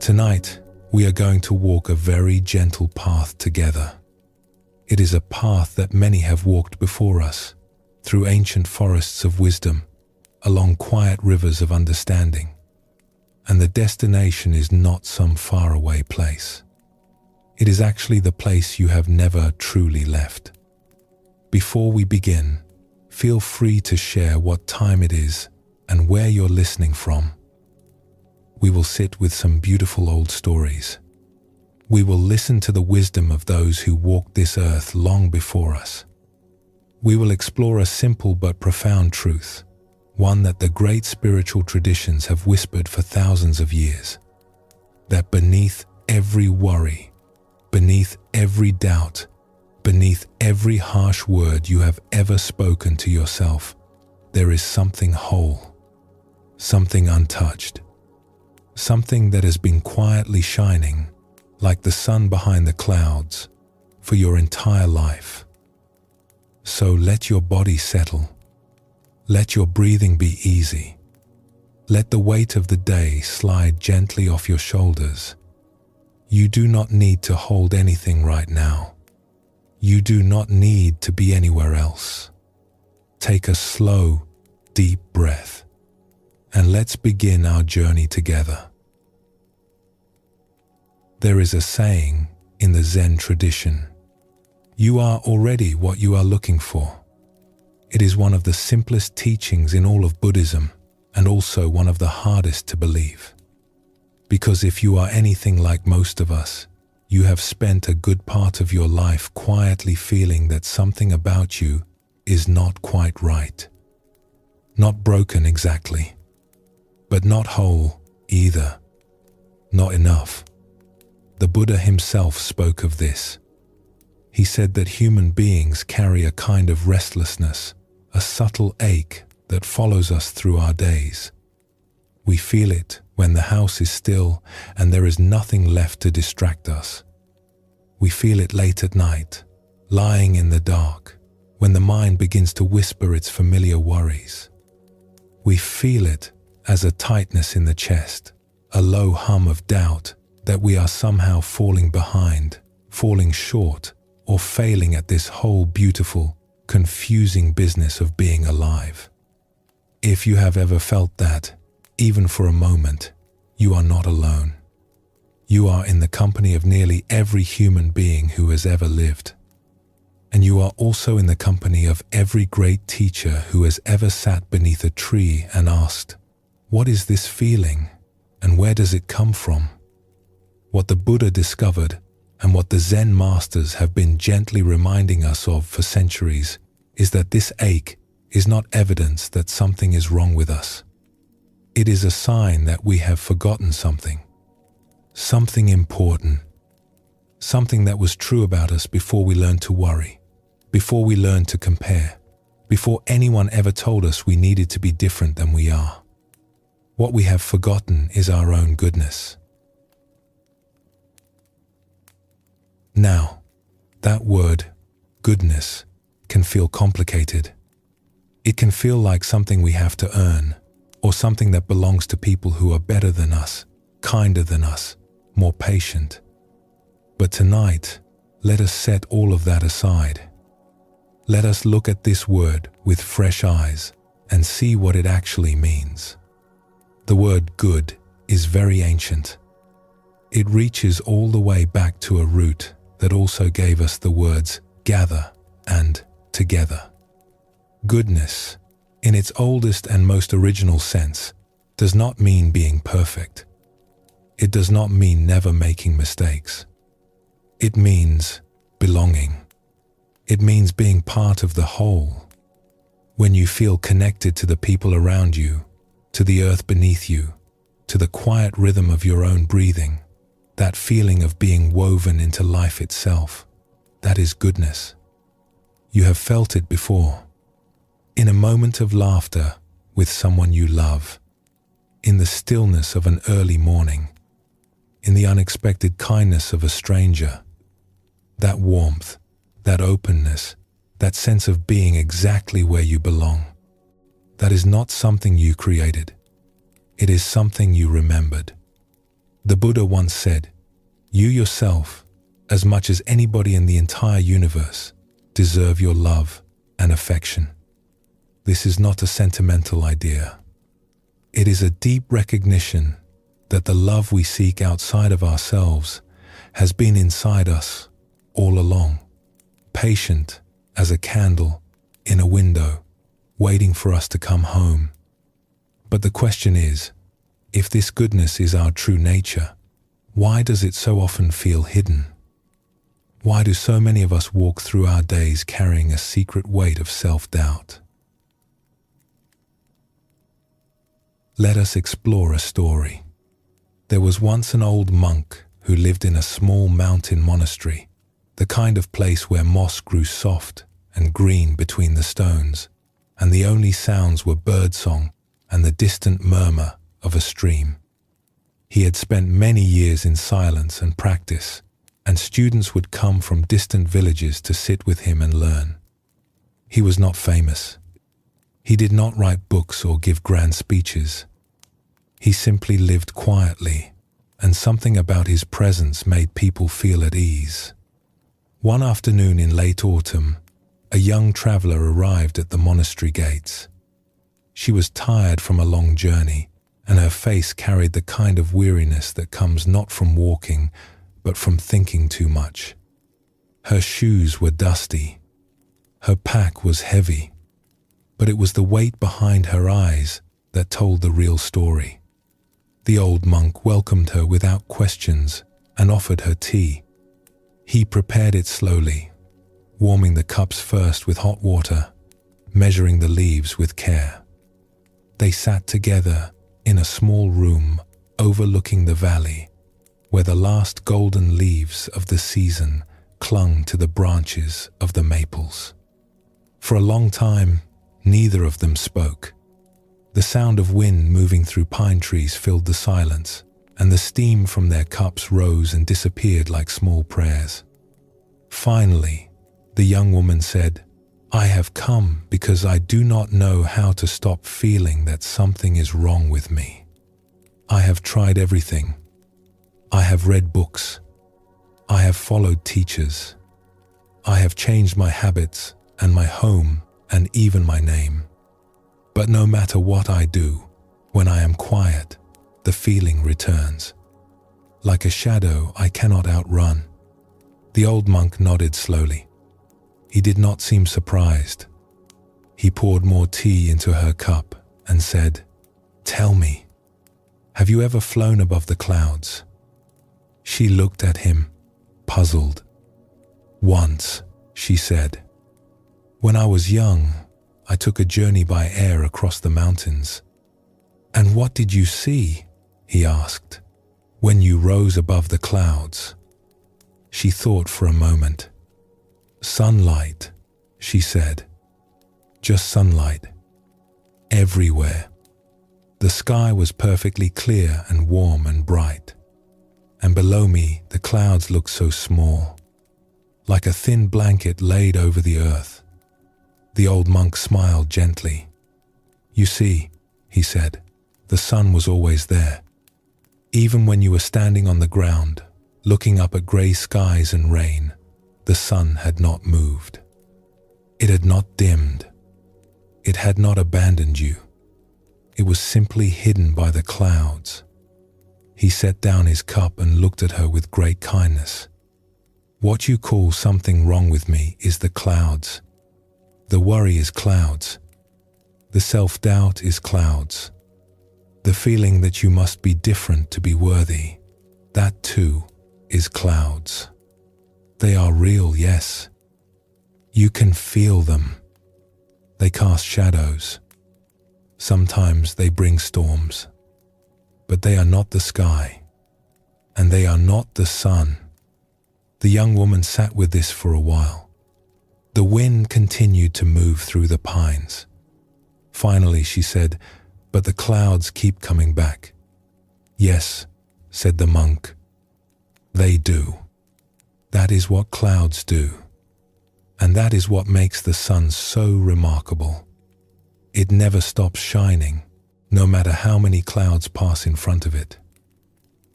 Tonight, we are going to walk a very gentle path together. It is a path that many have walked before us, through ancient forests of wisdom, along quiet rivers of understanding. And the destination is not some faraway place. It is actually the place you have never truly left. Before we begin, feel free to share what time it is and where you're listening from. We will sit with some beautiful old stories. We will listen to the wisdom of those who walked this earth long before us. We will explore a simple but profound truth, one that the great spiritual traditions have whispered for thousands of years, that beneath every worry, beneath every doubt, beneath every harsh word you have ever spoken to yourself, there is something whole, something untouched, something that has been quietly shining like the sun behind the clouds for your entire life. So let your body settle. Let your breathing be easy. Let the weight of the day slide gently off your shoulders. You do not need to hold anything right now. You do not need to be anywhere else. Take a slow, deep breath, and let's begin our journey together. There is a saying in the Zen tradition, "You are already what you are looking for." It is one of the simplest teachings in all of Buddhism and also one of the hardest to believe. Because if you are anything like most of us, you have spent a good part of your life quietly feeling that something about you is not quite right. Not broken exactly, but not whole either. Not enough. The Buddha himself spoke of this. He said that human beings carry a kind of restlessness, a subtle ache that follows us through our days. We feel it when the house is still and there is nothing left to distract us. We feel it late at night, lying in the dark, when the mind begins to whisper its familiar worries. We feel it as a tightness in the chest, a low hum of doubt that we are somehow falling behind, falling short, or failing at this whole beautiful, confusing business of being alive. If you have ever felt that, even for a moment, you are not alone. You are in the company of nearly every human being who has ever lived. And you are also in the company of every great teacher who has ever sat beneath a tree and asked, "What is this feeling, and where does it come from?" What the Buddha discovered, and what the Zen masters have been gently reminding us of for centuries, is that this ache is not evidence that something is wrong with us. It is a sign that we have forgotten something important, something that was true about us before we learned to worry, before we learned to compare, before anyone ever told us we needed to be different than we are. What we have forgotten is our own goodness. Now, that word, goodness, can feel complicated. It can feel like something we have to earn, or something that belongs to people who are better than us, kinder than us, more patient. But tonight, let us set all of that aside. Let us look at this word with fresh eyes and see what it actually means. The word good is very ancient. It reaches all the way back to a root that also gave us the words gather and together. Goodness, in its oldest and most original sense, does not mean being perfect. It does not mean never making mistakes. It means belonging. It means being part of the whole. When you feel connected to the people around you, to the earth beneath you, to the quiet rhythm of your own breathing, that feeling of being woven into life itself, that is goodness. You have felt it before. In a moment of laughter with someone you love, in the stillness of an early morning, in the unexpected kindness of a stranger, that warmth, that openness, that sense of being exactly where you belong. That is not something you created. It is something you remembered. The Buddha once said, "You yourself, as much as anybody in the entire universe, deserve your love and affection." This is not a sentimental idea. It is a deep recognition that the love we seek outside of ourselves has been inside us all along, patient as a candle in a window, waiting for us to come home. But the question is, if this goodness is our true nature, why does it so often feel hidden? Why do so many of us walk through our days carrying a secret weight of self-doubt? Let us explore a story. There was once an old monk who lived in a small mountain monastery, the kind of place where moss grew soft and green between the stones, and the only sounds were birdsong and the distant murmur of a stream. He had spent many years in silence and practice, and students would come from distant villages to sit with him and learn. He was not famous. He did not write books or give grand speeches. He simply lived quietly, and something about his presence made people feel at ease. One afternoon in late autumn, a young traveler arrived at the monastery gates. She was tired from a long journey, and her face carried the kind of weariness that comes not from walking, but from thinking too much. Her shoes were dusty. Her pack was heavy, but it was the weight behind her eyes that told the real story. The old monk welcomed her without questions and offered her tea. He prepared it slowly, warming the cups first with hot water, measuring the leaves with care. They sat together in a small room overlooking the valley, where the last golden leaves of the season clung to the branches of the maples. For a long time, neither of them spoke. The sound of wind moving through pine trees filled the silence, and the steam from their cups rose and disappeared like small prayers. Finally, the young woman said, "I have come because I do not know how to stop feeling that something is wrong with me. I have tried everything. I have read books. I have followed teachers. I have changed my habits and my home and even my name. But no matter what I do, when I am quiet, the feeling returns. Like a shadow I cannot outrun." The old monk nodded slowly. He did not seem surprised. He poured more tea into her cup and said, "Tell me, have you ever flown above the clouds?" She looked at him, puzzled. "Once," she said. "When I was young, I took a journey by air across the mountains." "And what did you see?" he asked, "when you rose above the clouds?" She thought for a moment. "Sunlight," she said. "Just sunlight. Everywhere." The sky was perfectly clear and warm and bright. And below me, the clouds looked so small, like a thin blanket laid over the earth. The old monk smiled gently. "You see," he said, "the sun was always there. Even when you were standing on the ground, looking up at grey skies and rain, the sun had not moved. It had not dimmed. It had not abandoned you. It was simply hidden by the clouds." He set down his cup and looked at her with great kindness. "What you call something wrong with me is the clouds. The worry is clouds. The self-doubt is clouds. The feeling that you must be different to be worthy, that too is clouds. They are real, yes. You can feel them. They cast shadows. Sometimes they bring storms. But they are not the sky, and they are not the sun." The young woman sat with this for a while. The wind continued to move through the pines. Finally she said, "But the clouds keep coming back." "Yes," said the monk, "they do. That is what clouds do. And that is what makes the sun so remarkable. It never stops shining, no matter how many clouds pass in front of it."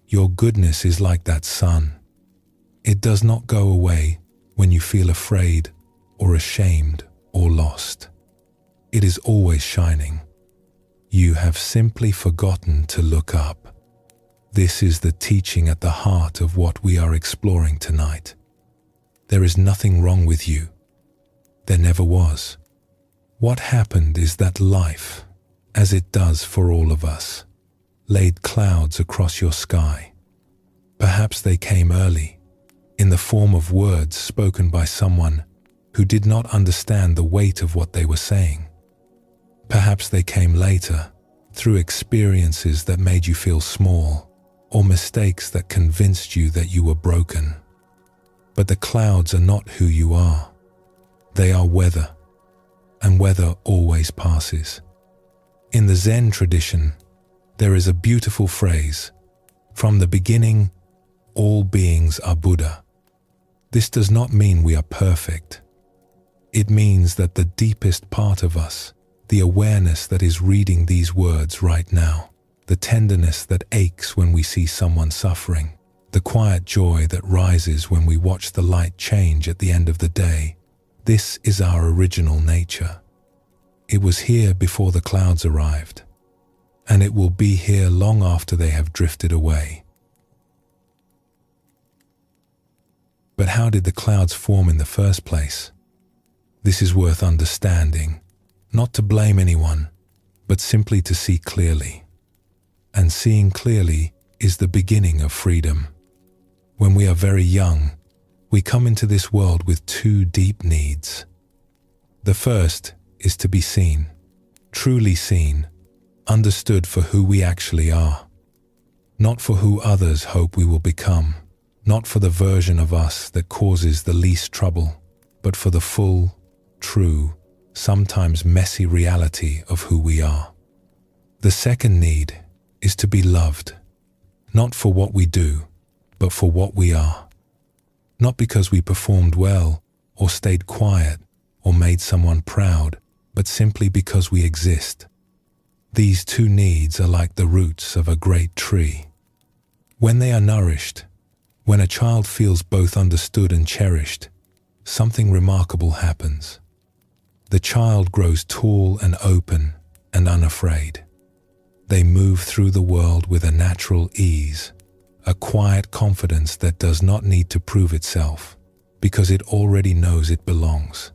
Your goodness is like that sun. It does not go away when you feel afraid or ashamed or lost. It is always shining. You have simply forgotten to look up. This is the teaching at the heart of what we are exploring tonight. There is nothing wrong with you. There never was. What happened is that life, as it does for all of us, laid clouds across your sky. Perhaps they came early, in the form of words spoken by someone who did not understand the weight of what they were saying. Perhaps they came later, through experiences that made you feel small, or mistakes that convinced you that you were broken. But the clouds are not who you are. They are weather, and weather always passes. In the Zen tradition, there is a beautiful phrase, "From the beginning, all beings are Buddha." This does not mean we are perfect. It means that the deepest part of us, the awareness that is reading these words right now, the tenderness that aches when we see someone suffering, the quiet joy that rises when we watch the light change at the end of the day, this is our original nature. It was here before the clouds arrived, and it will be here long after they have drifted away. But how did the clouds form in the first place? This is worth understanding, not to blame anyone, but simply to see clearly. And seeing clearly is the beginning of freedom. When we are very young, we come into this world with two deep needs. The first is to be seen, truly seen, understood for who we actually are, not for who others hope we will become, not for the version of us that causes the least trouble, but for the full, true, sometimes messy reality of who we are. The second need is to be loved, not for what we do, but for what we are. Not because we performed well, or stayed quiet, or made someone proud, but simply because we exist. These two needs are like the roots of a great tree. When they are nourished, when a child feels both understood and cherished, something remarkable happens. The child grows tall and open and unafraid. They move through the world with a natural ease, a quiet confidence that does not need to prove itself, because it already knows it belongs.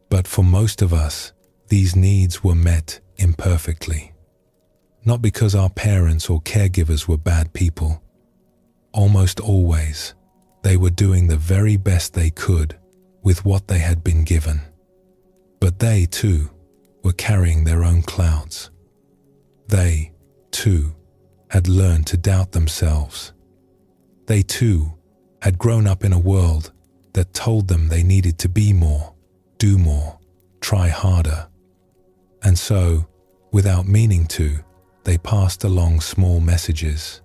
But for most of us, these needs were met imperfectly. Not because our parents or caregivers were bad people. Almost always, they were doing the very best they could with what they had been given. But they, too, were carrying their own clouds. They, too, had learned to doubt themselves. They, too, had grown up in a world that told them they needed to be more, do more, try harder. And so, without meaning to, they passed along small messages.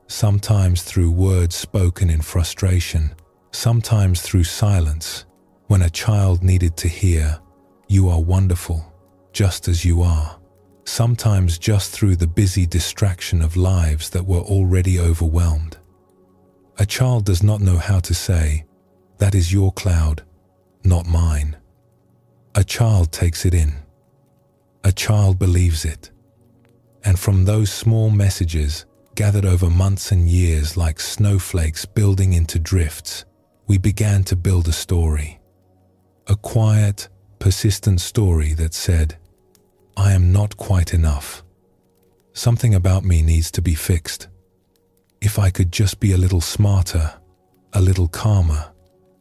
Sometimes through words spoken in frustration, sometimes through silence, when a child needed to hear, "You are wonderful, just as you are." Sometimes just through the busy distraction of lives that were already overwhelmed. A child does not know how to say, "That is your cloud, not mine." A child takes it in. A child believes it. And from those small messages, gathered over months and years like snowflakes building into drifts, we began to build a story. A quiet, persistent story that said, "I am not quite enough. Something about me needs to be fixed. If I could just be a little smarter, a little calmer,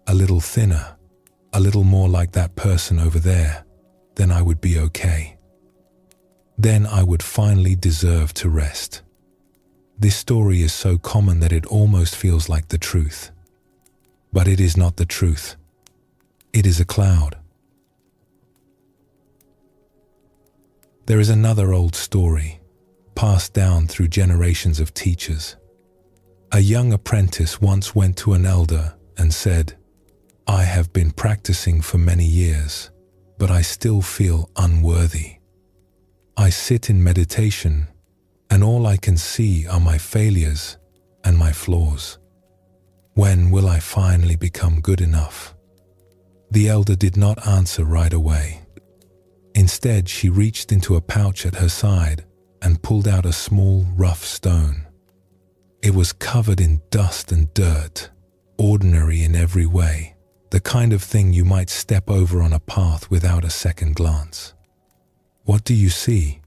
a little thinner, a little more like that person over there, then I would be okay. Then I would finally deserve to rest." This story is so common that it almost feels like the truth. But it is not the truth. It is a cloud. There is another old story, passed down through generations of teachers. A young apprentice once went to an elder and said, "I have been practicing for many years, but I still feel unworthy. I sit in meditation, and all I can see are my failures and my flaws. When will I finally become good enough? The elder did not answer right away. Instead, she reached into a pouch at her side and pulled out a small, rough stone. It was covered in dust and dirt, ordinary in every way, the kind of thing you might step over on a path without a second glance. "What do you see?"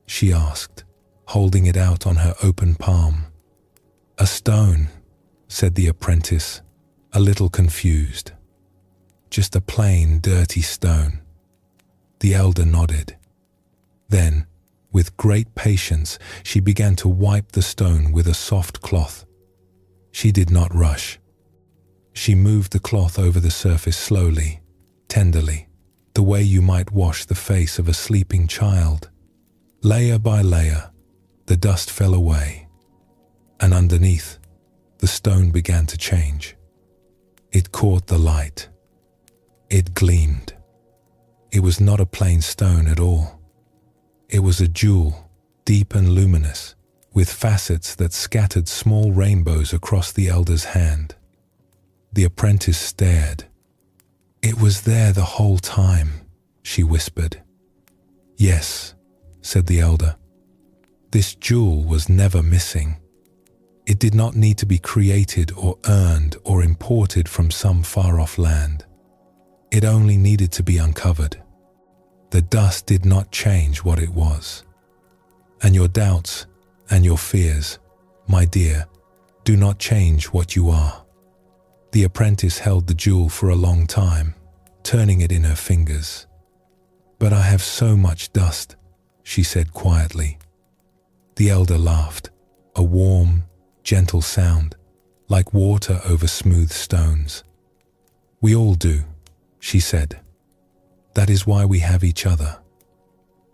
she asked, holding it out on her open palm. "A stone," said the apprentice, a little confused. "Just a plain, dirty stone." The elder nodded. Then, with great patience, she began to wipe the stone with a soft cloth. She did not rush. She moved the cloth over the surface slowly, tenderly, the way you might wash the face of a sleeping child. Layer by layer, the dust fell away, and underneath, the stone began to change. It caught the light. It gleamed. It was not a plain stone at all. It was a jewel, deep and luminous, with facets that scattered small rainbows across the elder's hand. The apprentice stared. "It was there the whole time," she whispered. "Yes," said the elder. "This jewel was never missing. It did not need to be created or earned or imported from some far-off land. It only needed to be uncovered. The dust did not change what it was. And your doubts and your fears, my dear, do not change what you are." The apprentice held the jewel for a long time, turning it in her fingers. "But I have so much dust," she said quietly. The elder laughed, a warm, gentle sound, like water over smooth stones. "We all do," she said. "That is why we have each other.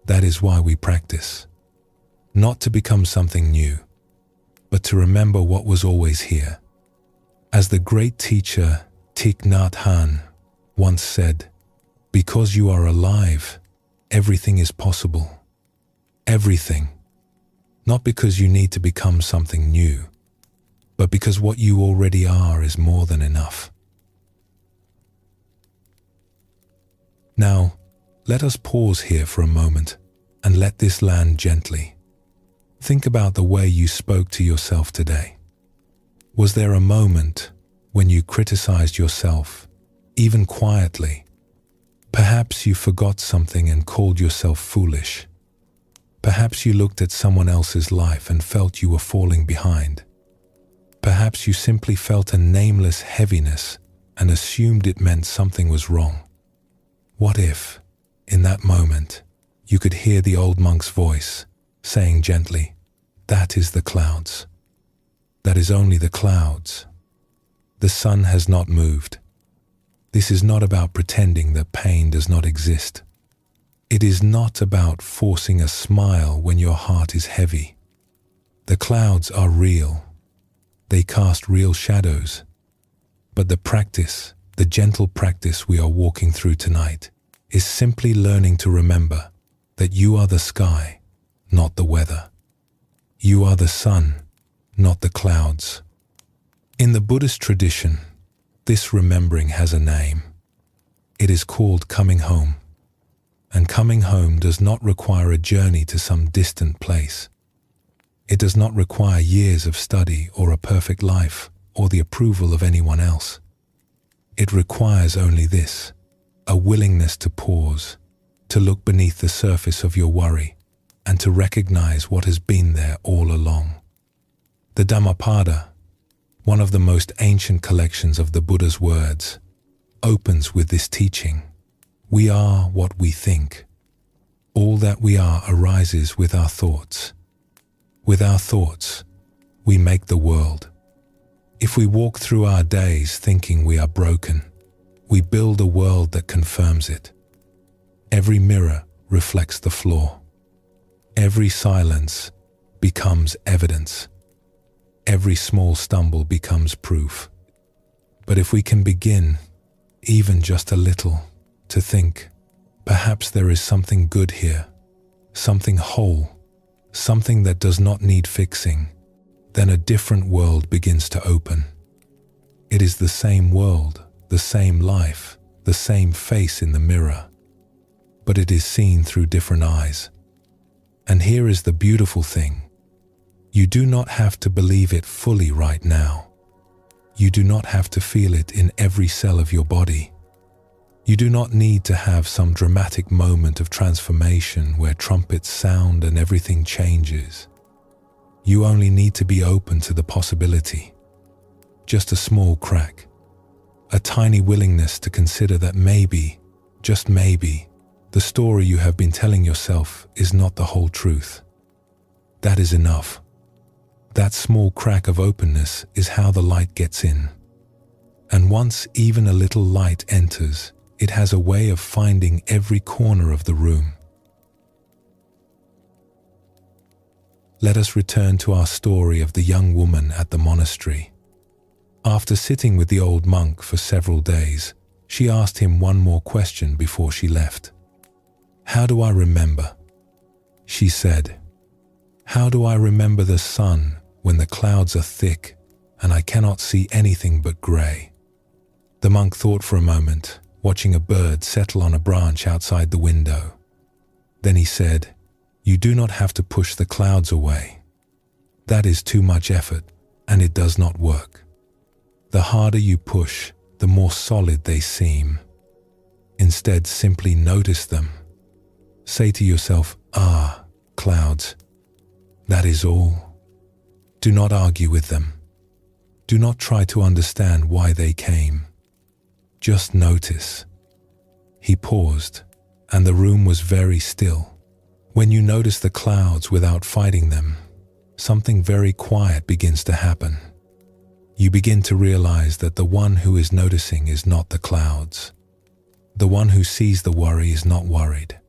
That is why we practice. Not to become something new, but to remember what was always here. As the great teacher Thich Nhat Hanh once said, because you are alive, everything is possible. Everything. Not because you need to become something new, but because what you already are is more than enough." Now, let us pause here for a moment and let this land gently. Think about the way you spoke to yourself today. Was there a moment when you criticized yourself, even quietly? Perhaps you forgot something and called yourself foolish. Perhaps you looked at someone else's life and felt you were falling behind. Perhaps you simply felt a nameless heaviness and assumed it meant something was wrong. What if, in that moment, you could hear the old monk's voice, saying gently, "That is the clouds. That is only the clouds. The sun has not moved. This is not about pretending that pain does not exist. It is not about forcing a smile when your heart is heavy. The clouds are real. They cast real shadows. But the practice, the gentle practice we are walking through tonight, is simply learning to remember that you are the sky, not the weather. You are the sun, not the clouds. In the Buddhist tradition, this remembering has a name. It is called coming home. And coming home does not require a journey to some distant place. It does not require years of study or a perfect life or the approval of anyone else. It requires only this, a willingness to pause, to look beneath the surface of your worry, and to recognize what has been there all along. The Dhammapada, one of the most ancient collections of the Buddha's words, opens with this teaching. We are what we think. All that we are arises with our thoughts. With our thoughts, we make the world. If we walk through our days thinking we are broken, we build a world that confirms it. Every mirror reflects the flaw. Every silence becomes evidence. Every small stumble becomes proof. But if we can begin, even just a little, to think, perhaps there is something good here, something whole, something that does not need fixing, then a different world begins to open. It is the same world, the same life, the same face in the mirror, but it is seen through different eyes. And here is the beautiful thing. You do not have to believe it fully right now. You do not have to feel it in every cell of your body. You do not need to have some dramatic moment of transformation where trumpets sound and everything changes. You only need to be open to the possibility. Just a small crack. A tiny willingness to consider that maybe, just maybe, the story you have been telling yourself is not the whole truth. That is enough. That small crack of openness is how the light gets in. And once even a little light enters, it has a way of finding every corner of the room. Let us return to our story of the young woman at the monastery. After sitting with the old monk for several days, she asked him one more question before she left. "How do I remember?" She said, "How do I remember the sun when the clouds are thick and I cannot see anything but grey?" The monk thought for a moment, watching a bird settle on a branch outside the window. Then he said, "You do not have to push the clouds away. That is too much effort, and it does not work. The harder you push, the more solid they seem. Instead, simply notice them. Say to yourself, 'Ah, clouds.' That is all. Do not argue with them. Do not try to understand why they came. Just notice." He paused, and the room was very still. When you notice the clouds without fighting them, something very quiet begins to happen. You begin to realize that the one who is noticing is not the clouds. The one who sees the worry is not worried.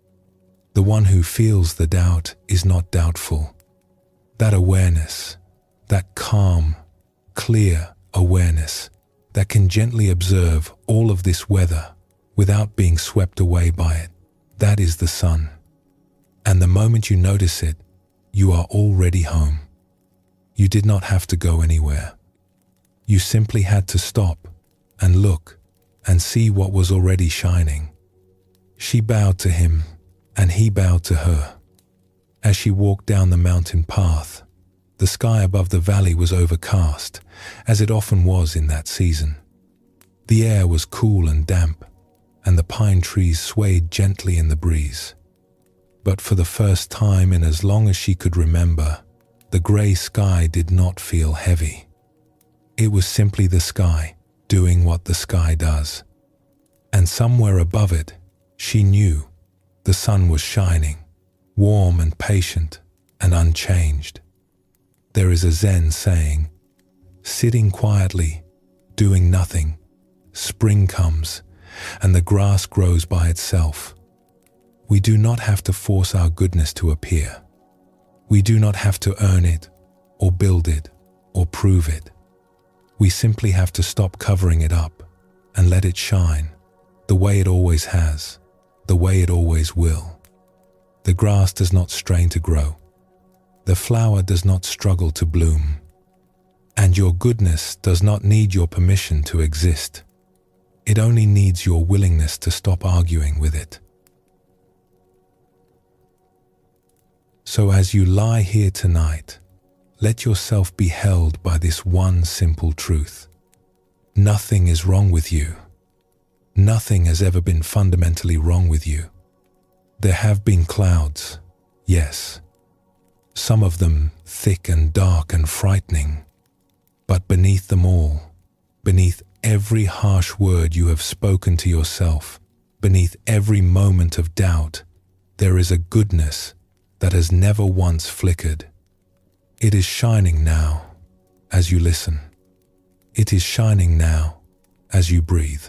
The one who feels the doubt is not doubtful. That awareness, that calm, clear awareness that can gently observe all of this weather without being swept away by it, that is the sun. And the moment you notice it, you are already home. You did not have to go anywhere. You simply had to stop and look and see what was already shining. She bowed to him, and he bowed to her. As she walked down the mountain path, the sky above the valley was overcast, as it often was in that season. The air was cool and damp, and the pine trees swayed gently in the breeze. But for the first time in as long as she could remember, the grey sky did not feel heavy. It was simply the sky doing what the sky does. And somewhere above it, she knew the sun was shining, warm and patient and unchanged. There is a Zen saying, "Sitting quietly, doing nothing, spring comes, and the grass grows by itself." We do not have to force our goodness to appear. We do not have to earn it, or build it, or prove it. We simply have to stop covering it up and let it shine, the way it always has, the way it always will. The grass does not strain to grow. The flower does not struggle to bloom. And your goodness does not need your permission to exist. It only needs your willingness to stop arguing with it. So as you lie here tonight, let yourself be held by this one simple truth. Nothing is wrong with you. Nothing has ever been fundamentally wrong with you. There have been clouds, yes. Some of them thick and dark and frightening. But beneath them all, beneath every harsh word you have spoken to yourself, beneath every moment of doubt, there is a goodness that has never once flickered. It is shining now as you listen. It is shining now as you breathe.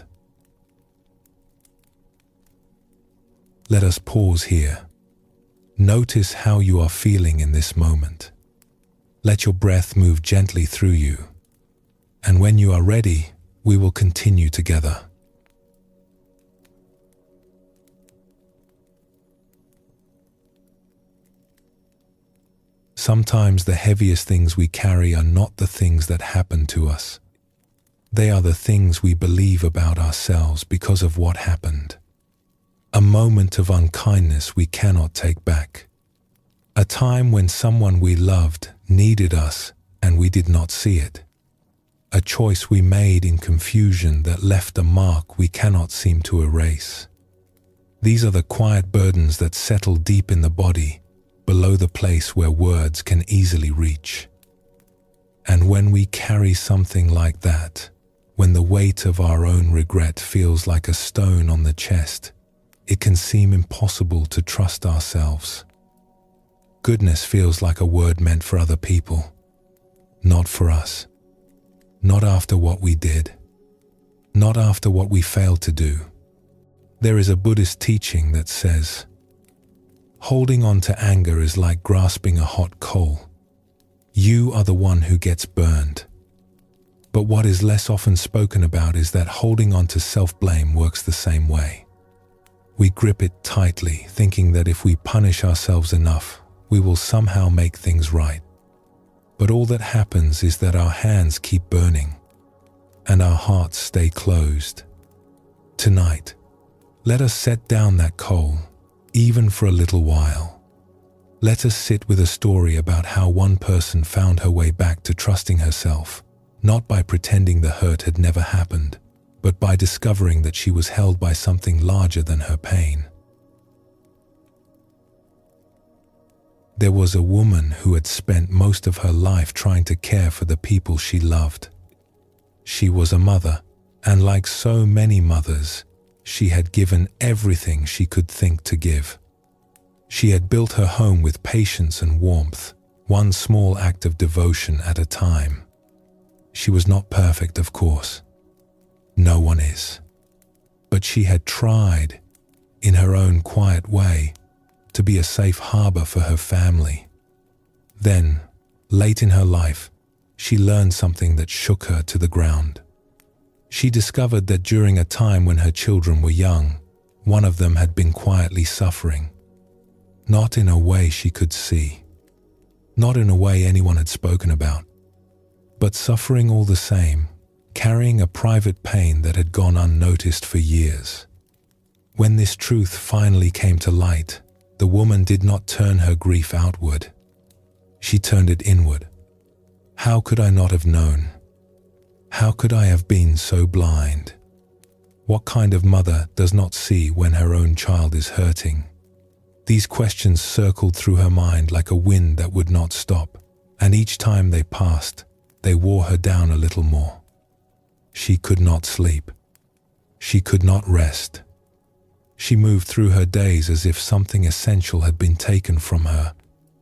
Let us pause here. Notice how you are feeling in this moment. Let your breath move gently through you. And when you are ready, we will continue together. Sometimes the heaviest things we carry are not the things that happen to us. They are the things we believe about ourselves because of what happened. A moment of unkindness we cannot take back. A time when someone we loved needed us and we did not see it. A choice we made in confusion that left a mark we cannot seem to erase. These are the quiet burdens that settle deep in the body, below the place where words can easily reach. And when we carry something like that, when the weight of our own regret feels like a stone on the chest, it can seem impossible to trust ourselves. Goodness feels like a word meant for other people, not for us. Not after what we did, not after what we failed to do. There is a Buddhist teaching that says, holding on to anger is like grasping a hot coal. You are the one who gets burned. But what is less often spoken about is that holding on to self-blame works the same way. We grip it tightly, thinking that if we punish ourselves enough, we will somehow make things right. But all that happens is that our hands keep burning and our hearts stay closed. Tonight, let us set down that coal, even for a little while. Let us sit with a story about how one person found her way back to trusting herself, not by pretending the hurt had never happened, but by discovering that she was held by something larger than her pain. There was a woman who had spent most of her life trying to care for the people she loved. She was a mother, and like so many mothers, she had given everything she could think to give. She had built her home with patience and warmth, one small act of devotion at a time. She was not perfect, of course. No one is. But she had tried, in her own quiet way, to be a safe harbor for her family. Then, late in her life, she learned something that shook her to the ground. She discovered that during a time when her children were young, one of them had been quietly suffering. Not in a way she could see. Not in a way anyone had spoken about. But suffering all the same, carrying a private pain that had gone unnoticed for years. When this truth finally came to light, the woman did not turn her grief outward. She turned it inward. How could I not have known? How could I have been so blind? What kind of mother does not see when her own child is hurting? These questions circled through her mind like a wind that would not stop, and each time they passed, they wore her down a little more. She could not sleep. She could not rest. She moved through her days as if something essential had been taken from her,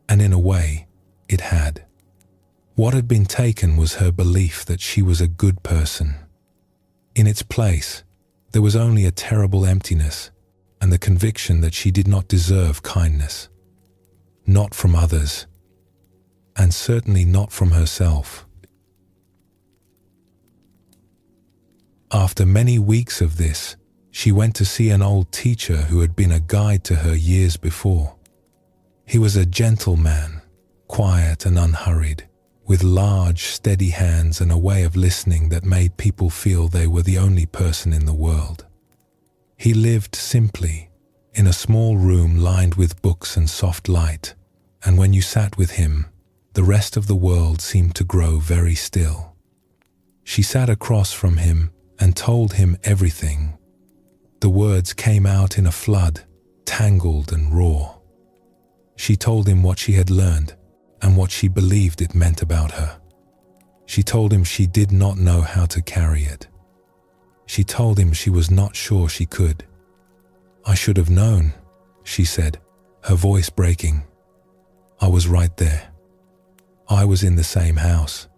and in a way, it had. What had been taken was her belief that she was a good person. In its place, there was only a terrible emptiness and the conviction that she did not deserve kindness. Not from others, and certainly not from herself. After many weeks of this, she went to see an old teacher who had been a guide to her years before. He was a gentle man, quiet and unhurried, with large, steady hands and a way of listening that made people feel they were the only person in the world. He lived simply, in a small room lined with books and soft light, and when you sat with him, the rest of the world seemed to grow very still. She sat across from him and told him everything. The words came out in a flood, tangled and raw. She told him what she had learned and what she believed it meant about her. She told him she did not know how to carry it. She told him she was not sure she could. "I should have known," she said, her voice breaking. "I was right there. I was in the same house.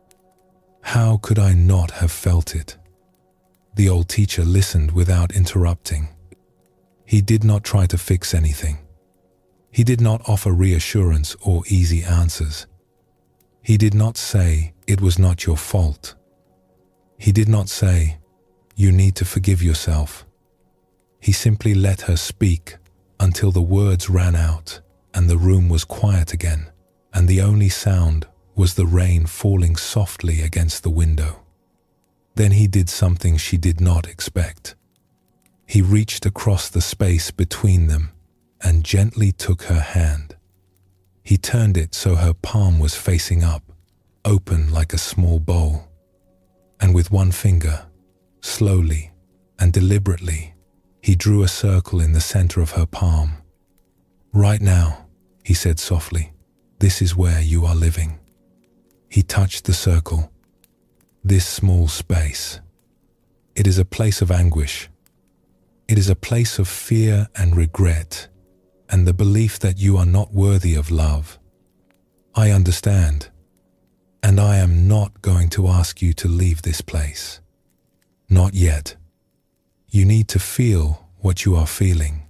How could I not have felt it?" The old teacher listened without interrupting. He did not try to fix anything. He did not offer reassurance or easy answers. He did not say, "It was not your fault." He did not say, "You need to forgive yourself." He simply let her speak until the words ran out and the room was quiet again, and the only sound was the rain falling softly against the window. Then he did something she did not expect. He reached across the space between them and gently took her hand. He turned it so her palm was facing up, open like a small bowl. And with one finger, slowly and deliberately, he drew a circle in the center of her palm. "Right now," he said softly, "this is where you are living." He touched the circle. "This small space. It is a place of anguish. It is a place of fear and regret, and the belief that you are not worthy of love. I understand, and I am not going to ask you to leave this place. Not yet. You need to feel what you are feeling.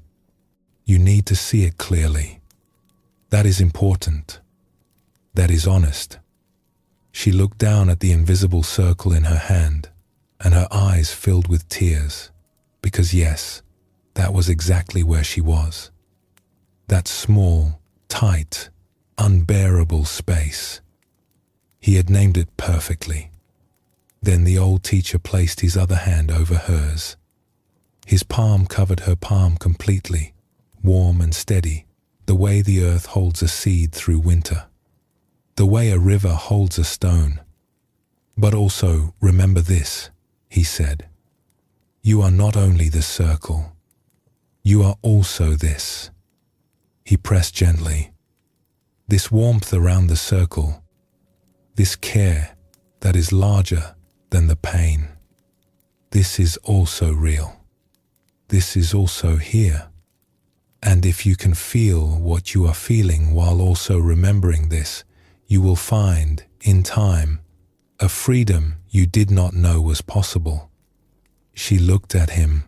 You need to see it clearly. That is important. That is honest." She looked down at the invisible circle in her hand, and her eyes filled with tears, because yes, that was exactly where she was. That small, tight, unbearable space. He had named it perfectly. Then the old teacher placed his other hand over hers. His palm covered her palm completely, warm and steady, the way the earth holds a seed through winter, the way a river holds a stone. "But also remember this," he said. "You are not only the circle. You are also this." He pressed gently. "This warmth around the circle, this care that is larger than the pain. This is also real. This is also here. And if you can feel what you are feeling while also remembering this, you will find, in time, a freedom you did not know was possible." She looked at him.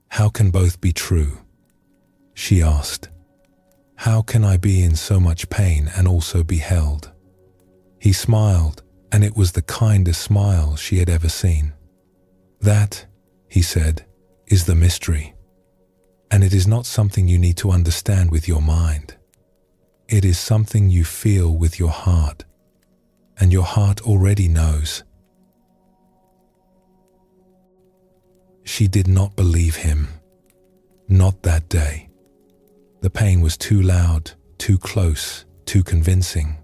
"How can both be true?" she asked. "How can I be in so much pain and also be held?" He smiled, and it was the kindest smile she had ever seen. "That," he said, "is the mystery. And it is not something you need to understand with your mind. It is something you feel with your heart, and your heart already knows." She did not believe him. Not that day. The pain was too loud, too close, too convincing.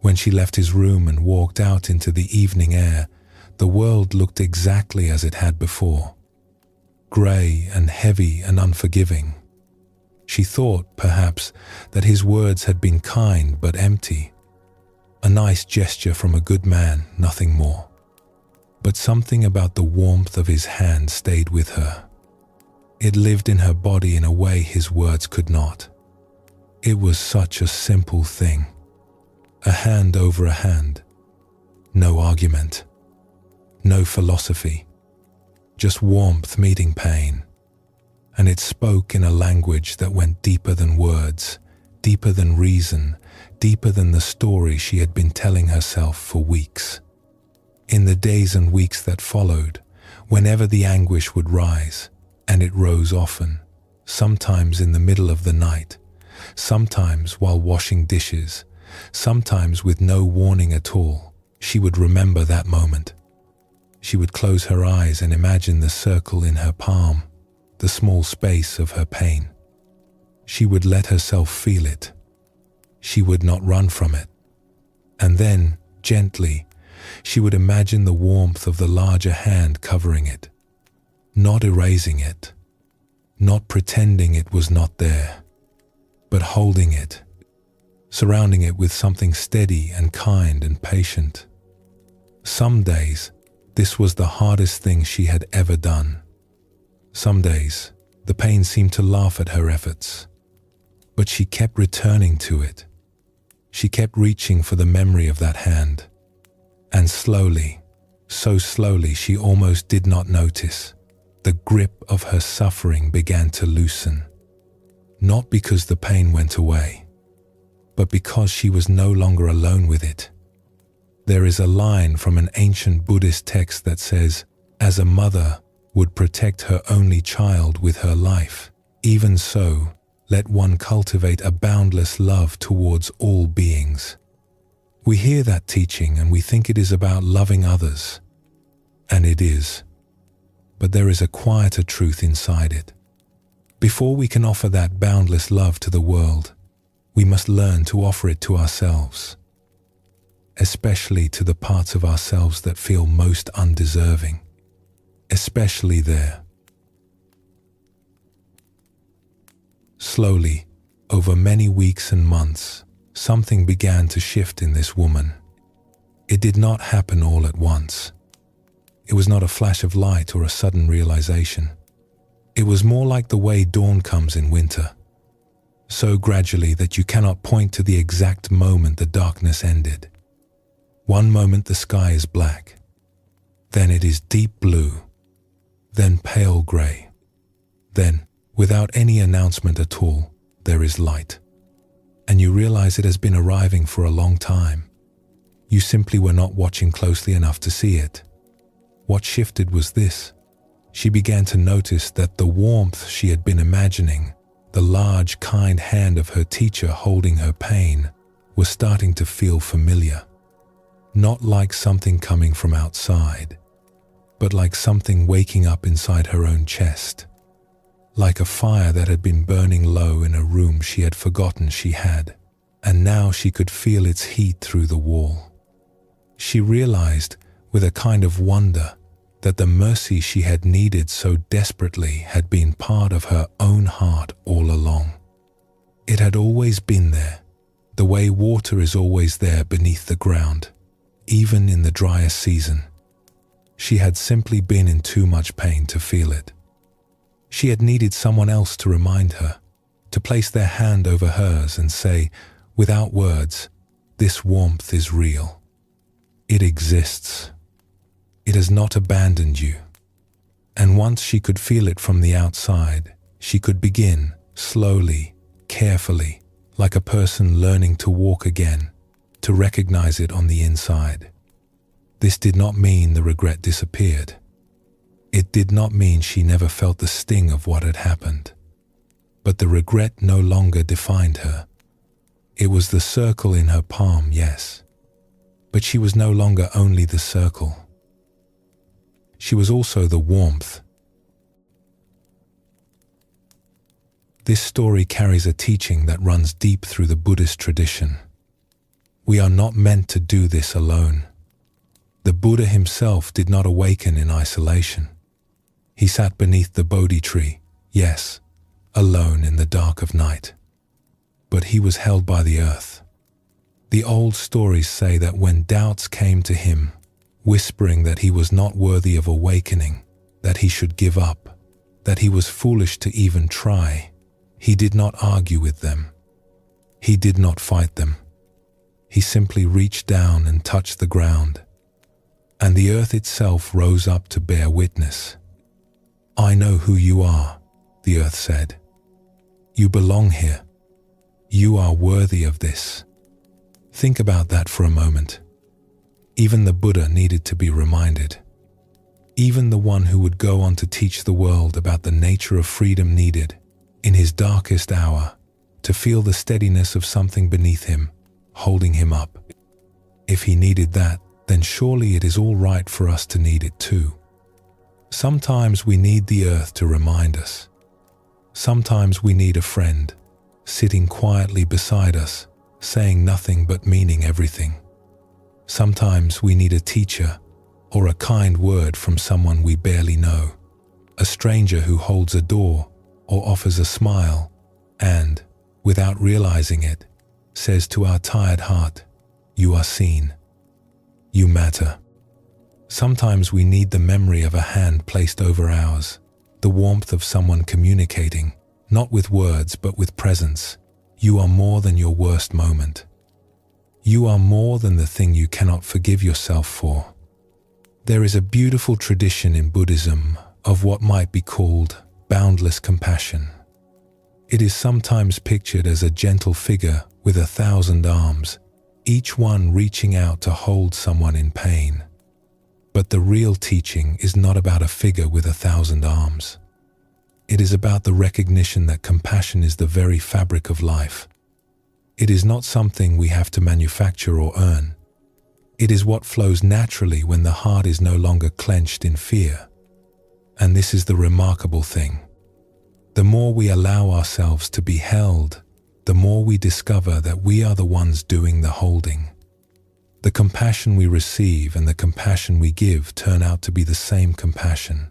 When she left his room and walked out into the evening air, the world looked exactly as it had before. Grey and heavy and unforgiving. She thought, perhaps, that his words had been kind but empty. A nice gesture from a good man, nothing more. But something about the warmth of his hand stayed with her. It lived in her body in a way his words could not. It was such a simple thing. A hand over a hand. No argument. No philosophy. Just warmth meeting pain. And it spoke in a language that went deeper than words, deeper than reason, deeper than the story she had been telling herself for weeks. In the days and weeks that followed, whenever the anguish would rise, and it rose often, sometimes in the middle of the night, sometimes while washing dishes, sometimes with no warning at all, she would remember that moment. She would close her eyes and imagine the circle in her palm, the small space of her pain. She would let herself feel it. She would not run from it. And then, gently, she would imagine the warmth of the larger hand covering it, not erasing it, not pretending it was not there, but holding it, surrounding it with something steady and kind and patient. Some days, this was the hardest thing she had ever done. Some days, the pain seemed to laugh at her efforts, but she kept returning to it. She kept reaching for the memory of that hand, and slowly, so slowly she almost did not notice, the grip of her suffering began to loosen. Not because the pain went away, but because she was no longer alone with it. There is a line from an ancient Buddhist text that says, "As a mother would protect her only child with her life, even so, let one cultivate a boundless love towards all beings. We hear that teaching and we think it is about loving others. And it is. But there is a quieter truth inside it. Before we can offer that boundless love to the world, we must learn to offer it to ourselves, especially to the parts of ourselves that feel most undeserving, especially there. Slowly, over many weeks and months, something began to shift in this woman. It did not happen all at once. It was not a flash of light or a sudden realization. It was more like the way dawn comes in winter, so gradually that you cannot point to the exact moment the darkness ended. One moment the sky is black, then it is deep blue, then pale gray. Then, without any announcement at all, there is light. And you realize it has been arriving for a long time. You simply were not watching closely enough to see it. What shifted was this. She began to notice that the warmth she had been imagining, the large, kind hand of her teacher holding her pain, was starting to feel familiar. Not like something coming from outside, but like something waking up inside her own chest. Like a fire that had been burning low in a room she had forgotten she had, and now she could feel its heat through the wall. She realized, with a kind of wonder, that the mercy she had needed so desperately had been part of her own heart all along. It had always been there, the way water is always there beneath the ground, even in the driest season. She had simply been in too much pain to feel it. She had needed someone else to remind her, to place their hand over hers and say, without words, this warmth is real. It exists. It has not abandoned you. And once she could feel it from the outside, she could begin, slowly, carefully, like a person learning to walk again, to recognize it on the inside. This did not mean the regret disappeared. It did not mean she never felt the sting of what had happened. But the regret no longer defined her. It was the circle in her palm, yes. But she was no longer only the circle. She was also the warmth. This story carries a teaching that runs deep through the Buddhist tradition. We are not meant to do this alone. The Buddha himself did not awaken in isolation. He sat beneath the Bodhi tree, yes, alone in the dark of night. But he was held by the earth. The old stories say that when doubts came to him, whispering that he was not worthy of awakening, that he should give up, that he was foolish to even try, he did not argue with them. He did not fight them. He simply reached down and touched the ground, and the earth itself rose up to bear witness. I know who you are, the earth said. You belong here. You are worthy of this. Think about that for a moment. Even the Buddha needed to be reminded. Even the one who would go on to teach the world about the nature of freedom needed, in his darkest hour, to feel the steadiness of something beneath him, holding him up. If he needed that, then surely it is all right for us to need it too. Sometimes we need the earth to remind us. Sometimes we need a friend, sitting quietly beside us, saying nothing but meaning everything. Sometimes we need a teacher, or a kind word from someone we barely know, a stranger who holds a door or offers a smile and, without realizing it, says to our tired heart, you are seen. You matter. Sometimes we need the memory of a hand placed over ours, the warmth of someone communicating, not with words but with presence. You are more than your worst moment. You are more than the thing you cannot forgive yourself for. There is a beautiful tradition in Buddhism of what might be called boundless compassion. It is sometimes pictured as a gentle figure with 1,000 arms, each one reaching out to hold someone in pain. But the real teaching is not about a figure with 1,000 arms. It is about the recognition that compassion is the very fabric of life. It is not something we have to manufacture or earn. It is what flows naturally when the heart is no longer clenched in fear. And this is the remarkable thing. The more we allow ourselves to be held, the more we discover that we are the ones doing the holding. The compassion we receive and the compassion we give turn out to be the same compassion.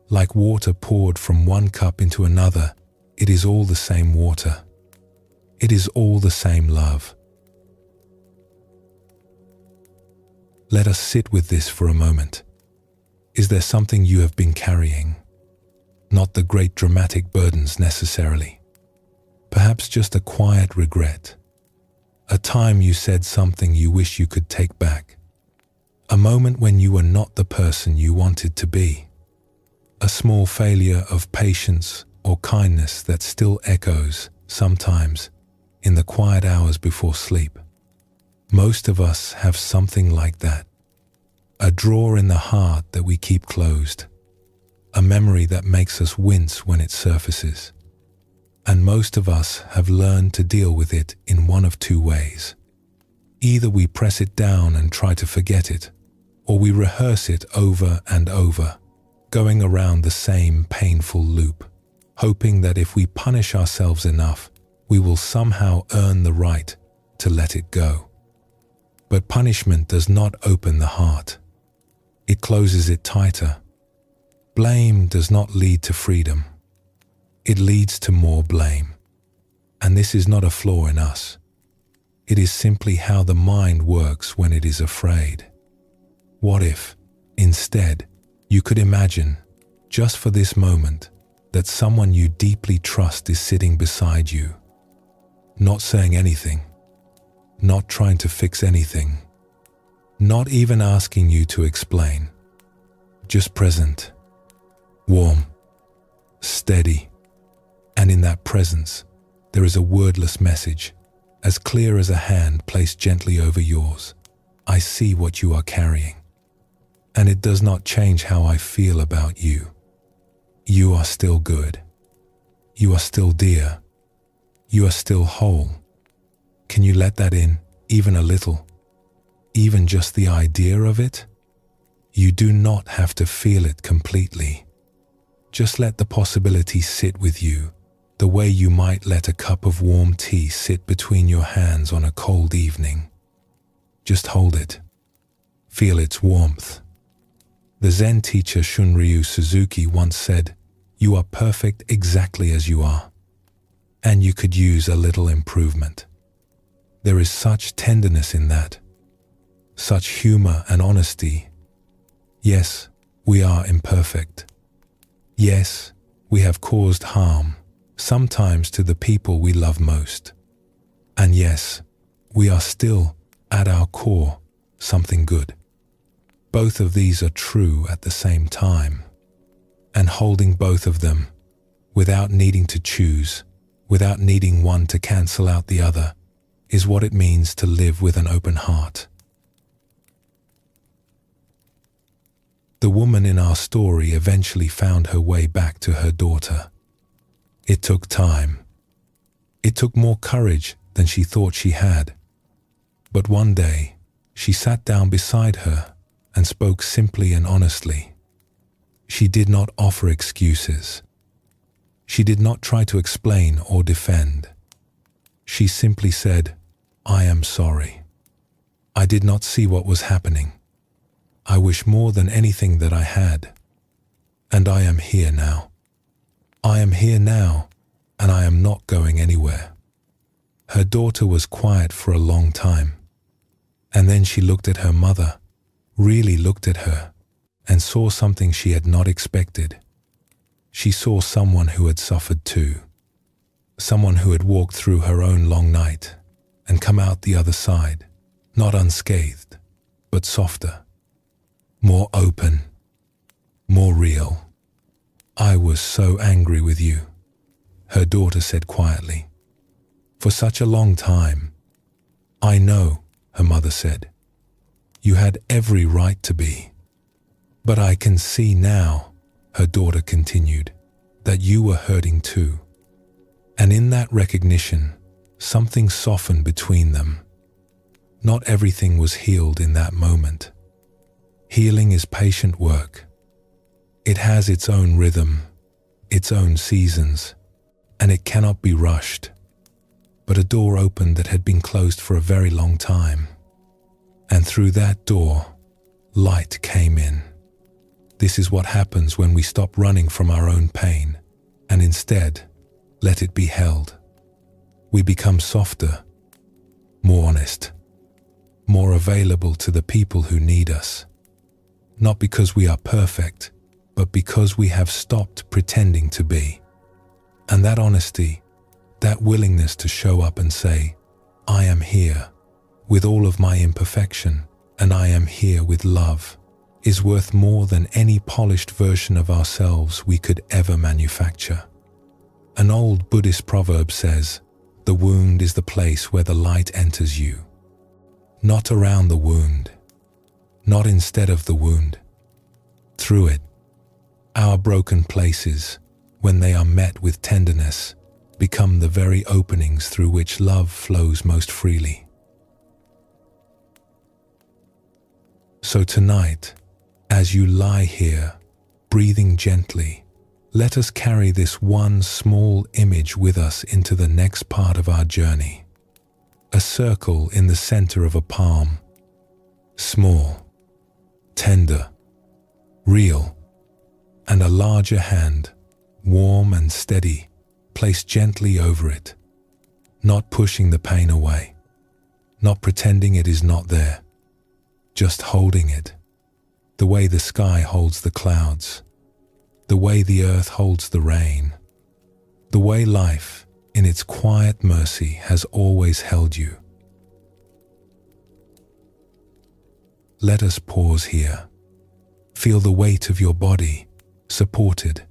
Like water poured from one cup into another, it is all the same water. It is all the same love. Let us sit with this for a moment. Is there something you have been carrying? Not the great dramatic burdens necessarily. Perhaps just a quiet regret. A time you said something you wish you could take back. A moment when you were not the person you wanted to be. A small failure of patience or kindness that still echoes, sometimes, in the quiet hours before sleep. Most of us have something like that. A drawer in the heart that we keep closed. A memory that makes us wince when it surfaces. And most of us have learned to deal with it in one of two ways. Either we press it down and try to forget it, or we rehearse it over and over, going around the same painful loop, hoping that if we punish ourselves enough, we will somehow earn the right to let it go. But punishment does not open the heart. It closes it tighter. Blame does not lead to freedom. It leads to more blame. And this is not a flaw in us. It is simply how the mind works when it is afraid. What if, instead, you could imagine, just for this moment, that someone you deeply trust is sitting beside you, not saying anything, not trying to fix anything, not even asking you to explain, just present, warm, steady, and in that presence, there is a wordless message, as clear as a hand placed gently over yours. I see what you are carrying, and it does not change how I feel about you. You are still good. You are still dear. You are still whole. Can you let that in, even a little? Even just the idea of it? You do not have to feel it completely. Just let the possibility sit with you, the way you might let a cup of warm tea sit between your hands on a cold evening. Just hold it. Feel its warmth. The Zen teacher Shunryu Suzuki once said, "You are perfect exactly as you are, and you could use a little improvement." There is such tenderness in that, such humor and honesty. Yes, we are imperfect. Yes, we have caused harm, sometimes to the people we love most. And yes, we are still, at our core, something good. Both of these are true at the same time. And holding both of them, without needing to choose, without needing one to cancel out the other, is what it means to live with an open heart. The woman in our story eventually found her way back to her daughter. It took time. It took more courage than she thought she had. But one day, she sat down beside her and spoke simply and honestly. She did not offer excuses. She did not try to explain or defend. She simply said, "I am sorry. I did not see what was happening. I wish more than anything that I had. And I am here now. I am here now, and I am not going anywhere." Her daughter was quiet for a long time. And then she looked at her mother, really looked at her, and saw something she had not expected. She saw someone who had suffered too. Someone who had walked through her own long night and come out the other side, not unscathed, but softer, more open, more real. "I was so angry with you," her daughter said quietly. "For such a long time." "I know," her mother said. "You had every right to be. But I can see now," her daughter continued, that you were hurting too. And in that recognition, something softened between them. Not everything was healed in that moment. Healing is patient work. It has its own rhythm, its own seasons, and it cannot be rushed. But a door opened that had been closed for a very long time. And through that door, light came in. This is what happens when we stop running from our own pain and instead let it be held. We become softer, more honest, more available to the people who need us. Not because we are perfect, but because we have stopped pretending to be. And that honesty, that willingness to show up and say, I am here with all of my imperfection, and I am here with love, is worth more than any polished version of ourselves we could ever manufacture. An old Buddhist proverb says, the wound is the place where the light enters you. Not around the wound, not instead of the wound. Through it, our broken places, when they are met with tenderness, become the very openings through which love flows most freely. So tonight, as you lie here, breathing gently, let us carry this one small image with us into the next part of our journey. A circle in the center of a palm, small, tender, real, and a larger hand, warm and steady, placed gently over it, not pushing the pain away, not pretending it is not there, just holding it, the way the sky holds the clouds, the way the earth holds the rain, the way life, in its quiet mercy, has always held you. Let us pause here. Feel the weight of your body, supported.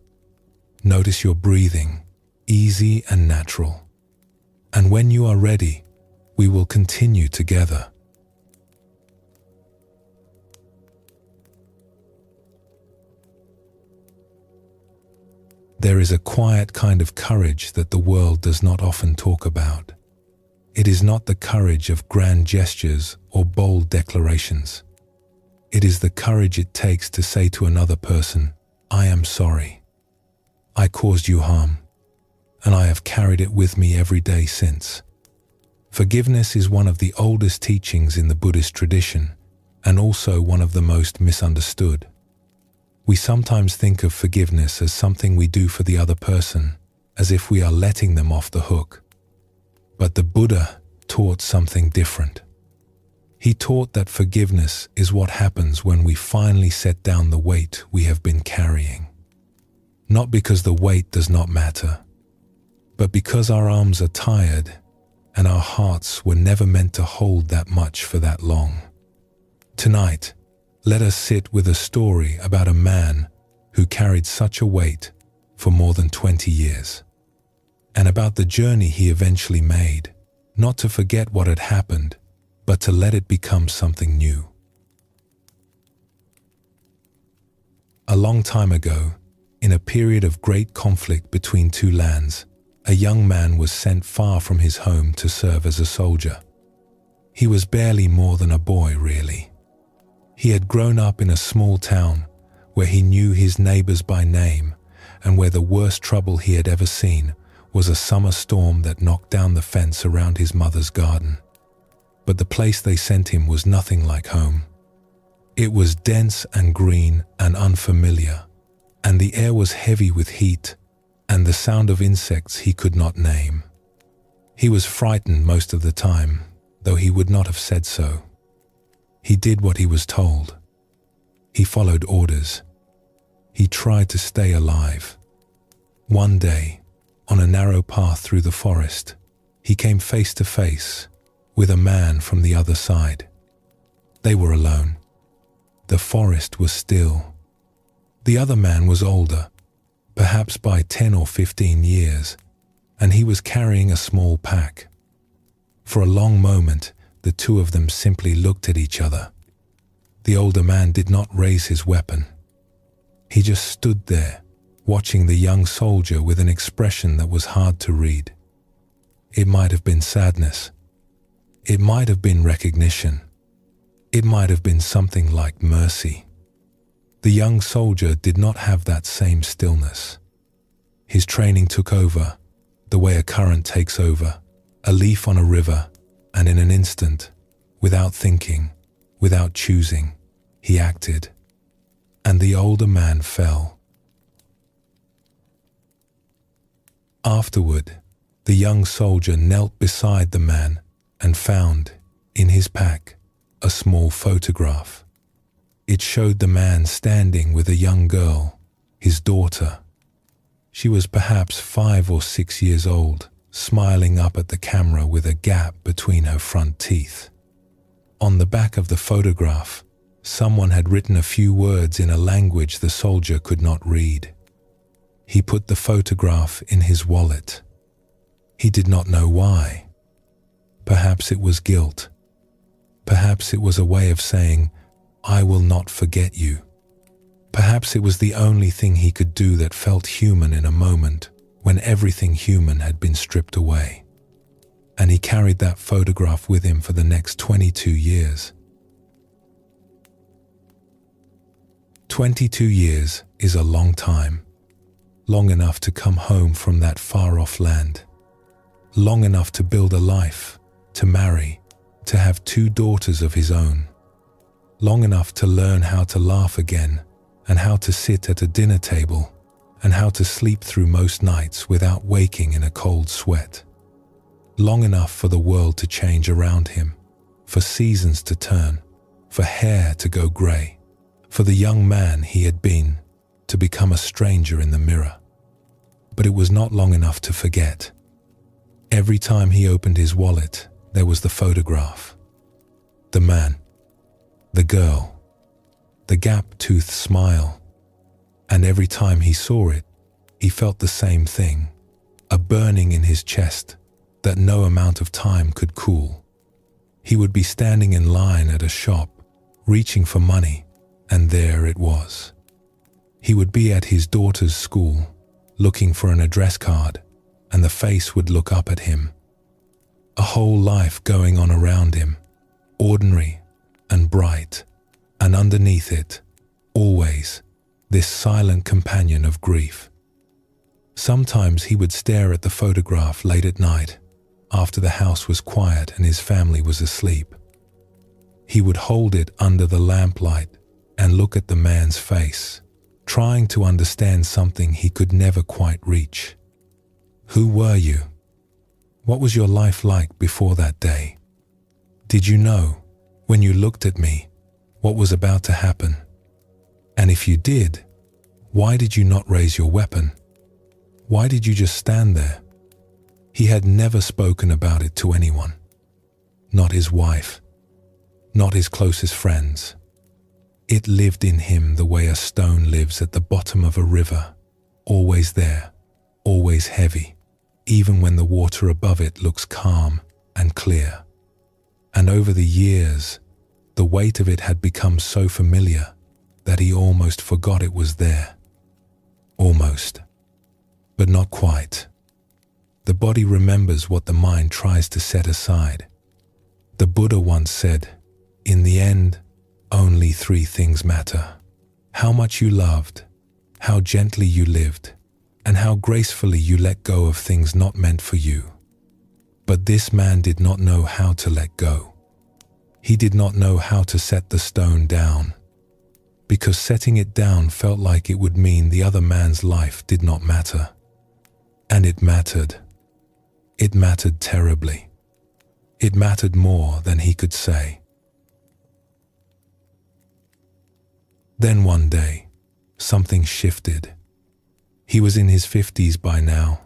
Notice your breathing, easy and natural. And when you are ready, we will continue together. There is a quiet kind of courage that the world does not often talk about. It is not the courage of grand gestures or bold declarations. It is the courage it takes to say to another person, I am sorry. I caused you harm, and I have carried it with me every day since. Forgiveness is one of the oldest teachings in the Buddhist tradition, and also one of the most misunderstood. We sometimes think of forgiveness as something we do for the other person, as if we are letting them off the hook. But the Buddha taught something different. He taught that forgiveness is what happens when we finally set down the weight we have been carrying. Not because the weight does not matter, but because our arms are tired and our hearts were never meant to hold that much for that long. Tonight, let us sit with a story about a man who carried such a weight for more than 20 years, and about the journey he eventually made, not to forget what had happened, but to let it become something new. A long time ago, in a period of great conflict between two lands, a young man was sent far from his home to serve as a soldier. He was barely more than a boy, really. He had grown up in a small town where he knew his neighbors by name, and where the worst trouble he had ever seen was a summer storm that knocked down the fence around his mother's garden. But the place they sent him was nothing like home. It was dense and green and unfamiliar, and the air was heavy with heat and the sound of insects he could not name. He was frightened most of the time, though he would not have said so. He did what he was told. He followed orders. He tried to stay alive. One day, on a narrow path through the forest, he came face to face with a man from the other side. They were alone. The forest was still. The other man was older, perhaps by 10 or 15 years, and he was carrying a small pack. For a long moment, the two of them simply looked at each other. The older man did not raise his weapon. He just stood there, watching the young soldier with an expression that was hard to read. It might have been sadness. It might have been recognition. It might have been something like mercy. The young soldier did not have that same stillness. His training took over, the way a current takes over, a leaf on a river, and in an instant, without thinking, without choosing, he acted. And the older man fell. Afterward, the young soldier knelt beside the man and found, in his pack, a small photograph. It showed the man standing with a young girl, his daughter. She was perhaps 5 or 6 years old, smiling up at the camera with a gap between her front teeth. On the back of the photograph, someone had written a few words in a language the soldier could not read. He put the photograph in his wallet. He did not know why. Perhaps it was guilt. Perhaps it was a way of saying, "I will not forget you." Perhaps it was the only thing he could do that felt human in a moment when everything human had been stripped away. And he carried that photograph with him for the next 22 years. 22 years is a long time. Long enough to come home from that far-off land. Long enough to build a life, to marry, to have 2 daughters of his own. Long enough to learn how to laugh again, and how to sit at a dinner table, and how to sleep through most nights without waking in a cold sweat. Long enough for the world to change around him, for seasons to turn, for hair to go grey, for the young man he had been to become a stranger in the mirror. But it was not long enough to forget. Every time he opened his wallet, there was the photograph. The man, the girl, the gap-toothed smile. And every time he saw it, he felt the same thing, a burning in his chest that no amount of time could cool. He would be standing in line at a shop, reaching for money, and there it was. He would be at his daughter's school, looking for an address card, and the face would look up at him. A whole life going on around him, ordinary and bright, and underneath it, always, this silent companion of grief. Sometimes he would stare at the photograph late at night, after the house was quiet and his family was asleep. He would hold it under the lamplight and look at the man's face, trying to understand something he could never quite reach. Who were you? What was your life like before that day? Did you know, when you looked at me, what was about to happen? And if you did, why did you not raise your weapon? Why did you just stand there? He had never spoken about it to anyone. Not his wife. Not his closest friends. It lived in him the way a stone lives at the bottom of a river, always there, always heavy, even when the water above it looks calm and clear. And over the years, the weight of it had become so familiar that he almost forgot it was there. Almost, but not quite. The body remembers what the mind tries to set aside. The Buddha once said, "In the end, only 3 things matter: how much you loved, how gently you lived, and how gracefully you let go of things not meant for you." But this man did not know how to let go. He did not know how to set the stone down, because setting it down felt like it would mean the other man's life did not matter. And it mattered. It mattered terribly. It mattered more than he could say. Then one day, something shifted. He was in his 50s by now,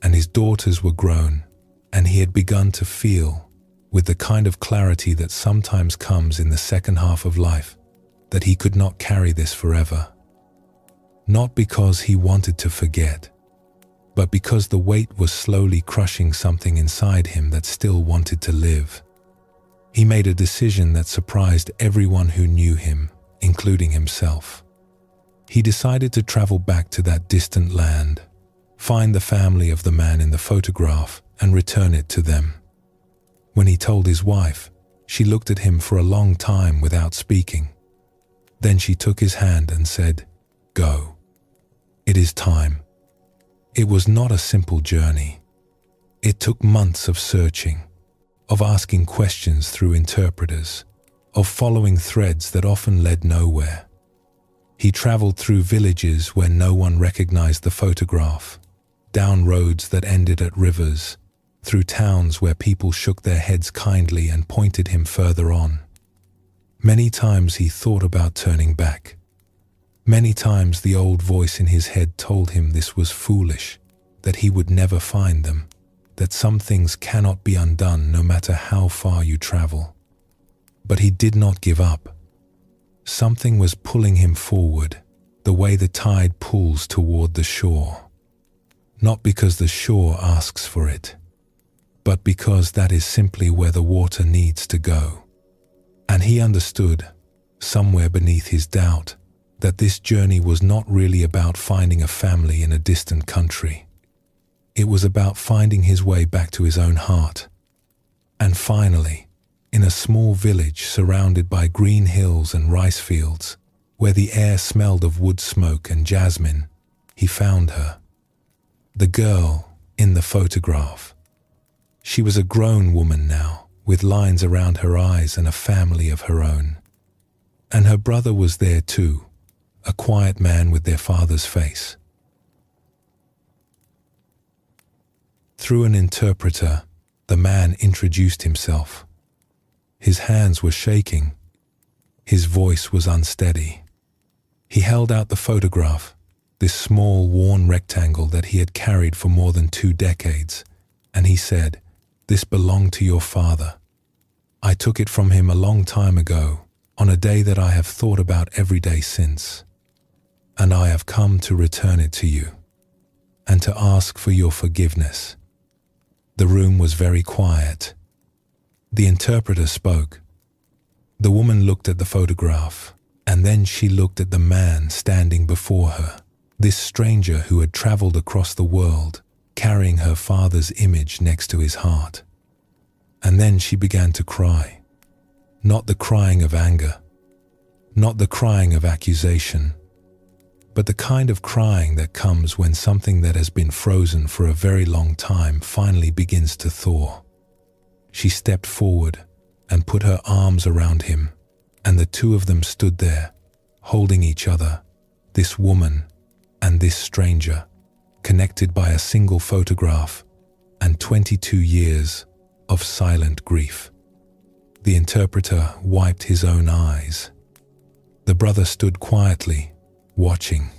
and his daughters were grown, and he had begun to feel, with the kind of clarity that sometimes comes in the second half of life, that he could not carry this forever. Not because he wanted to forget, but because the weight was slowly crushing something inside him that still wanted to live. He made a decision that surprised everyone who knew him, including himself. He decided to travel back to that distant land, find the family of the man in the photograph, and return it to them. When he told his wife, she looked at him for a long time without speaking. Then she took his hand and said, "Go. It is time." It was not a simple journey. It took months of searching, of asking questions through interpreters, of following threads that often led nowhere. He traveled through villages where no one recognized the photograph, down roads that ended at rivers, through towns where people shook their heads kindly and pointed him further on. Many times he thought about turning back. Many times the old voice in his head told him this was foolish, that he would never find them, that some things cannot be undone no matter how far you travel. But he did not give up. Something was pulling him forward, the way the tide pulls toward the shore. Not because the shore asks for it, but because that is simply where the water needs to go. And he understood, somewhere beneath his doubt, that this journey was not really about finding a family in a distant country. It was about finding his way back to his own heart. And finally, in a small village surrounded by green hills and rice fields, where the air smelled of wood smoke and jasmine, he found her. The girl in the photograph. She was a grown woman now, with lines around her eyes and a family of her own. And her brother was there too, a quiet man with their father's face. Through an interpreter, the man introduced himself. His hands were shaking. His voice was unsteady. He held out the photograph, this small, worn rectangle that he had carried for more than 2 decades, and he said, "This belonged to your father. I took it from him a long time ago, on a day that I have thought about every day since. And I have come to return it to you, and to ask for your forgiveness." The room was very quiet. The interpreter spoke. The woman looked at the photograph, and then she looked at the man standing before her, this stranger who had traveled across the world, carrying her father's image next to his heart. And then she began to cry. Not the crying of anger, not the crying of accusation, but the kind of crying that comes when something that has been frozen for a very long time finally begins to thaw. She stepped forward and put her arms around him, and the two of them stood there, holding each other, this woman and this stranger, connected by a single photograph and 22 years of silent grief. The interpreter wiped his own eyes. The brother stood quietly, watching,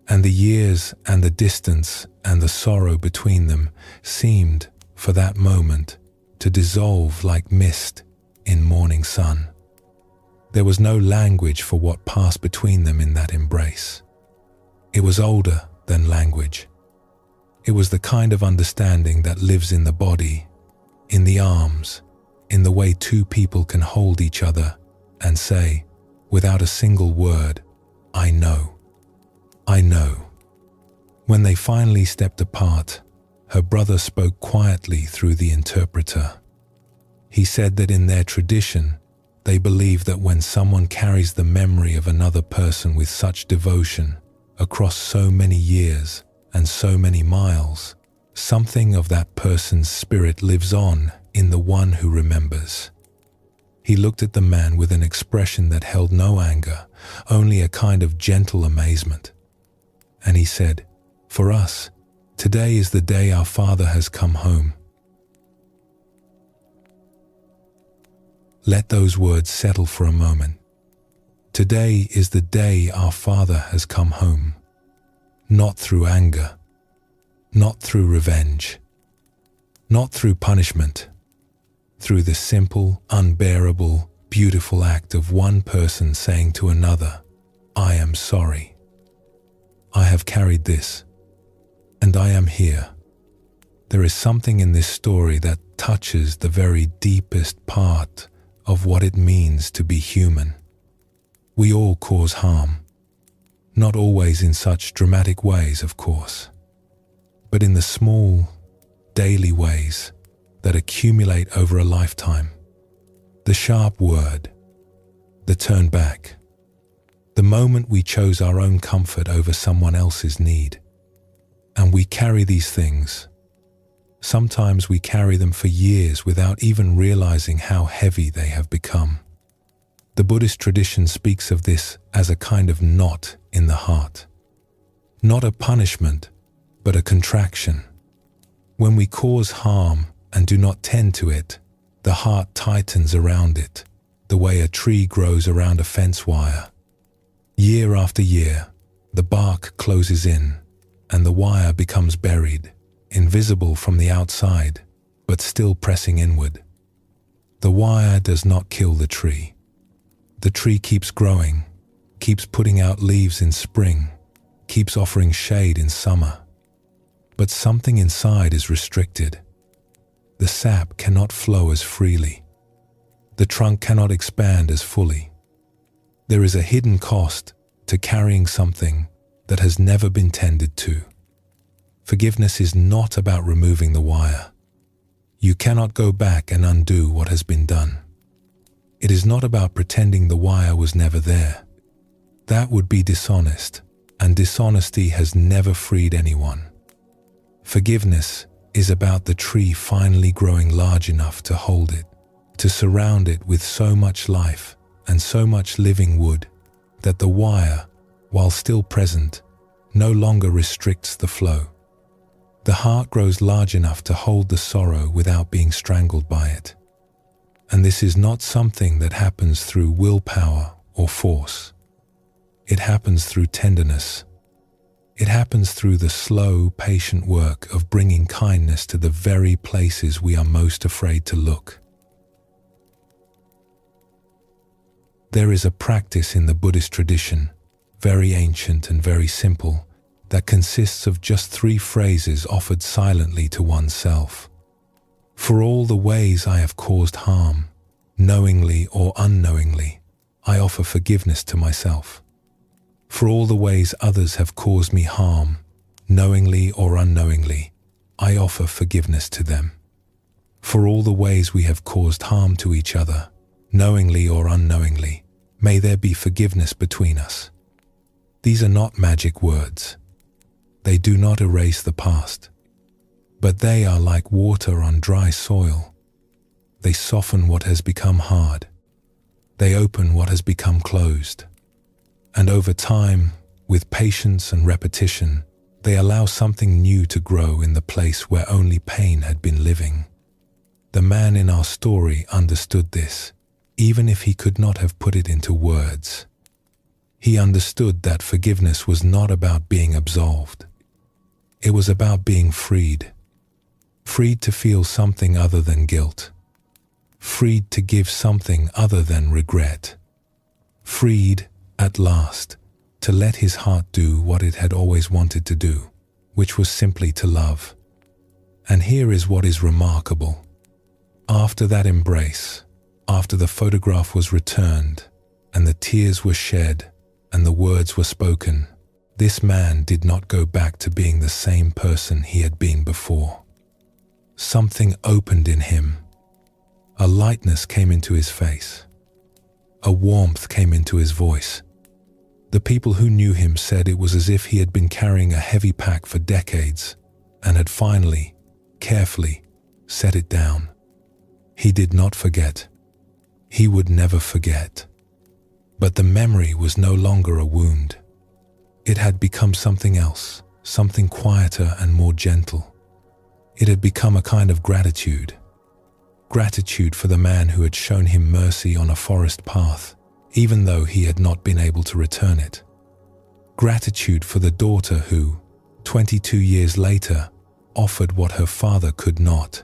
and the years and the distance and the sorrow between them seemed, for that moment, to dissolve like mist in morning sun. There was no language for what passed between them in that embrace. It was older than language. It was the kind of understanding that lives in the body, in the arms, in the way two people can hold each other and say, without a single word, "I know. I know." When they finally stepped apart, her brother spoke quietly through the interpreter. He said that in their tradition, they believe that when someone carries the memory of another person with such devotion across so many years and so many miles, something of that person's spirit lives on in the one who remembers. He looked at the man with an expression that held no anger, only a kind of gentle amazement. And he said, "For us, today is the day our father has come home." Let those words settle for a moment. Today is the day our father has come home. Not through anger, not through revenge, not through punishment, through the simple, unbearable, beautiful act of one person saying to another, "I am sorry. I have carried this, and I am here." There is something in this story that touches the very deepest part of what it means to be human. We all cause harm. Not always in such dramatic ways, of course, but in the small, daily ways that accumulate over a lifetime. The sharp word, the turn back, the moment we chose our own comfort over someone else's need. And we carry these things. Sometimes we carry them for years without even realizing how heavy they have become. The Buddhist tradition speaks of this as a kind of knot in the heart. Not a punishment, but a contraction. When we cause harm and do not tend to it, the heart tightens around it, the way a tree grows around a fence wire. Year after year, the bark closes in, and the wire becomes buried, invisible from the outside, but still pressing inward. The wire does not kill the tree. The tree keeps growing, keeps putting out leaves in spring, keeps offering shade in summer. But something inside is restricted. The sap cannot flow as freely. The trunk cannot expand as fully. There is a hidden cost to carrying something that has never been tended to. Forgiveness is not about removing the wire. You cannot go back and undo what has been done. It is not about pretending the wire was never there. That would be dishonest, and dishonesty has never freed anyone. Forgiveness is about the tree finally growing large enough to hold it, to surround it with so much life and so much living wood that the wire, while still present, no longer restricts the flow. The heart grows large enough to hold the sorrow without being strangled by it. And this is not something that happens through willpower or force. It happens through tenderness. It happens through the slow, patient work of bringing kindness to the very places we are most afraid to look. There is a practice in the Buddhist tradition, very ancient and very simple, that consists of just 3 phrases offered silently to oneself. For all the ways I have caused harm, knowingly or unknowingly, I offer forgiveness to myself. For all the ways others have caused me harm, knowingly or unknowingly, I offer forgiveness to them. For all the ways we have caused harm to each other, knowingly or unknowingly, may there be forgiveness between us. These are not magic words. They do not erase the past, but they are like water on dry soil. They soften what has become hard. They open what has become closed. And over time, with patience and repetition, they allow something new to grow in the place where only pain had been living. The man in our story understood this, even if he could not have put it into words. He understood that forgiveness was not about being absolved. It was about being freed. Freed to feel something other than guilt. Freed to give something other than regret. Freed, at last, to let his heart do what it had always wanted to do, which was simply to love. And here is what is remarkable. After that embrace, after the photograph was returned, and the tears were shed, and the words were spoken, this man did not go back to being the same person he had been before. Something opened in him. A lightness came into his face. A warmth came into his voice. The people who knew him said it was as if he had been carrying a heavy pack for decades and had finally, carefully, set it down. He did not forget. He would never forget. But the memory was no longer a wound. It had become something else, something quieter and more gentle. It had become a kind of gratitude. Gratitude for the man who had shown him mercy on a forest path, even though he had not been able to return it. Gratitude for the daughter who, 22 years later, offered what her father could not.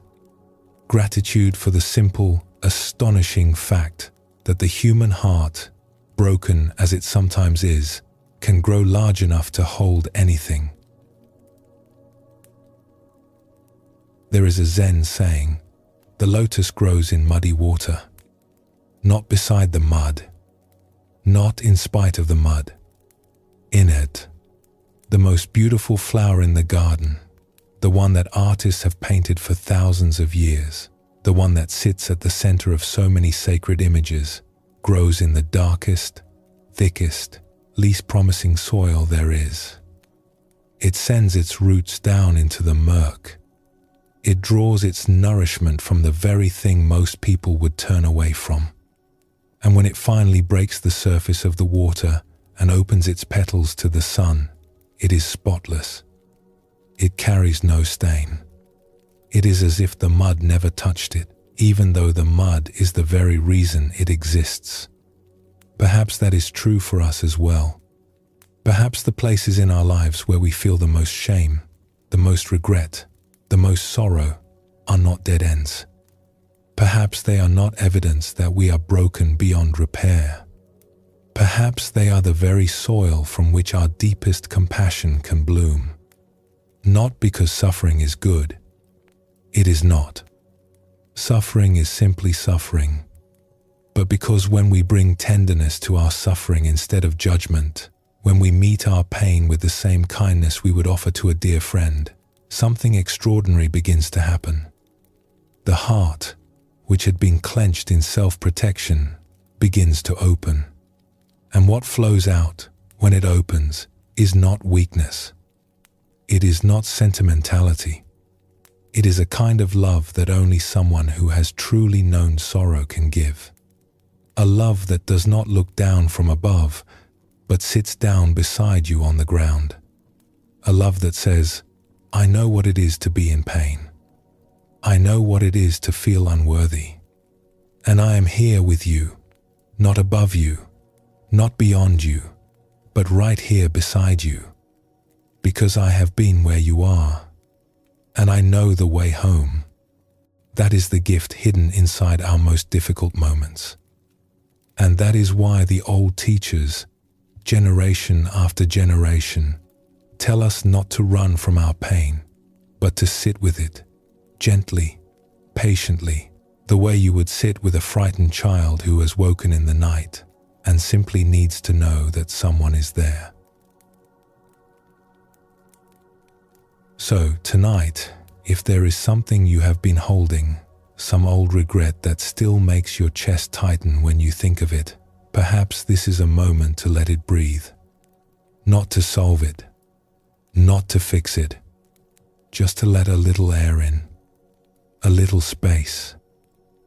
Gratitude for the simple, astonishing fact that the human heart, broken as it sometimes is, can grow large enough to hold anything. There is a Zen saying, "The lotus grows in muddy water," not beside the mud, not in spite of the mud, In it, the most beautiful flower in the garden, the one that artists have painted for thousands of years, the one that sits at the center of so many sacred images, grows in the darkest, thickest, least promising soil there is. It sends its roots down into the murk. It draws its nourishment from the very thing most people would turn away from. And when it finally breaks the surface of the water and opens its petals to the sun, it is spotless. It carries no stain. It is as if the mud never touched it, even though the mud is the very reason it exists. Perhaps that is true for us as well. Perhaps the places in our lives where we feel the most shame, the most regret, the most sorrow are not dead ends. Perhaps they are not evidence that we are broken beyond repair. Perhaps they are the very soil from which our deepest compassion can bloom. Not because suffering is good. It is not. Suffering is simply suffering. But because when we bring tenderness to our suffering instead of judgment, when we meet our pain with the same kindness we would offer to a dear friend, something extraordinary begins to happen. The heart, which had been clenched in self-protection, begins to open. And what flows out when it opens is not weakness. It is not sentimentality. It is a kind of love that only someone who has truly known sorrow can give. A love that does not look down from above, but sits down beside you on the ground. A love that says, I know what it is to be in pain. I know what it is to feel unworthy. And I am here with you, not above you, not beyond you, but right here beside you, because I have been where you are, and I know the way home. That is the gift hidden inside our most difficult moments. And that is why the old teachers, generation after generation, tell us not to run from our pain, but to sit with it, gently, patiently, the way you would sit with a frightened child who has woken in the night and simply needs to know that someone is there. So tonight, if there is something you have been holding, some old regret that still makes your chest tighten when you think of it, perhaps this is a moment to let it breathe. Not to solve it, not to fix it, just to let a little air in, a little space,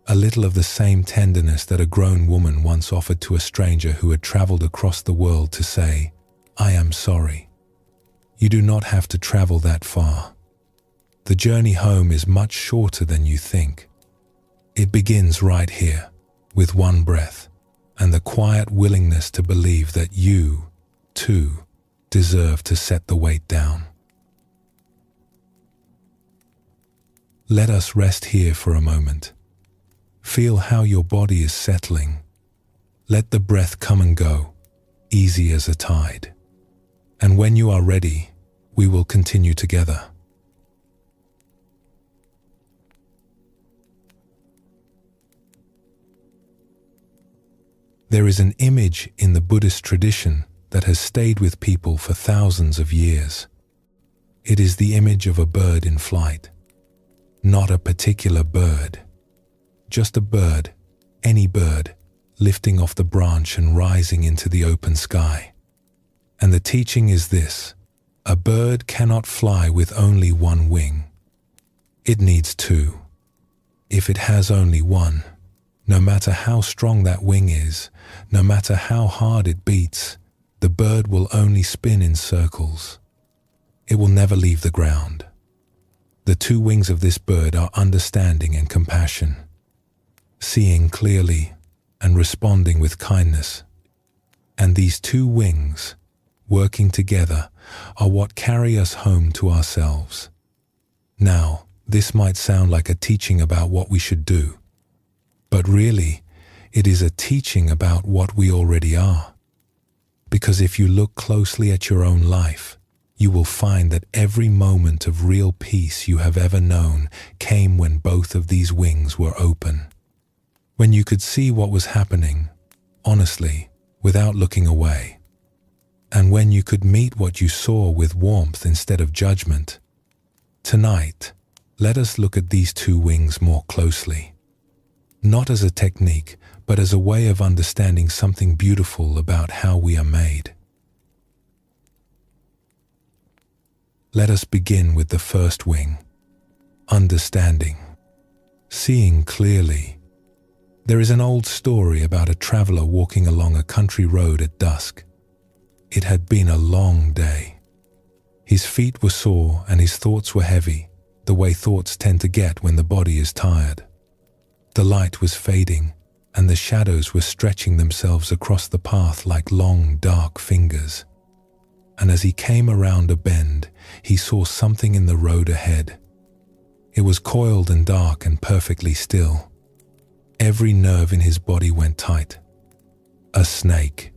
a little of the same tenderness that a grown woman once offered to a stranger who had traveled across the world to say, I am sorry. You do not have to travel that far. The journey home is much shorter than you think. It begins right here, with one breath, and the quiet willingness to believe that you, too, deserve to set the weight down. Let us rest here for a moment. Feel how your body is settling. Let the breath come and go, easy as a tide. And when you are ready, we will continue together. There is an image in the Buddhist tradition that has stayed with people for thousands of years. It is the image of a bird in flight. Not a particular bird. Just a bird, any bird, lifting off the branch and rising into the open sky. And the teaching is this: a bird cannot fly with only one wing. It needs two. If it has only one, no matter how strong that wing is, no matter how hard it beats, the bird will only spin in circles. It will never leave the ground. The two wings of this bird are understanding and compassion, seeing clearly and responding with kindness. And these two wings, working together, are what carry us home to ourselves. Now, this might sound like a teaching about what we should do, but really, it is a teaching about what we already are. Because if you look closely at your own life, you will find that every moment of real peace you have ever known came when both of these wings were open. When you could see what was happening, honestly, without looking away. and when you could meet what you saw with warmth instead of judgment. Tonight, let us look at these two wings more closely. Not as a technique, but as a way of understanding something beautiful about how we are made. Let us begin with the first wing, understanding, seeing clearly. There is an old story about a traveler walking along a country road at dusk. It had been a long day. His feet were sore and his thoughts were heavy, the way thoughts tend to get when the body is tired. The light was fading, and the shadows were stretching themselves across the path like long, dark fingers. And as he came around a bend, he saw something in the road ahead. It was coiled and dark and perfectly still. Every nerve in his body went tight. A snake.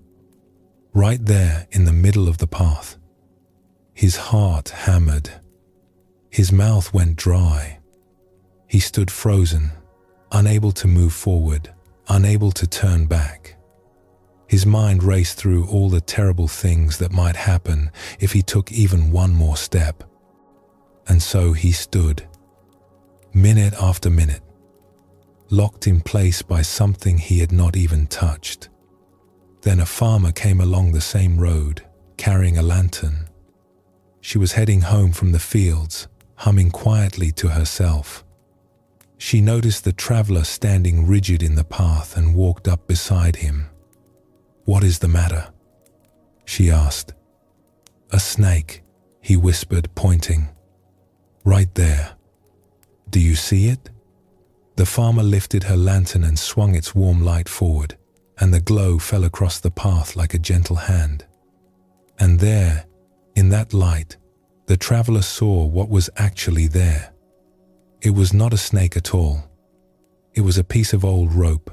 Right there in the middle of the path. His heart hammered. His mouth went dry. He stood frozen, unable to move forward, unable to turn back. His mind raced through all the terrible things that might happen if he took even one more step. And so he stood, minute after minute, locked in place by something he had not even touched. Then a farmer came along the same road, carrying a lantern. She was heading home from the fields, humming quietly to herself. She noticed the traveler standing rigid in the path and walked up beside him. "What is the matter?" she asked. "A snake," he whispered, pointing. "Right there. Do you see it?" The farmer lifted her lantern and swung its warm light forward, and the glow fell across the path like a gentle hand. And there, in that light, the traveler saw what was actually there. It was not a snake at all. It was a piece of old rope,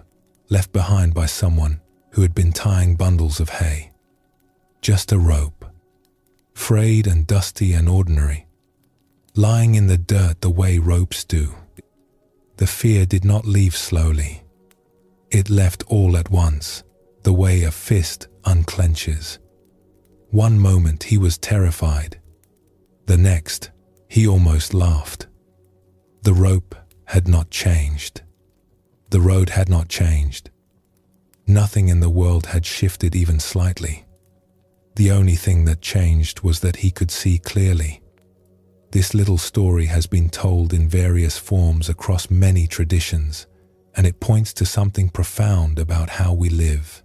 left behind by someone who had been tying bundles of hay. Just a rope, frayed and dusty and ordinary, lying in the dirt the way ropes do. The fear did not leave slowly. It left all at once, the way a fist unclenches. One moment he was terrified. The next, he almost laughed. The rope had not changed. The road had not changed. Nothing in the world had shifted even slightly. The only thing that changed was that he could see clearly. This little story has been told in various forms across many traditions, and it points to something profound about how we live.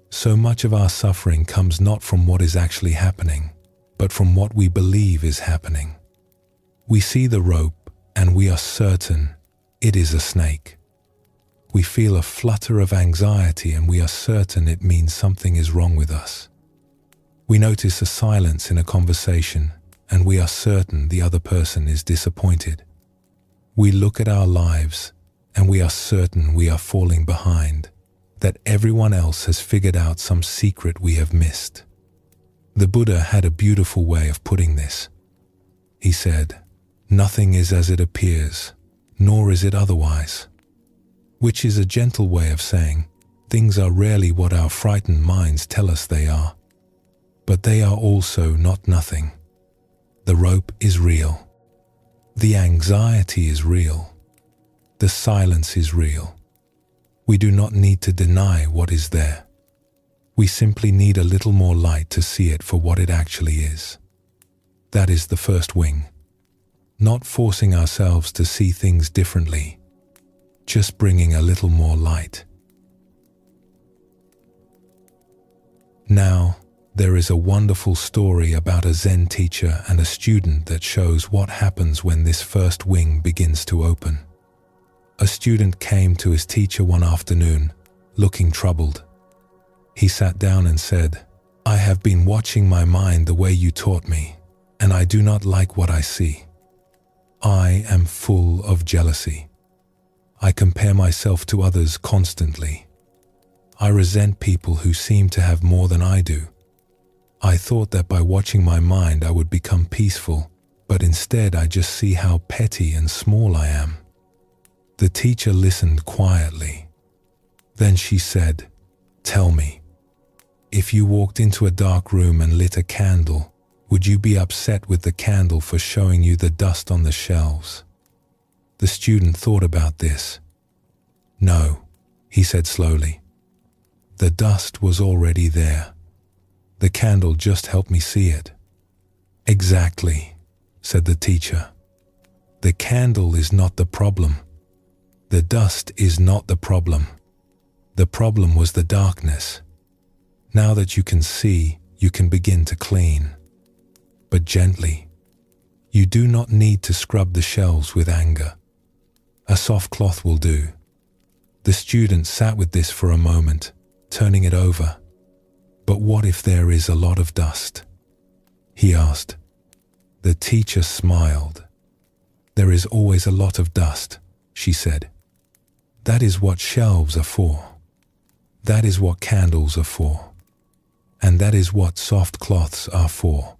So much of our suffering comes not from what is actually happening, but from what we believe is happening. We see the rope and we are certain it is a snake. We feel a flutter of anxiety and we are certain it means something is wrong with us. We notice a silence in a conversation and we are certain the other person is disappointed. We look at our lives and we are certain we are falling behind, that everyone else has figured out some secret we have missed. The Buddha had a beautiful way of putting this. He said, "Nothing is as it appears, nor is it otherwise," which is a gentle way of saying things are rarely what our frightened minds tell us they are. But they are also not nothing. The rope is real. The anxiety is real. The silence is real. We do not need to deny what is there. We simply need a little more light to see it for what it actually is. That is the first wing. Not forcing ourselves to see things differently, just bringing a little more light. Now, there is a wonderful story about a Zen teacher and a student that shows what happens when this first wing begins to open. A student came to his teacher one afternoon, looking troubled. He sat down and said, "I have been watching my mind the way you taught me, and I do not like what I see. I am full of jealousy. I compare myself to others constantly. I resent people who seem to have more than I do. I thought that by watching my mind I would become peaceful, but instead I just see how petty and small I am." The teacher listened quietly. Then she said, "Tell me, If you walked into a dark room and lit a candle, would you be upset with the candle for showing you the dust on the shelves? The student thought about this. No, he said slowly. The dust was already there. The candle just helped me see it. Exactly, said the teacher. The candle is not the problem. The dust is not the problem. The problem was the darkness. Now that you can see, you can begin to clean. But gently. You do not need to scrub the shelves with anger. A soft cloth will do. The student sat with this for a moment, turning it over. But what if there is a lot of dust? He asked. The teacher smiled. There is always a lot of dust, she said. That is what shelves are for. That is what candles are for. And that is what soft cloths are for.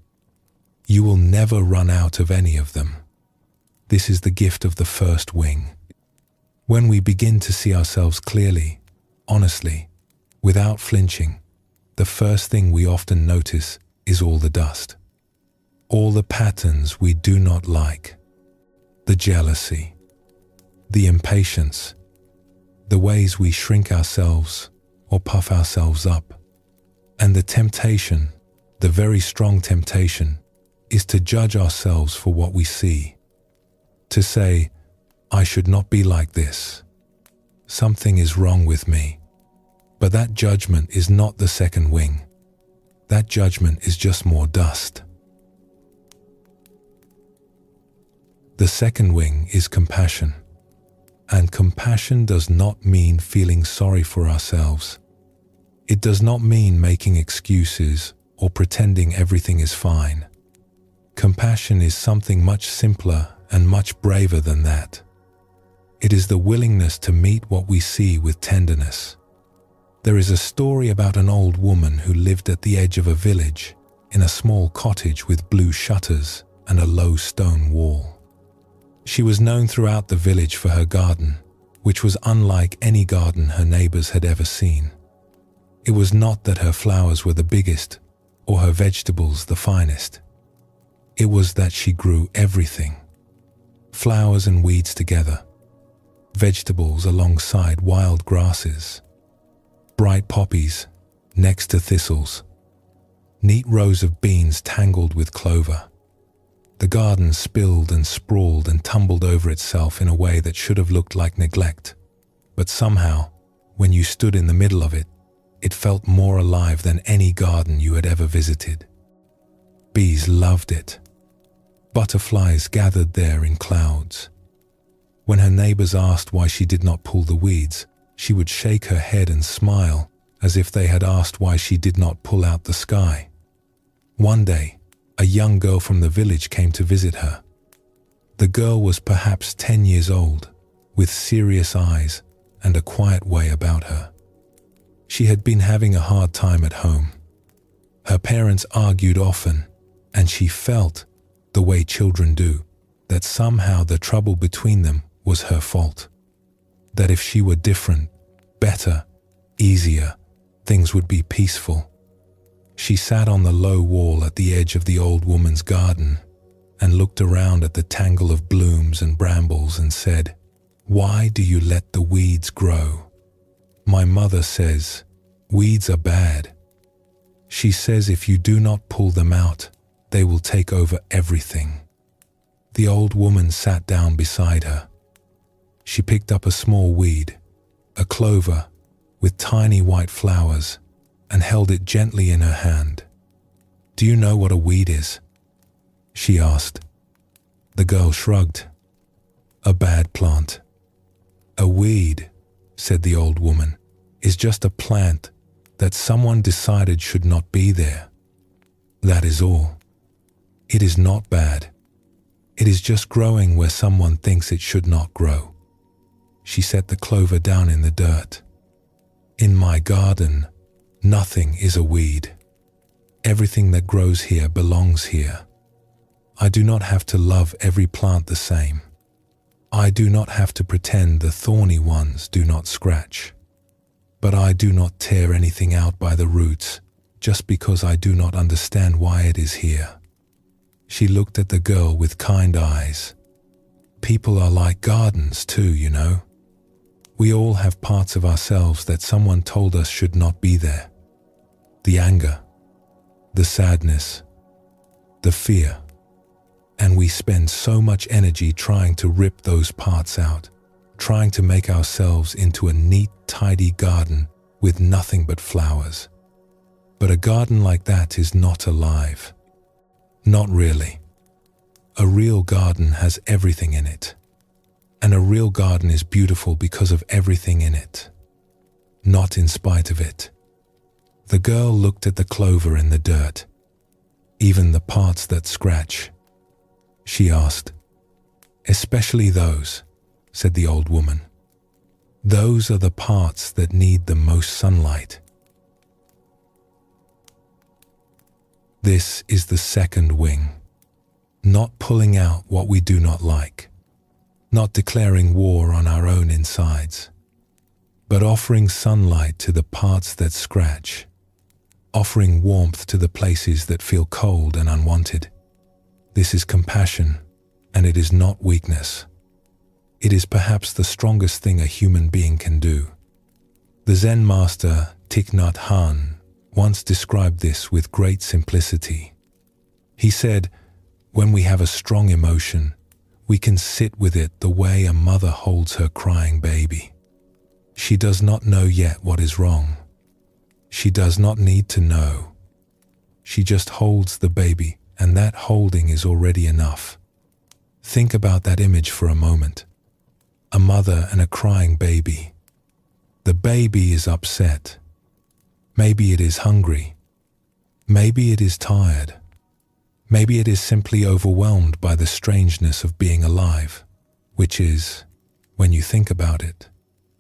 You will never run out of any of them. This is the gift of the first wing. When we begin to see ourselves clearly, honestly, without flinching, the first thing we often notice is all the dust. All the patterns we do not like. The jealousy, the impatience, the ways we shrink ourselves or puff ourselves up. And the temptation, the very strong temptation, is to judge ourselves for what we see. To say, I should not be like this. Something is wrong with me. But that judgment is not the second wing. That judgment is just more dust. The second wing is compassion. And compassion does not mean feeling sorry for ourselves. It does not mean making excuses or pretending everything is fine. Compassion is something much simpler and much braver than that. It is the willingness to meet what we see with tenderness. There is a story about an old woman who lived at the edge of a village in a small cottage with blue shutters and a low stone wall. She was known throughout the village for her garden, which was unlike any garden her neighbors had ever seen. It was not that her flowers were the biggest or her vegetables the finest. It was that she grew everything. Flowers and weeds together, vegetables alongside wild grasses, bright poppies next to thistles, neat rows of beans tangled with clover. The garden spilled and sprawled and tumbled over itself in a way that should have looked like neglect, but somehow, when you stood in the middle of it, it felt more alive than any garden you had ever visited. Bees loved it. Butterflies gathered there in clouds. When her neighbors asked why she did not pull the weeds, she would shake her head and smile as if they had asked why she did not pull out the sky. One day, a young girl from the village came to visit her. The girl was perhaps 10 years old, with serious eyes and a quiet way about her. She had been having a hard time at home. Her parents argued often, and she felt, the way children do, that somehow the trouble between them was her fault. That if she were different, better, easier, things would be peaceful. She sat on the low wall at the edge of the old woman's garden and looked around at the tangle of blooms and brambles and said, "Why do you let the weeds grow? My mother says, weeds are bad. She says if you do not pull them out, they will take over everything." The old woman sat down beside her. She picked up a small weed, a clover with tiny white flowers, and held it gently in her hand. "Do you know what a weed is?" she asked. The girl shrugged. "A bad plant." "A weed," said the old woman, "is just a plant that someone decided should not be there. That is all. It is not bad. It is just growing where someone thinks it should not grow." She set the clover down in the dirt. "In my garden, nothing is a weed. Everything that grows here belongs here. I do not have to love every plant the same. I do not have to pretend the thorny ones do not scratch. But I do not tear anything out by the roots just because I do not understand why it is here." She looked at the girl with kind eyes. "People are like gardens too, you know. We all have parts of ourselves that someone told us should not be there. The anger, the sadness, the fear. And we spend so much energy trying to rip those parts out, trying to make ourselves into a neat, tidy garden with nothing but flowers. But a garden like that is not alive. Not really. A real garden has everything in it. And a real garden is beautiful because of everything in it, not in spite of it." The girl looked at the clover in the dirt, even the parts that scratch. She asked, "Especially those," said the old woman. "Those are the parts that need the most sunlight." This is the second wing. Not pulling out what we do not like. Not declaring war on our own insides. But offering sunlight to the parts that scratch. Offering warmth to the places that feel cold and unwanted. This is compassion, and it is not weakness. It is perhaps the strongest thing a human being can do. The Zen master Thich Nhat Hanh once described this with great simplicity. He said, "When we have a strong emotion, we can sit with it the way a mother holds her crying baby. She does not know yet what is wrong. She does not need to know. She just holds the baby, and that holding is already enough." Think about that image for a moment. A mother and a crying baby. The baby is upset. Maybe it is hungry. Maybe it is tired. Maybe it is simply overwhelmed by the strangeness of being alive, which is, when you think about it,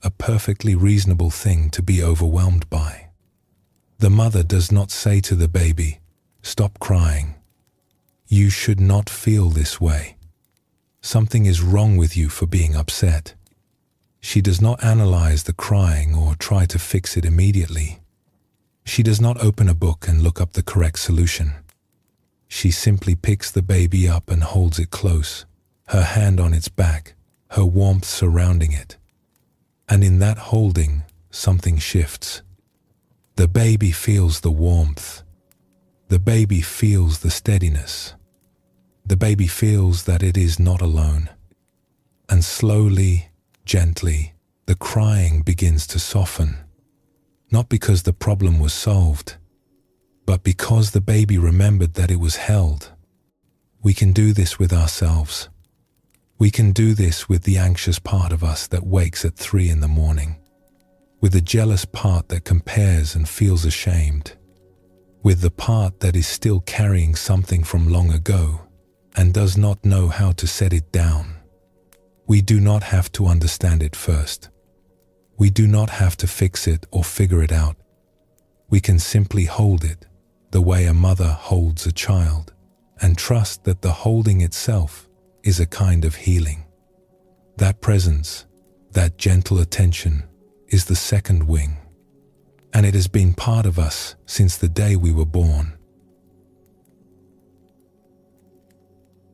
a perfectly reasonable thing to be overwhelmed by. The mother does not say to the baby, "Stop crying. You should not feel this way. Something is wrong with you for being upset." She does not analyze the crying or try to fix it immediately. She does not open a book and look up the correct solution. She simply picks the baby up and holds it close, her hand on its back, her warmth surrounding it. And in that holding, something shifts. The baby feels the warmth. The baby feels the steadiness. The baby feels that it is not alone. And slowly, gently, the crying begins to soften. Not because the problem was solved, but because the baby remembered that it was held. We can do this with ourselves. We can do this with the anxious part of us that wakes at 3 in the morning, with the jealous part that compares and feels ashamed, with the part that is still carrying something from long ago and does not know how to set it down. We do not have to understand it first. We do not have to fix it or figure it out. We can simply hold it the way a mother holds a child, and trust that the holding itself is a kind of healing. That presence, that gentle attention, is the second wing, and it has been part of us since the day we were born.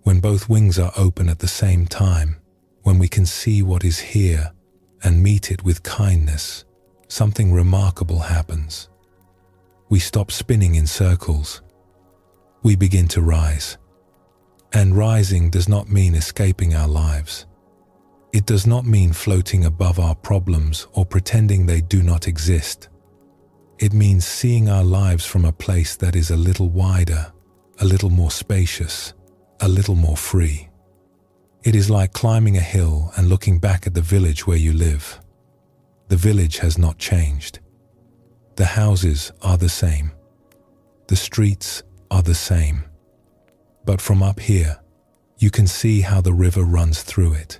When both wings are open at the same time, when we can see what is here and meet it with kindness, something remarkable happens. We stop spinning in circles. We begin to rise. And rising does not mean escaping our lives. It does not mean floating above our problems or pretending they do not exist. It means seeing our lives from a place that is a little wider, a little more spacious, a little more free. It is like climbing a hill and looking back at the village where you live. The village has not changed. The houses are the same. The streets are the same. But from up here, you can see how the river runs through it,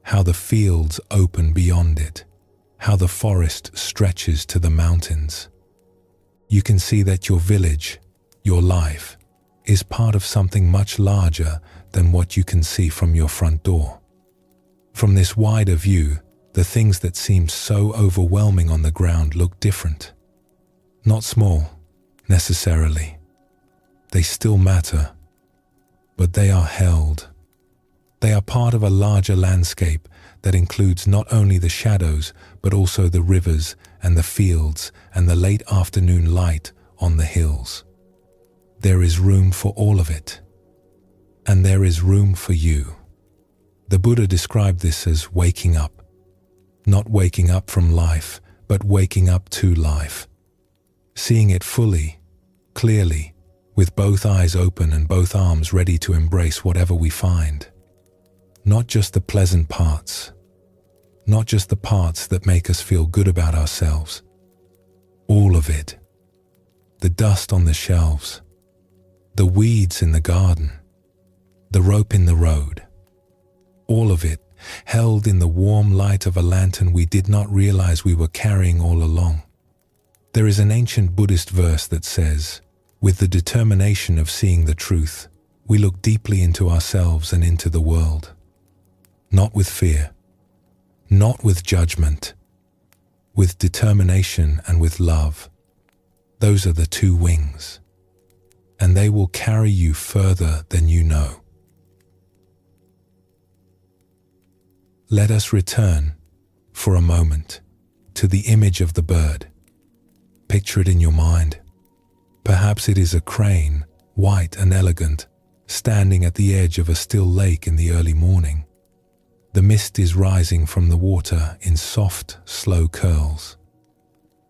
how the fields open beyond it, how the forest stretches to the mountains. You can see that your village, your life, is part of something much larger than what you can see from your front door. From this wider view, the things that seemed so overwhelming on the ground look different. Not small, necessarily. They still matter, but they are held. They are part of a larger landscape that includes not only the shadows, but also the rivers and the fields and the late afternoon light on the hills. There is room for all of it. And there is room for you. The Buddha described this as waking up. Not waking up from life, but waking up to life. Seeing it fully, clearly, with both eyes open and both arms ready to embrace whatever we find. Not just the pleasant parts. Not just the parts that make us feel good about ourselves. All of it. The dust on the shelves. The weeds in the garden. The rope in the road. All of it, held in the warm light of a lantern we did not realize we were carrying all along. There is an ancient Buddhist verse that says, "With the determination of seeing the truth, we look deeply into ourselves and into the world. Not with fear, not with judgment, with determination and with love. Those are the two wings, and they will carry you further than you know." Let us return, for a moment, to the image of the bird. Picture it in your mind. Perhaps it is a crane, white and elegant, standing at the edge of a still lake in the early morning. The mist is rising from the water in soft, slow curls.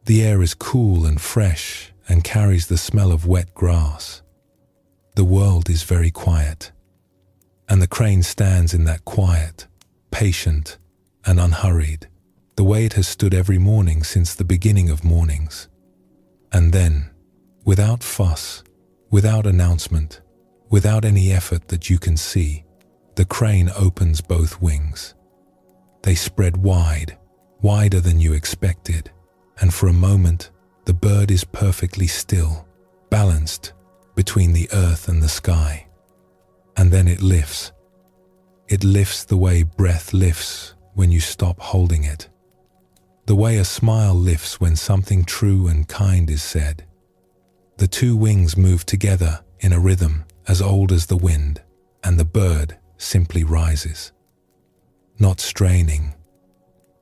The air is cool and fresh and carries the smell of wet grass. The world is very quiet, and the crane stands in that quiet, patient and unhurried, the way it has stood every morning since the beginning of mornings. And then, without fuss, without announcement, without any effort that you can see, the crane opens both wings. They spread wide, wider than you expected, and for a moment, the bird is perfectly still, balanced between the earth and the sky. And then it lifts. It lifts the way breath lifts when you stop holding it. The way a smile lifts when something true and kind is said. The two wings move together in a rhythm as old as the wind, and the bird simply rises. Not straining,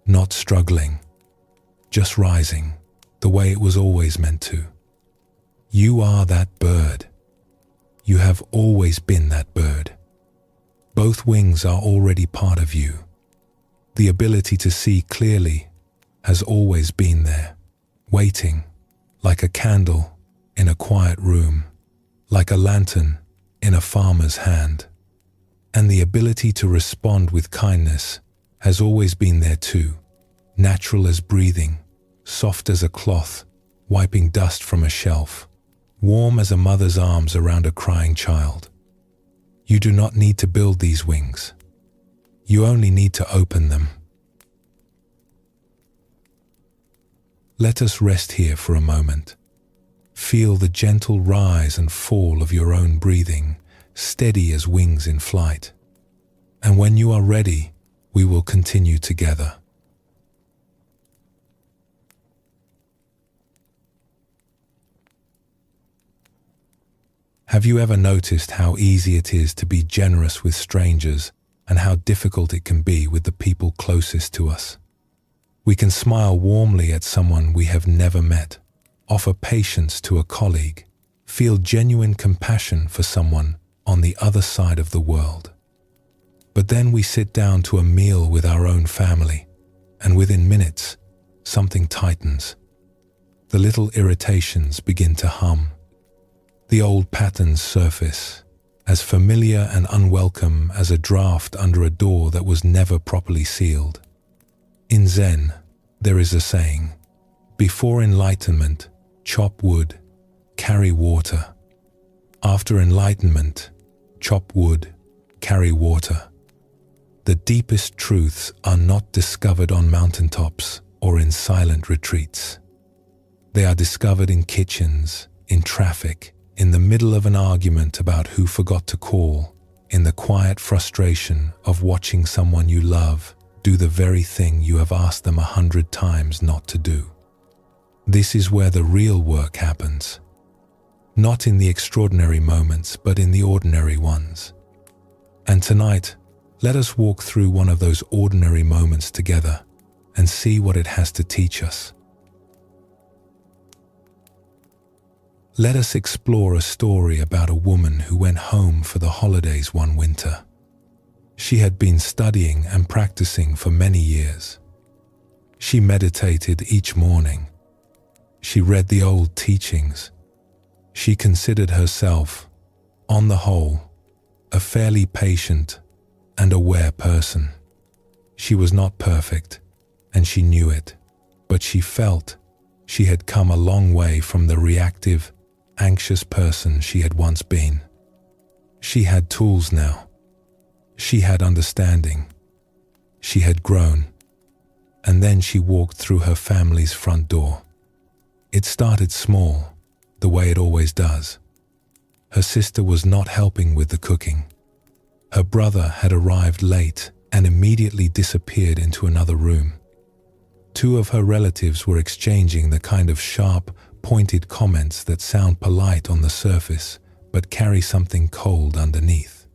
not struggling, just rising the way it was always meant to. You are that bird. You have always been that bird. Both wings are already part of you. The ability to see clearly has always been there, waiting, like a candle in a quiet room, like a lantern in a farmer's hand. And the ability to respond with kindness has always been there too, natural as breathing, soft as a cloth, wiping dust from a shelf, warm as a mother's arms around a crying child. You do not need to build these wings. You only need to open them. Let us rest here for a moment. Feel the gentle rise and fall of your own breathing, steady as wings in flight. And when you are ready, we will continue together. Have you ever noticed how easy it is to be generous with strangers and how difficult it can be with the people closest to us? We can smile warmly at someone we have never met, offer patience to a colleague, feel genuine compassion for someone on the other side of the world. But then we sit down to a meal with our own family, and within minutes, something tightens. The little irritations begin to hum. The old patterns surface, as familiar and unwelcome as a draft under a door that was never properly sealed. In Zen, there is a saying, "Before enlightenment, chop wood, carry water. After enlightenment, chop wood, carry water." The deepest truths are not discovered on mountaintops or in silent retreats. They are discovered in kitchens, in traffic, in the middle of an argument about who forgot to call, in the quiet frustration of watching someone you love do the very thing you have asked them 100 times not to do. This is where the real work happens. not in the extraordinary moments, but in the ordinary ones. And tonight, let us walk through one of those ordinary moments together and see what it has to teach us. Let us explore a story about a woman who went home for the holidays one winter. She had been studying and practicing for many years. She meditated each morning. She read the old teachings. She considered herself, on the whole, a fairly patient and aware person. She was not perfect, and she knew it, but she felt she had come a long way from the reactive, anxious person she had once been. She had tools now. She had understanding. She had grown. And then she walked through her family's front door. It started small, the way it always does. Her sister was not helping with the cooking. Her brother had arrived late and immediately disappeared into another room. Two of her relatives were exchanging the kind of sharp, pointed comments that sound polite on the surface but carry something cold underneath.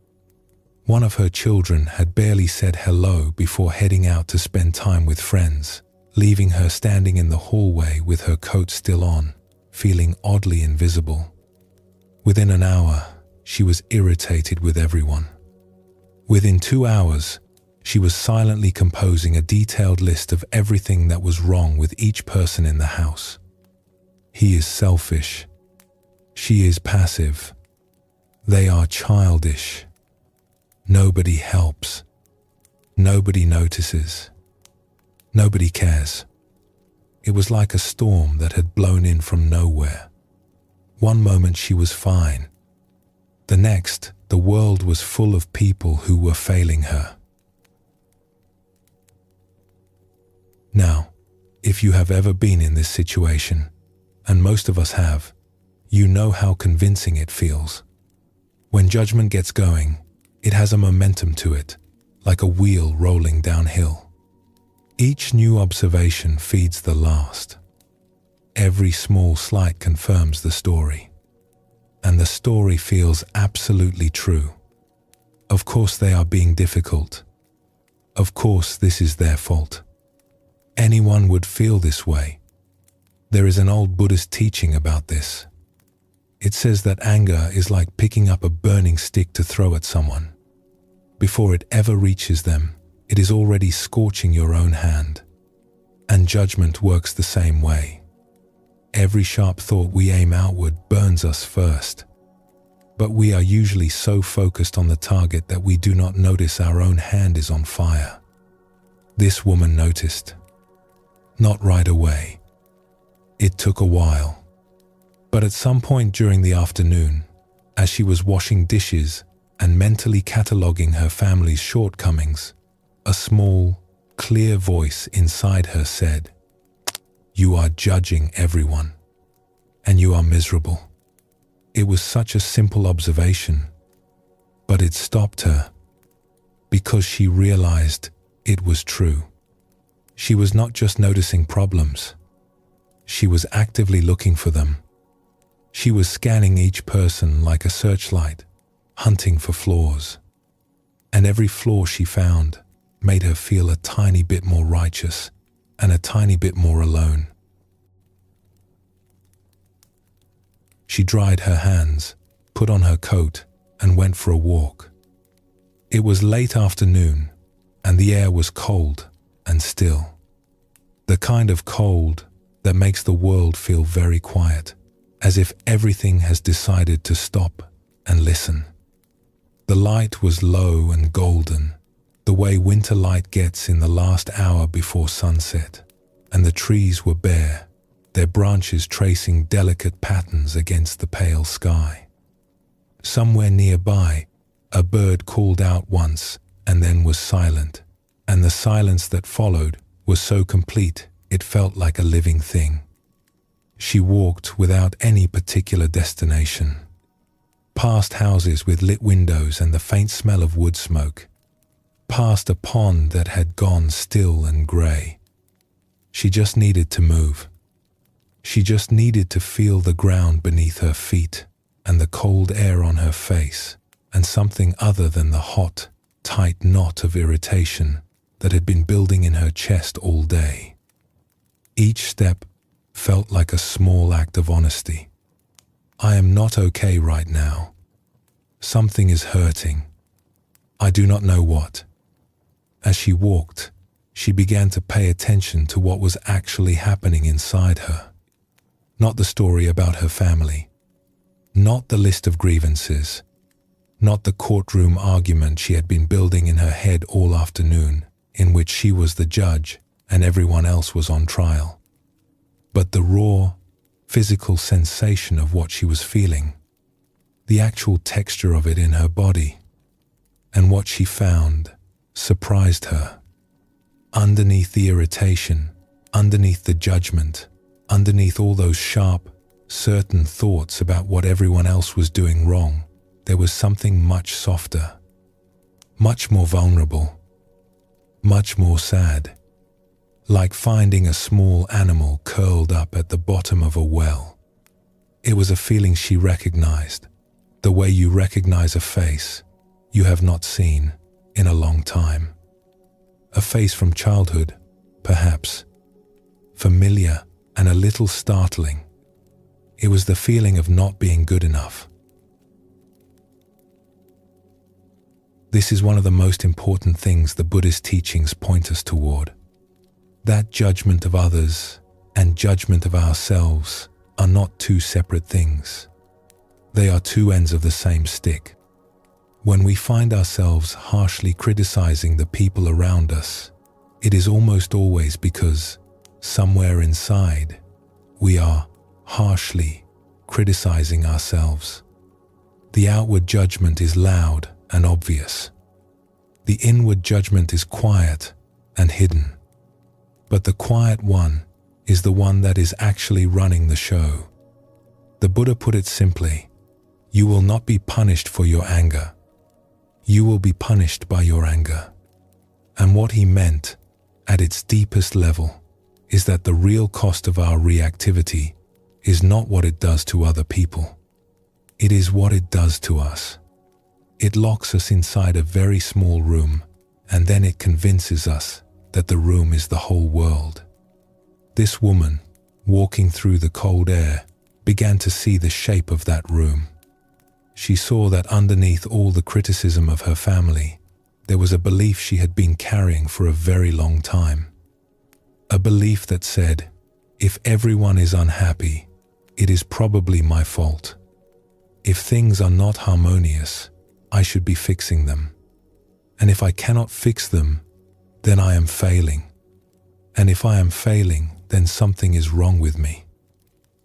One of her children had barely said hello before heading out to spend time with friends, leaving her standing in the hallway with her coat still on, feeling oddly invisible. Within an hour, she was irritated with everyone. Within 2 hours, she was silently composing a detailed list of everything that was wrong with each person in the house. He is selfish. She is passive. They are childish. Nobody helps. Nobody notices. Nobody cares. It was like a storm that had blown in from nowhere. One moment she was fine. The next, the world was full of people who were failing her. Now, if you have ever been in this situation, and most of us have, you know how convincing it feels. When judgment gets going, it has a momentum to it, like a wheel rolling downhill. Each new observation feeds the last. Every small slight confirms the story. And the story feels absolutely true. Of course they are being difficult. Of course this is their fault. Anyone would feel this way. There is an old Buddhist teaching about this. It says that anger is like picking up a burning stick to throw at someone. Before it ever reaches them, it is already scorching your own hand. And judgment works the same way. Every sharp thought we aim outward burns us first. But we are usually so focused on the target that we do not notice our own hand is on fire. This woman noticed. Not right away. It took a while. But at some point during the afternoon, as she was washing dishes and mentally cataloguing her family's shortcomings, a small, clear voice inside her said, "You are judging everyone, and you are miserable." It was such a simple observation, but it stopped her because she realized it was true. She was not just noticing problems. She was actively looking for them. She was scanning each person like a searchlight, hunting for flaws. And every flaw she found made her feel a tiny bit more righteous and a tiny bit more alone. She dried her hands, put on her coat, and went for a walk. It was late afternoon, and the air was cold and still. The kind of cold that makes the world feel very quiet, as if everything has decided to stop and listen. The light was low and golden, the way winter light gets in the last hour before sunset, and the trees were bare, their branches tracing delicate patterns against the pale sky. Somewhere nearby, a bird called out once and then was silent, and the silence that followed was so complete it felt like a living thing. She walked without any particular destination, past houses with lit windows and the faint smell of wood smoke, past a pond that had gone still and grey. She just needed to move. She just needed to feel the ground beneath her feet and the cold air on her face and something other than the hot, tight knot of irritation that had been building in her chest all day. Each step felt like a small act of honesty. I am not okay right now. Something is hurting. I do not know what. As she walked, she began to pay attention to what was actually happening inside her. Not the story about her family. Not the list of grievances. Not the courtroom argument she had been building in her head all afternoon, in which she was the judge and everyone else was on trial. But the raw, physical sensation of what she was feeling, the actual texture of it in her body, and what she found surprised her. Underneath the irritation, underneath the judgment, underneath all those sharp, certain thoughts about what everyone else was doing wrong, there was something much softer, much more vulnerable, much more sad, like finding a small animal curled up at the bottom of a well. It was a feeling she recognized, the way you recognize a face you have not seen in a long time. A face from childhood, perhaps, familiar and a little startling. It was the feeling of not being good enough. This is one of the most important things the Buddhist teachings point us toward. That judgment of others and judgment of ourselves are not two separate things. They are two ends of the same stick. When we find ourselves harshly criticizing the people around us, it is almost always because, somewhere inside, we are harshly criticizing ourselves. The outward judgment is loud and obvious. The inward judgment is quiet and hidden. But the quiet one is the one that is actually running the show. The Buddha put it simply, you will not be punished for your anger. You will be punished by your anger. And what he meant, at its deepest level, is that the real cost of our reactivity is not what it does to other people. It is what it does to us. It locks us inside a very small room, and then it convinces us that the room is the whole world. This woman, walking through the cold air, began to see the shape of that room. She saw that underneath all the criticism of her family, there was a belief she had been carrying for a very long time. A belief that said, if everyone is unhappy, it is probably my fault. If things are not harmonious, I should be fixing them. And if I cannot fix them, then I am failing. And if I am failing, then something is wrong with me.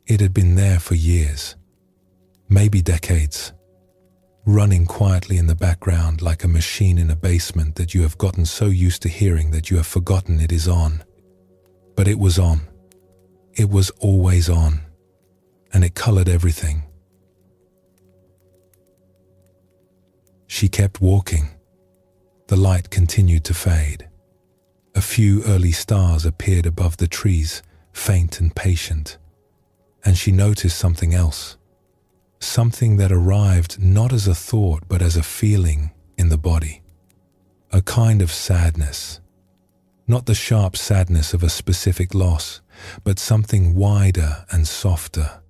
It had been there for years, maybe decades, running quietly in the background like a machine in a basement that you have gotten so used to hearing that you have forgotten it is on. But it was on. It was always on. And it colored everything. She kept walking. The light continued to fade. A few early stars appeared above the trees, faint and patient. And she noticed something else. Something that arrived not as a thought but as a feeling in the body. A kind of sadness. Not the sharp sadness of a specific loss, but something wider and softer.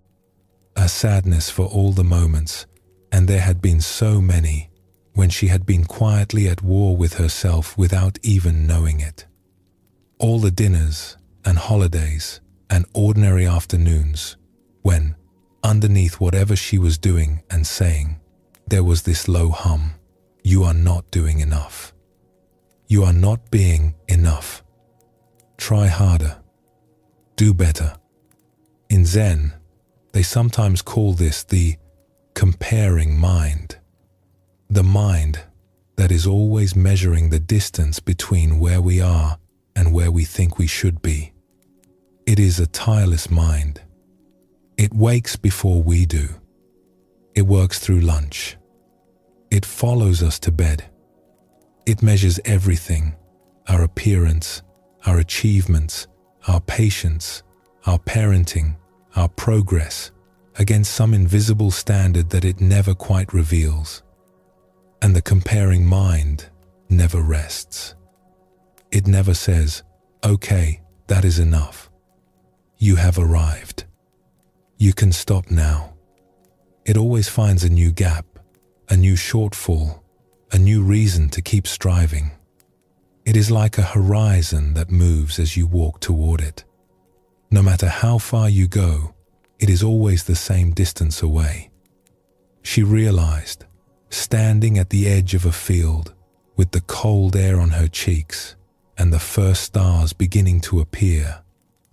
A sadness for all the moments, and there had been so many, when she had been quietly at war with herself without even knowing it. All the dinners and holidays and ordinary afternoons, when, underneath whatever she was doing and saying, there was this low hum, you are not doing enough. You are not being enough. Try harder. Do better. In Zen, they sometimes call this the comparing mind. The mind that is always measuring the distance between where we are and where we think we should be. It is a tireless mind. It wakes before we do. It works through lunch. It follows us to bed. It measures everything, our appearance, our achievements, our patience, our parenting, our progress, against some invisible standard that it never quite reveals. And the comparing mind never rests. It never says, "Okay, that is enough. You have arrived. You can stop now." It always finds a new gap, a new shortfall, a new reason to keep striving. It is like a horizon that moves as you walk toward it. No matter how far you go, it is always the same distance away. She realized, standing at the edge of a field, with the cold air on her cheeks and the first stars beginning to appear,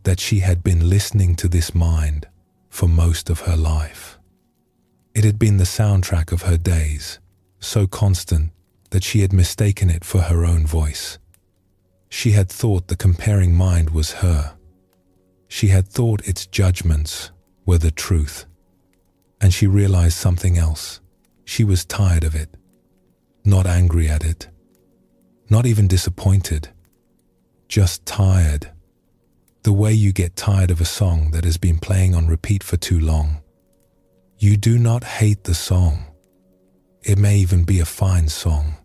that she had been listening to this mind for most of her life. It had been the soundtrack of her days, so constant that she had mistaken it for her own voice. She had thought the comparing mind was her. She had thought its judgments were the truth. And she realized something else. She was tired of it. Not angry at it. Not even disappointed. Just tired. The way you get tired of a song that has been playing on repeat for too long. You do not hate the song. It may even be a fine song.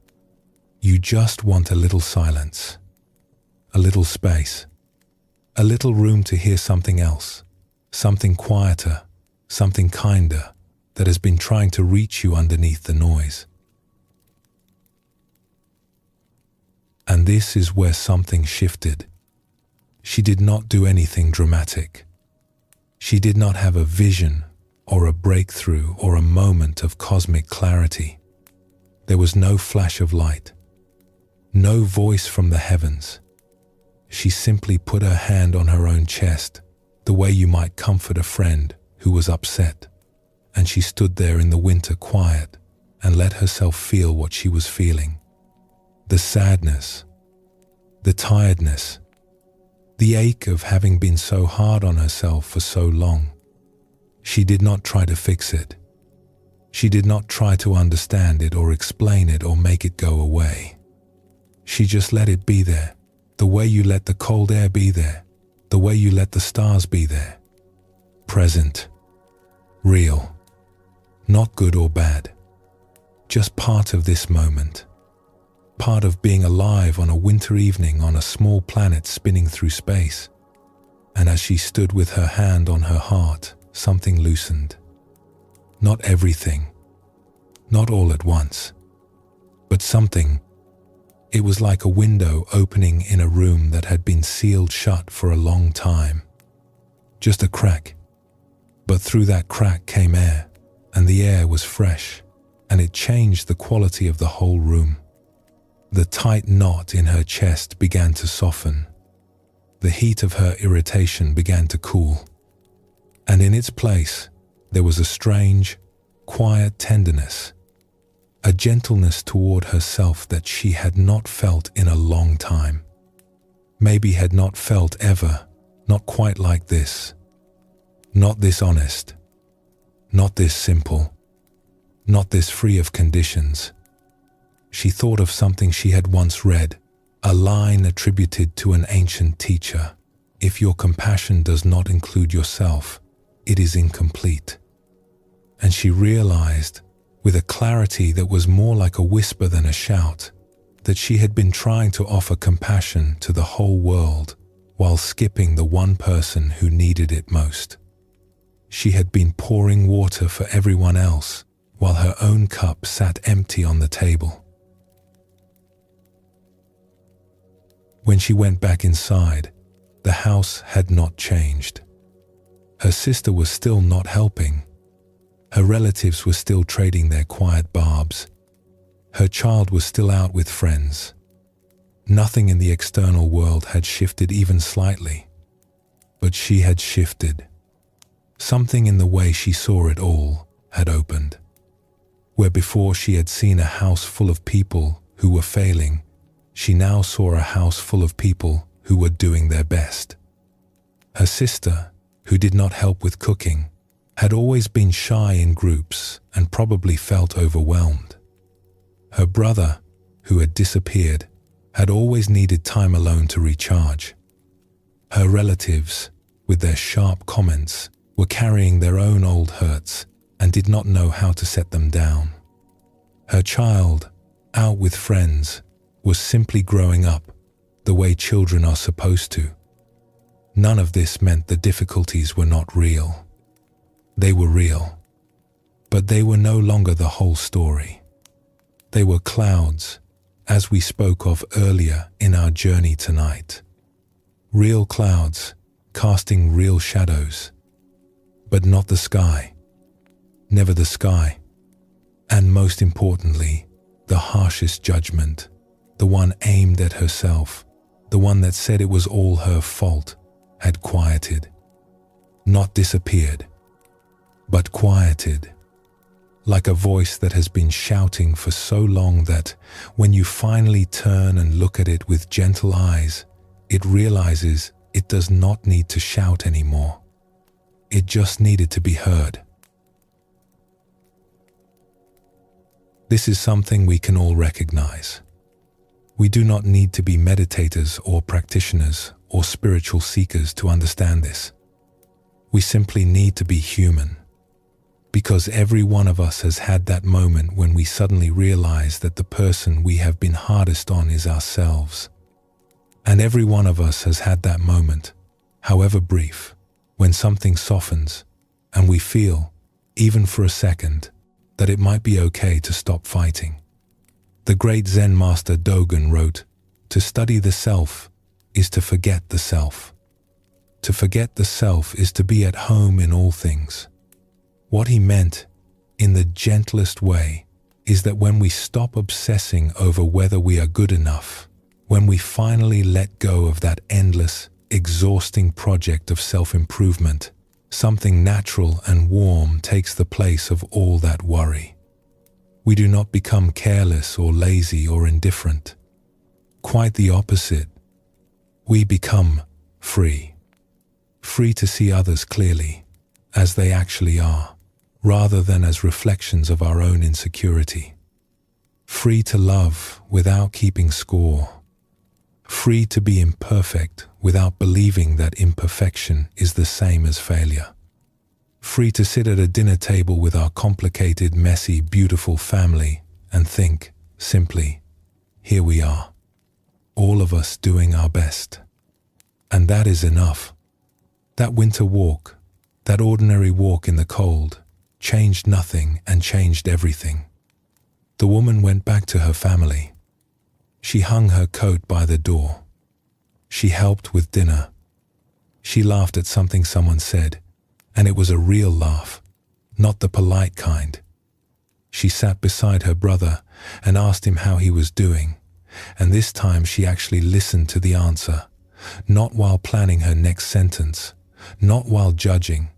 You just want a little silence. A little space. A little room to hear something else. Something quieter. Something kinder that has been trying to reach you underneath the noise. And this is where something shifted. She did not do anything dramatic. She did not have a vision or a breakthrough or a moment of cosmic clarity. There was no flash of light, no voice from the heavens. She simply put her hand on her own chest, the way you might comfort a friend who was upset, and she stood there in the winter quiet and let herself feel what she was feeling. The sadness, the tiredness, the ache of having been so hard on herself for so long. She did not try to fix it. She did not try to understand it or explain it or make it go away. She just let it be there, the way you let the cold air be there, the way you let the stars be there. Present, real, not good or bad, just part of this moment. Part of being alive on a winter evening on a small planet spinning through space. And as she stood with her hand on her heart, something loosened. Not everything, not all at once, but something. It was like a window opening in a room that had been sealed shut for a long time. Just a crack. But through that crack came air, and the air was fresh, and it changed the quality of the whole room. The tight knot in her chest began to soften. The heat of her irritation began to cool. And in its place, there was a strange, quiet tenderness, a gentleness toward herself that she had not felt in a long time. Maybe had not felt ever, not quite like this. Not this honest. Not this simple. Not this free of conditions. She thought of something she had once read, a line attributed to an ancient teacher. If your compassion does not include yourself, it is incomplete. And she realized, with a clarity that was more like a whisper than a shout, that she had been trying to offer compassion to the whole world while skipping the one person who needed it most. She had been pouring water for everyone else while her own cup sat empty on the table. When she went back inside, the house had not changed. Her sister was still not helping. Her relatives were still trading their quiet barbs. Her child was still out with friends. Nothing in the external world had shifted even slightly. But she had shifted. Something in the way she saw it all had opened. Where before she had seen a house full of people who were failing, she now saw a house full of people who were doing their best. Her sister, who did not help with cooking, had always been shy in groups and probably felt overwhelmed. Her brother, who had disappeared, had always needed time alone to recharge. Her relatives, with their sharp comments, were carrying their own old hurts and did not know how to set them down. Her child, out with friends, was simply growing up the way children are supposed to. None of this meant the difficulties were not real. They were real, but they were no longer the whole story. They were clouds, as we spoke of earlier in our journey tonight. Real clouds, casting real shadows, but not the sky, never the sky, and most importantly, the harshest judgment, the one aimed at herself, the one that said it was all her fault, had quieted, not disappeared, but quieted, like a voice that has been shouting for so long that when you finally turn and look at it with gentle eyes, it realizes it does not need to shout anymore. It just needed to be heard. This is something we can all recognize. We do not need to be meditators or practitioners or spiritual seekers to understand this. We simply need to be human, because every one of us has had that moment when we suddenly realize that the person we have been hardest on is ourselves. And every one of us has had that moment, however brief, when something softens and we feel, even for a second, that it might be okay to stop fighting. The great Zen master Dogen wrote, "To study the self is to forget the self. To forget the self is to be at home in all things." What he meant, in the gentlest way, is that when we stop obsessing over whether we are good enough, when we finally let go of that endless, exhausting project of self-improvement, something natural and warm takes the place of all that worry. We do not become careless or lazy or indifferent. Quite the opposite. We become free. Free to see others clearly, as they actually are, rather than as reflections of our own insecurity. Free to love without keeping score. Free to be imperfect without believing that imperfection is the same as failure. Free to sit at a dinner table with our complicated, messy, beautiful family and think, simply, here we are, all of us doing our best. And that is enough. That winter walk, that ordinary walk in the cold, changed nothing and changed everything. The woman went back to her family. She hung her coat by the door. She helped with dinner. She laughed at something someone said, and it was a real laugh, not the polite kind. She sat beside her brother and asked him how he was doing, and this time she actually listened to the answer, not while planning her next sentence, not while judging,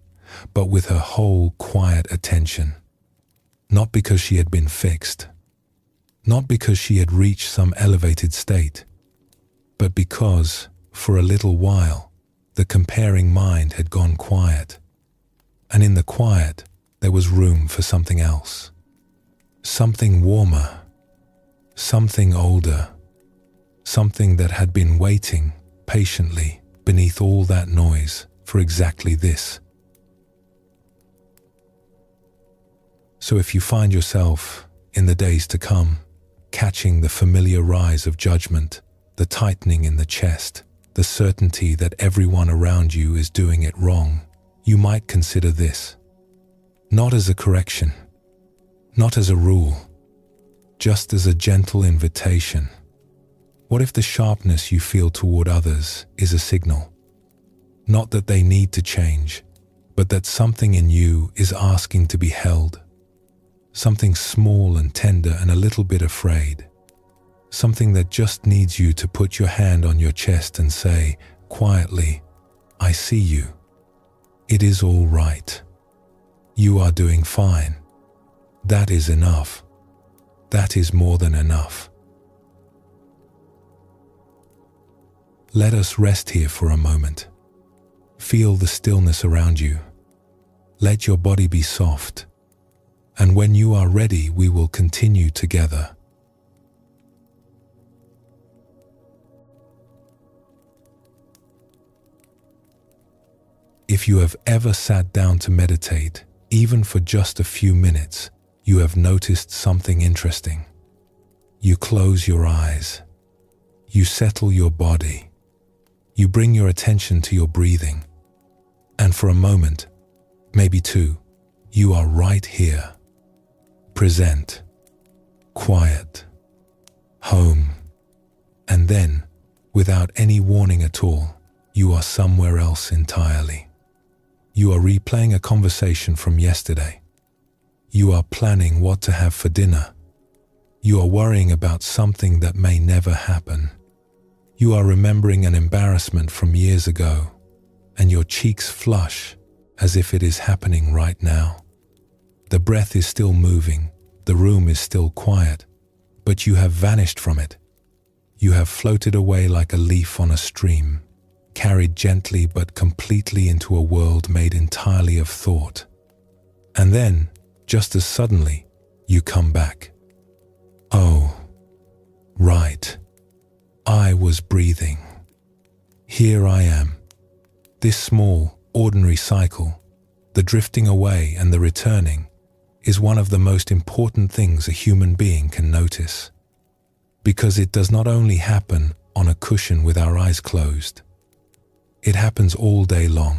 but with her whole quiet attention. Not because she had been fixed, not because she had reached some elevated state, but because, for a little while, the comparing mind had gone quiet. And in the quiet, there was room for something else. Something warmer, something older, something that had been waiting patiently beneath all that noise for exactly this. So if you find yourself, in the days to come, catching the familiar rise of judgment, the tightening in the chest, the certainty that everyone around you is doing it wrong, you might consider this. Not as a correction, not as a rule, just as a gentle invitation. What if the sharpness you feel toward others is a signal? Not that they need to change, but that something in you is asking to be held. Something small and tender and a little bit afraid. Something that just needs you to put your hand on your chest and say, quietly, I see you. It is all right. You are doing fine. That is enough. That is more than enough. Let us rest here for a moment. Feel the stillness around you. Let your body be soft. And when you are ready, we will continue together. If you have ever sat down to meditate, even for just a few minutes, you have noticed something interesting. You close your eyes. You settle your body. You bring your attention to your breathing. And for a moment, maybe two, you are right here. Present. Quiet. Home. And then, without any warning at all, you are somewhere else entirely. You are replaying a conversation from yesterday. You are planning what to have for dinner. You are worrying about something that may never happen. You are remembering an embarrassment from years ago, and your cheeks flush as if it is happening right now. The breath is still moving, the room is still quiet, but you have vanished from it. You have floated away like a leaf on a stream, carried gently but completely into a world made entirely of thought. And then, just as suddenly, you come back. Oh, right. I was breathing. Here I am. This small, ordinary cycle, the drifting away and the returning, is one of the most important things a human being can notice. Because it does not only happen on a cushion with our eyes closed. It happens all day long.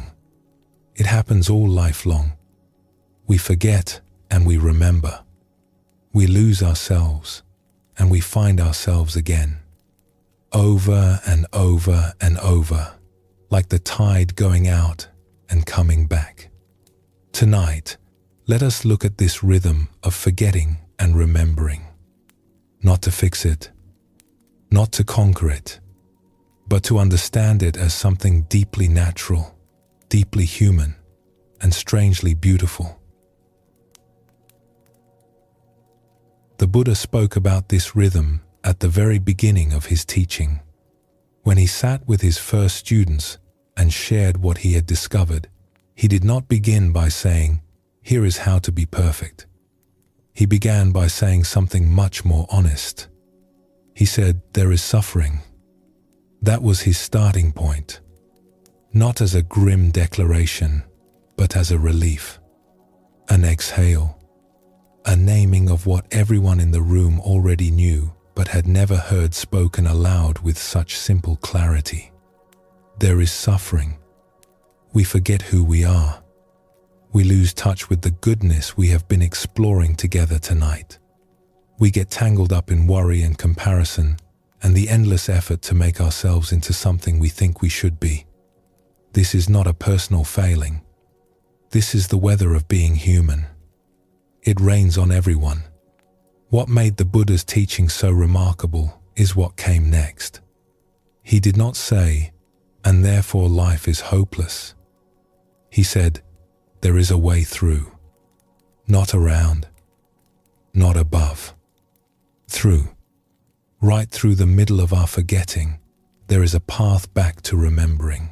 It happens all life long. We forget and we remember. We lose ourselves and we find ourselves again. Over and over and over, like the tide going out and coming back. Tonight, let us look at this rhythm of forgetting and remembering. Not to fix it, not to conquer it, but to understand it as something deeply natural, deeply human, and strangely beautiful. The Buddha spoke about this rhythm at the very beginning of his teaching. When he sat with his first students and shared what he had discovered, he did not begin by saying, "Here is how to be perfect." He began by saying something much more honest. He said, "There is suffering." That was his starting point, not as a grim declaration, but as a relief, an exhale, a naming of what everyone in the room already knew but had never heard spoken aloud with such simple clarity. There is suffering. We forget who we are. We lose touch with the goodness we have been exploring together tonight. We get tangled up in worry and comparison and the endless effort to make ourselves into something we think we should be. This is not a personal failing. This is the weather of being human. It rains on everyone. What made the Buddha's teaching so remarkable is what came next. He did not say, "And therefore life is hopeless." He said, "There is a way through. Not around. Not above. Through. Right through the middle of our forgetting, there is a path back to remembering.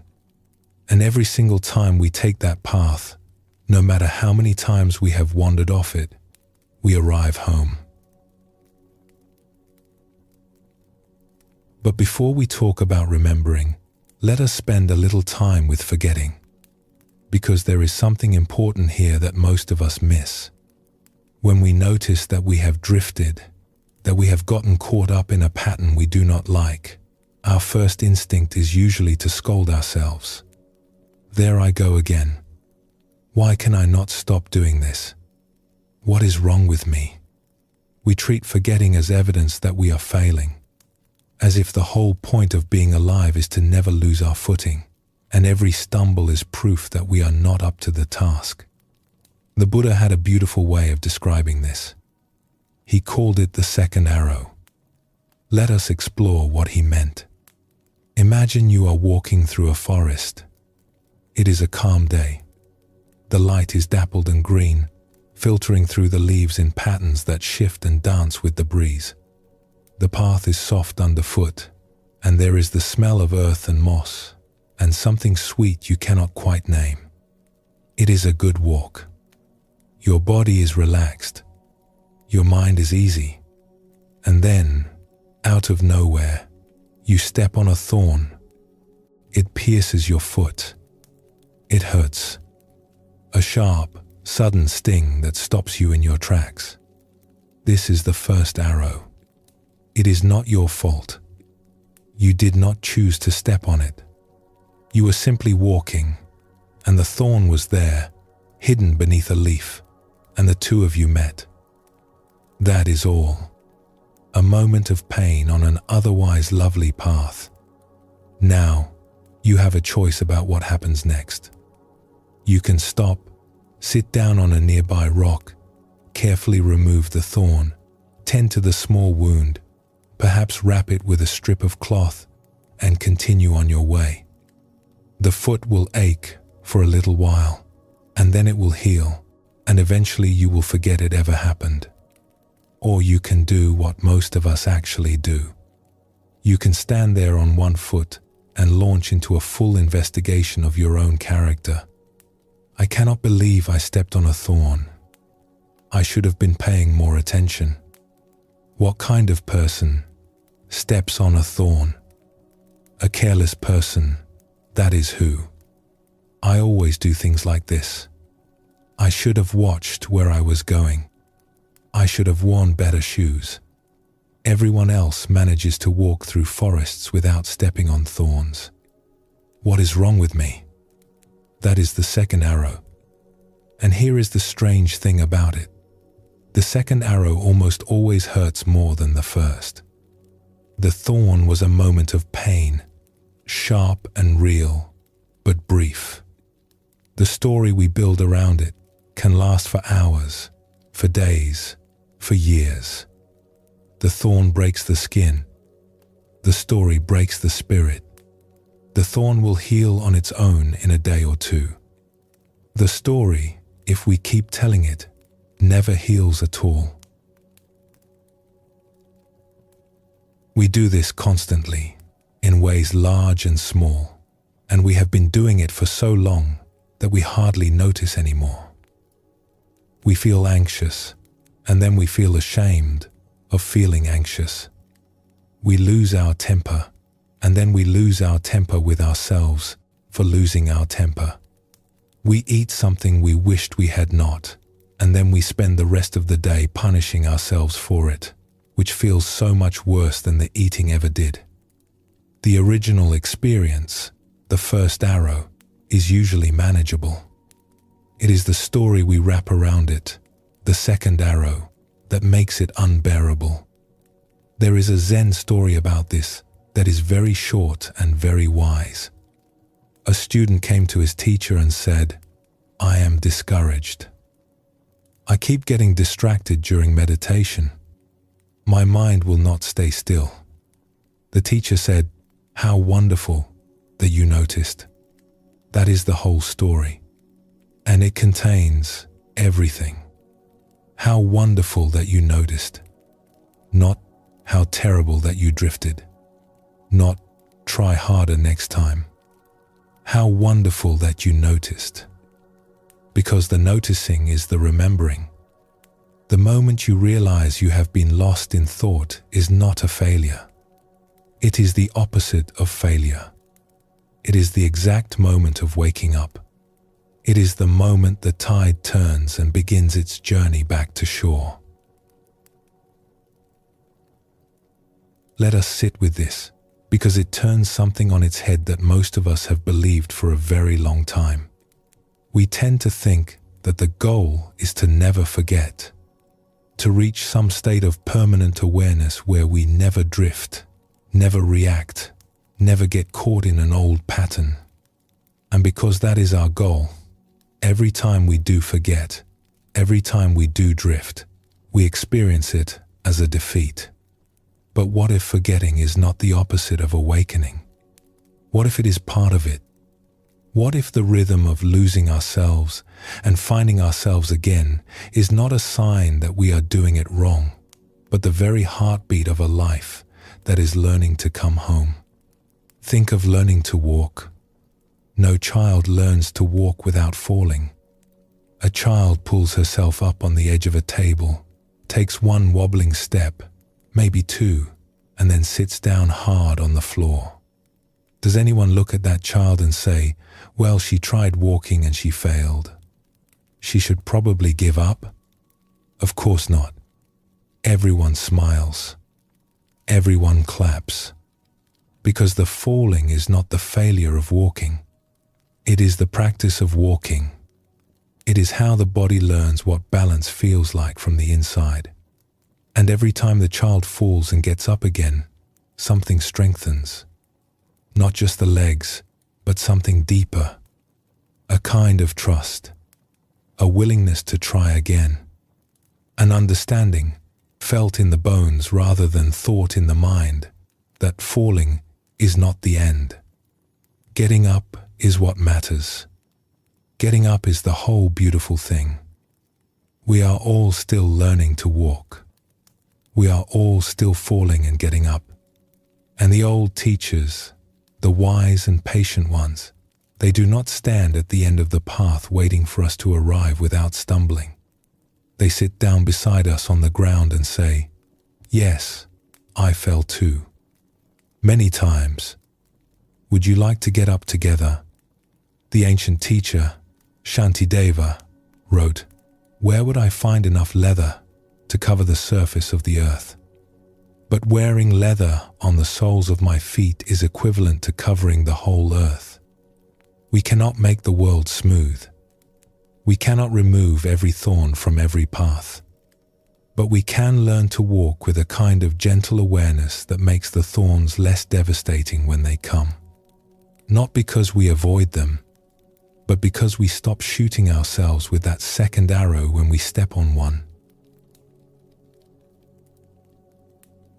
And every single time we take that path, no matter how many times we have wandered off it, we arrive home." But before we talk about remembering, let us spend a little time with forgetting. Because there is something important here that most of us miss. When we notice that we have drifted, that we have gotten caught up in a pattern we do not like, our first instinct is usually to scold ourselves. There I go again. Why can I not stop doing this? What is wrong with me? We treat forgetting as evidence that we are failing, as if the whole point of being alive is to never lose our footing, and every stumble is proof that we are not up to the task. The Buddha had a beautiful way of describing this. He called it the second arrow. Let us explore what he meant. Imagine you are walking through a forest. It is a calm day. The light is dappled and green, filtering through the leaves in patterns that shift and dance with the breeze. The path is soft underfoot, and there is the smell of earth and moss, and something sweet you cannot quite name. It is a good walk. Your body is relaxed. Your mind is easy. And then, out of nowhere, you step on a thorn. It pierces your foot. It hurts. A sharp, sudden sting that stops you in your tracks. This is the first arrow. It is not your fault. You did not choose to step on it. You were simply walking, and the thorn was there, hidden beneath a leaf, and the two of you met. That is all. A moment of pain on an otherwise lovely path. Now, you have a choice about what happens next. You can stop, sit down on a nearby rock, carefully remove the thorn, tend to the small wound, perhaps wrap it with a strip of cloth, and continue on your way. The foot will ache for a little while, and then it will heal, and eventually you will forget it ever happened. Or you can do what most of us actually do. You can stand there on one foot and launch into a full investigation of your own character. I cannot believe I stepped on a thorn. I should have been paying more attention. What kind of person steps on a thorn? A careless person, that is who. I always do things like this. I should have watched where I was going. I should have worn better shoes. Everyone else manages to walk through forests without stepping on thorns. What is wrong with me? That is the second arrow. And here is the strange thing about it. The second arrow almost always hurts more than the first. The thorn was a moment of pain, sharp and real, but brief. The story we build around it can last for hours, for days, for years. The thorn breaks the skin. The story breaks the spirit. The thorn will heal on its own in a day or two. The story, if we keep telling it, never heals at all. We do this constantly, in ways large and small, and we have been doing it for so long that we hardly notice anymore. We feel anxious, and then we feel ashamed of feeling anxious. We lose our temper, and then we lose our temper with ourselves for losing our temper. We eat something we wished we had not, and then we spend the rest of the day punishing ourselves for it, which feels so much worse than the eating ever did. The original experience, the first arrow, is usually manageable. It is the story we wrap around it, the second arrow, that makes it unbearable. There is a Zen story about this that is very short and very wise. A student came to his teacher and said, "I am discouraged. I keep getting distracted during meditation. My mind will not stay still." The teacher said, "How wonderful that you noticed. That is the whole story. And it contains everything. How wonderful that you noticed. Not how terrible that you drifted. Not try harder next time. How wonderful that you noticed." Because the noticing is the remembering. The moment you realize you have been lost in thought is not a failure. It is the opposite of failure. It is the exact moment of waking up. It is the moment the tide turns and begins its journey back to shore. Let us sit with this, because it turns something on its head that most of us have believed for a very long time. We tend to think that the goal is to never forget, to reach some state of permanent awareness where we never drift, never react, never get caught in an old pattern. And because that is our goal, every time we do forget, every time we do drift, we experience it as a defeat. But what if forgetting is not the opposite of awakening? What if it is part of it? What if the rhythm of losing ourselves and finding ourselves again is not a sign that we are doing it wrong, but the very heartbeat of a life that is learning to come home? Think of learning to walk. No child learns to walk without falling. A child pulls herself up on the edge of a table, takes one wobbling step, maybe two, and then sits down hard on the floor. Does anyone look at that child and say, well, she tried walking and she failed. She should probably give up? Of course not. Everyone smiles. Everyone claps. Because the falling is not the failure of walking. It is the practice of walking. It is how the body learns what balance feels like from the inside. And every time the child falls and gets up again, something strengthens. Not just the legs, but something deeper. A kind of trust. A willingness to try again. An understanding, felt in the bones rather than thought in the mind, that falling is not the end. Getting up is what matters. Getting up is the whole beautiful thing. We are all still learning to walk. We are all still falling and getting up. And the old teachers, the wise and patient ones, they do not stand at the end of the path waiting for us to arrive without stumbling. They sit down beside us on the ground and say, yes, I fell too. Many times. Would you like to get up together? The ancient teacher, Shantideva, wrote, where would I find enough leather to cover the surface of the earth? But wearing leather on the soles of my feet is equivalent to covering the whole earth. We cannot make the world smooth. We cannot remove every thorn from every path. But we can learn to walk with a kind of gentle awareness that makes the thorns less devastating when they come. Not because we avoid them, but because we stop shooting ourselves with that second arrow when we step on one.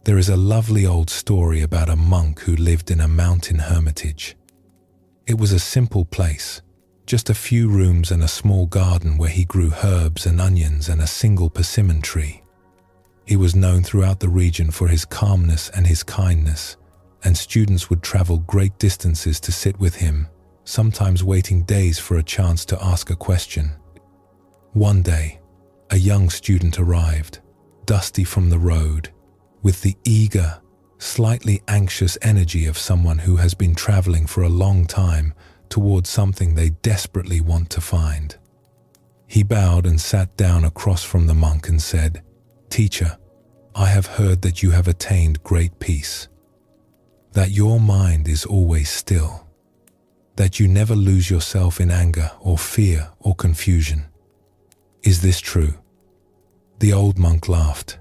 There is a lovely old story about a monk who lived in a mountain hermitage. It was a simple place, just a few rooms and a small garden where he grew herbs and onions and a single persimmon tree. He was known throughout the region for his calmness and his kindness, and students would travel great distances to sit with him, sometimes waiting days for a chance to ask a question. One day, a young student arrived, dusty from the road, with the eager, slightly anxious energy of someone who has been traveling for a long time towards something they desperately want to find. He bowed and sat down across from the monk and said, "Teacher, I have heard that you have attained great peace, that your mind is always still, that you never lose yourself in anger or fear or confusion. Is this true?" The old monk laughed.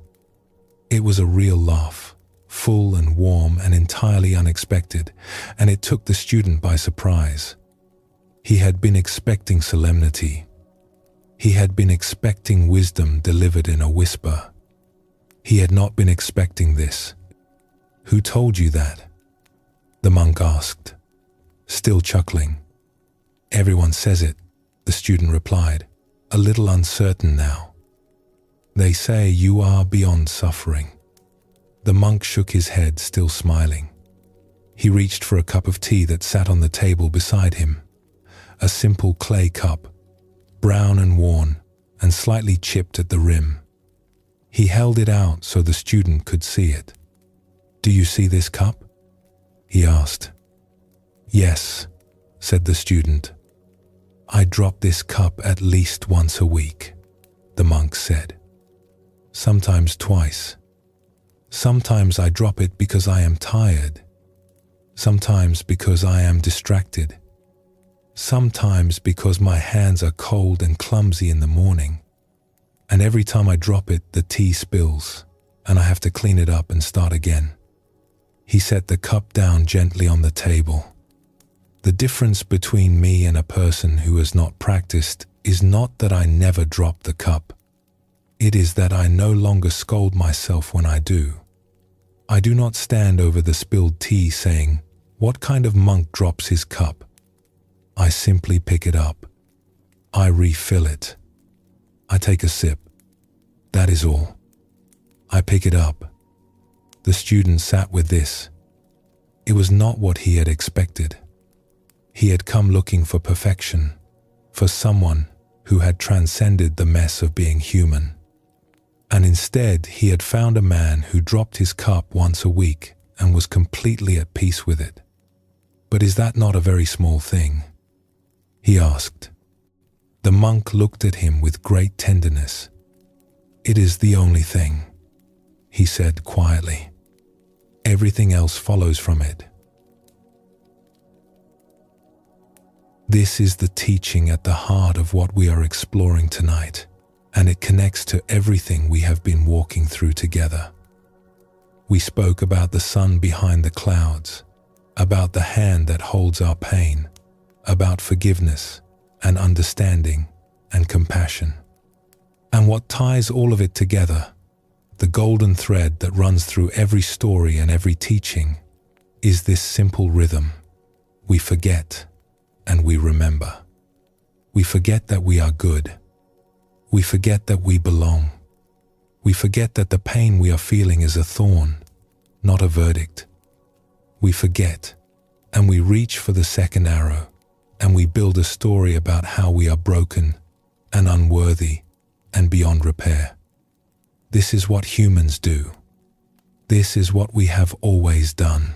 It was a real laugh, full and warm and entirely unexpected, and it took the student by surprise. He had been expecting solemnity. He had been expecting wisdom delivered in a whisper. He had not been expecting this. "Who told you that?" the monk asked, still chuckling. "Everyone says it," the student replied, a little uncertain now. "They say you are beyond suffering." The monk shook his head, still smiling. He reached for a cup of tea that sat on the table beside him, a simple clay cup, brown and worn, and slightly chipped at the rim. He held it out so the student could see it. "Do you see this cup?" he asked. "Yes," said the student. "I drop this cup at least once a week," the monk said. "Sometimes twice. Sometimes I drop it because I am tired. Sometimes because I am distracted. Sometimes because my hands are cold and clumsy in the morning. And every time I drop it, the tea spills, and I have to clean it up and start again." He set the cup down gently on the table. "The difference between me and a person who has not practiced is not that I never drop the cup. It is that I no longer scold myself when I do. I do not stand over the spilled tea saying, 'What kind of monk drops his cup?' I simply pick it up. I refill it. I take a sip. That is all. I pick it up." The student sat with this. It was not what he had expected. He had come looking for perfection, for someone who had transcended the mess of being human. And instead, he had found a man who dropped his cup once a week and was completely at peace with it. "But is that not a very small thing?" he asked. The monk looked at him with great tenderness. "It is the only thing," he said quietly. "Everything else follows from it." This is the teaching at the heart of what we are exploring tonight, and it connects to everything we have been walking through together. We spoke about the sun behind the clouds, about the hand that holds our pain, about forgiveness and understanding and compassion. And what ties all of it together, the golden thread that runs through every story and every teaching, is this simple rhythm. We forget and we remember. We forget that we are good. We forget that we belong. We forget that the pain we are feeling is a thorn, not a verdict. We forget, and we reach for the second arrow, and we build a story about how we are broken and unworthy and beyond repair. This is what humans do. This is what we have always done.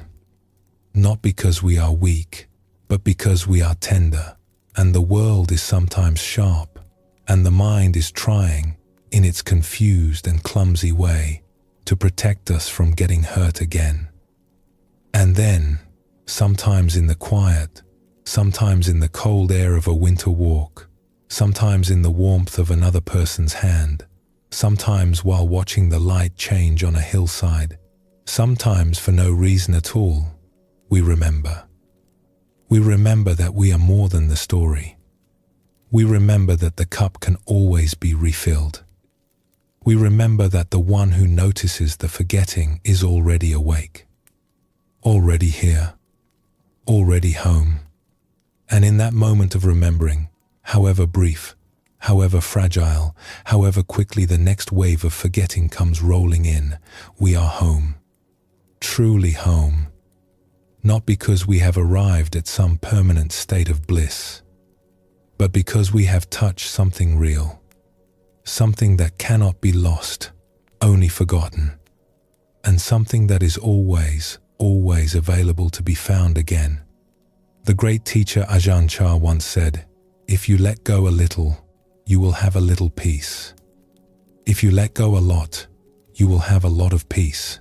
Not because we are weak, but because we are tender, and the world is sometimes sharp, and the mind is trying, in its confused and clumsy way, to protect us from getting hurt again. And then, sometimes in the quiet, sometimes in the cold air of a winter walk, sometimes in the warmth of another person's hand, sometimes while watching the light change on a hillside, sometimes for no reason at all, we remember. We remember that we are more than the story. We remember that the cup can always be refilled. We remember that the one who notices the forgetting is already awake, already here, already home. And in that moment of remembering, however brief, however fragile, however quickly the next wave of forgetting comes rolling in, we are home, truly home. Not because we have arrived at some permanent state of bliss, but because we have touched something real, something that cannot be lost, only forgotten, and something that is always, always available to be found again. The great teacher Ajahn Chah once said, "If you let go a little, you will have a little peace. If you let go a lot, you will have a lot of peace.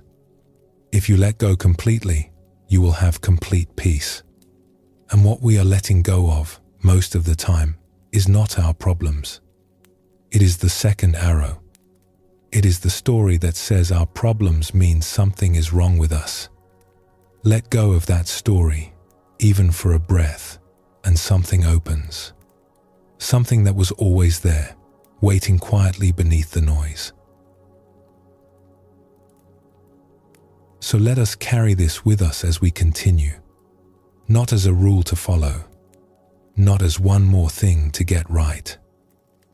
If you let go completely, you will have complete peace." And what we are letting go of, most of the time, is not our problems. It is the second arrow. It is the story that says our problems mean something is wrong with us. Let go of that story, even for a breath, and something opens. Something that was always there, waiting quietly beneath the noise. So let us carry this with us as we continue, not as a rule to follow, not as one more thing to get right,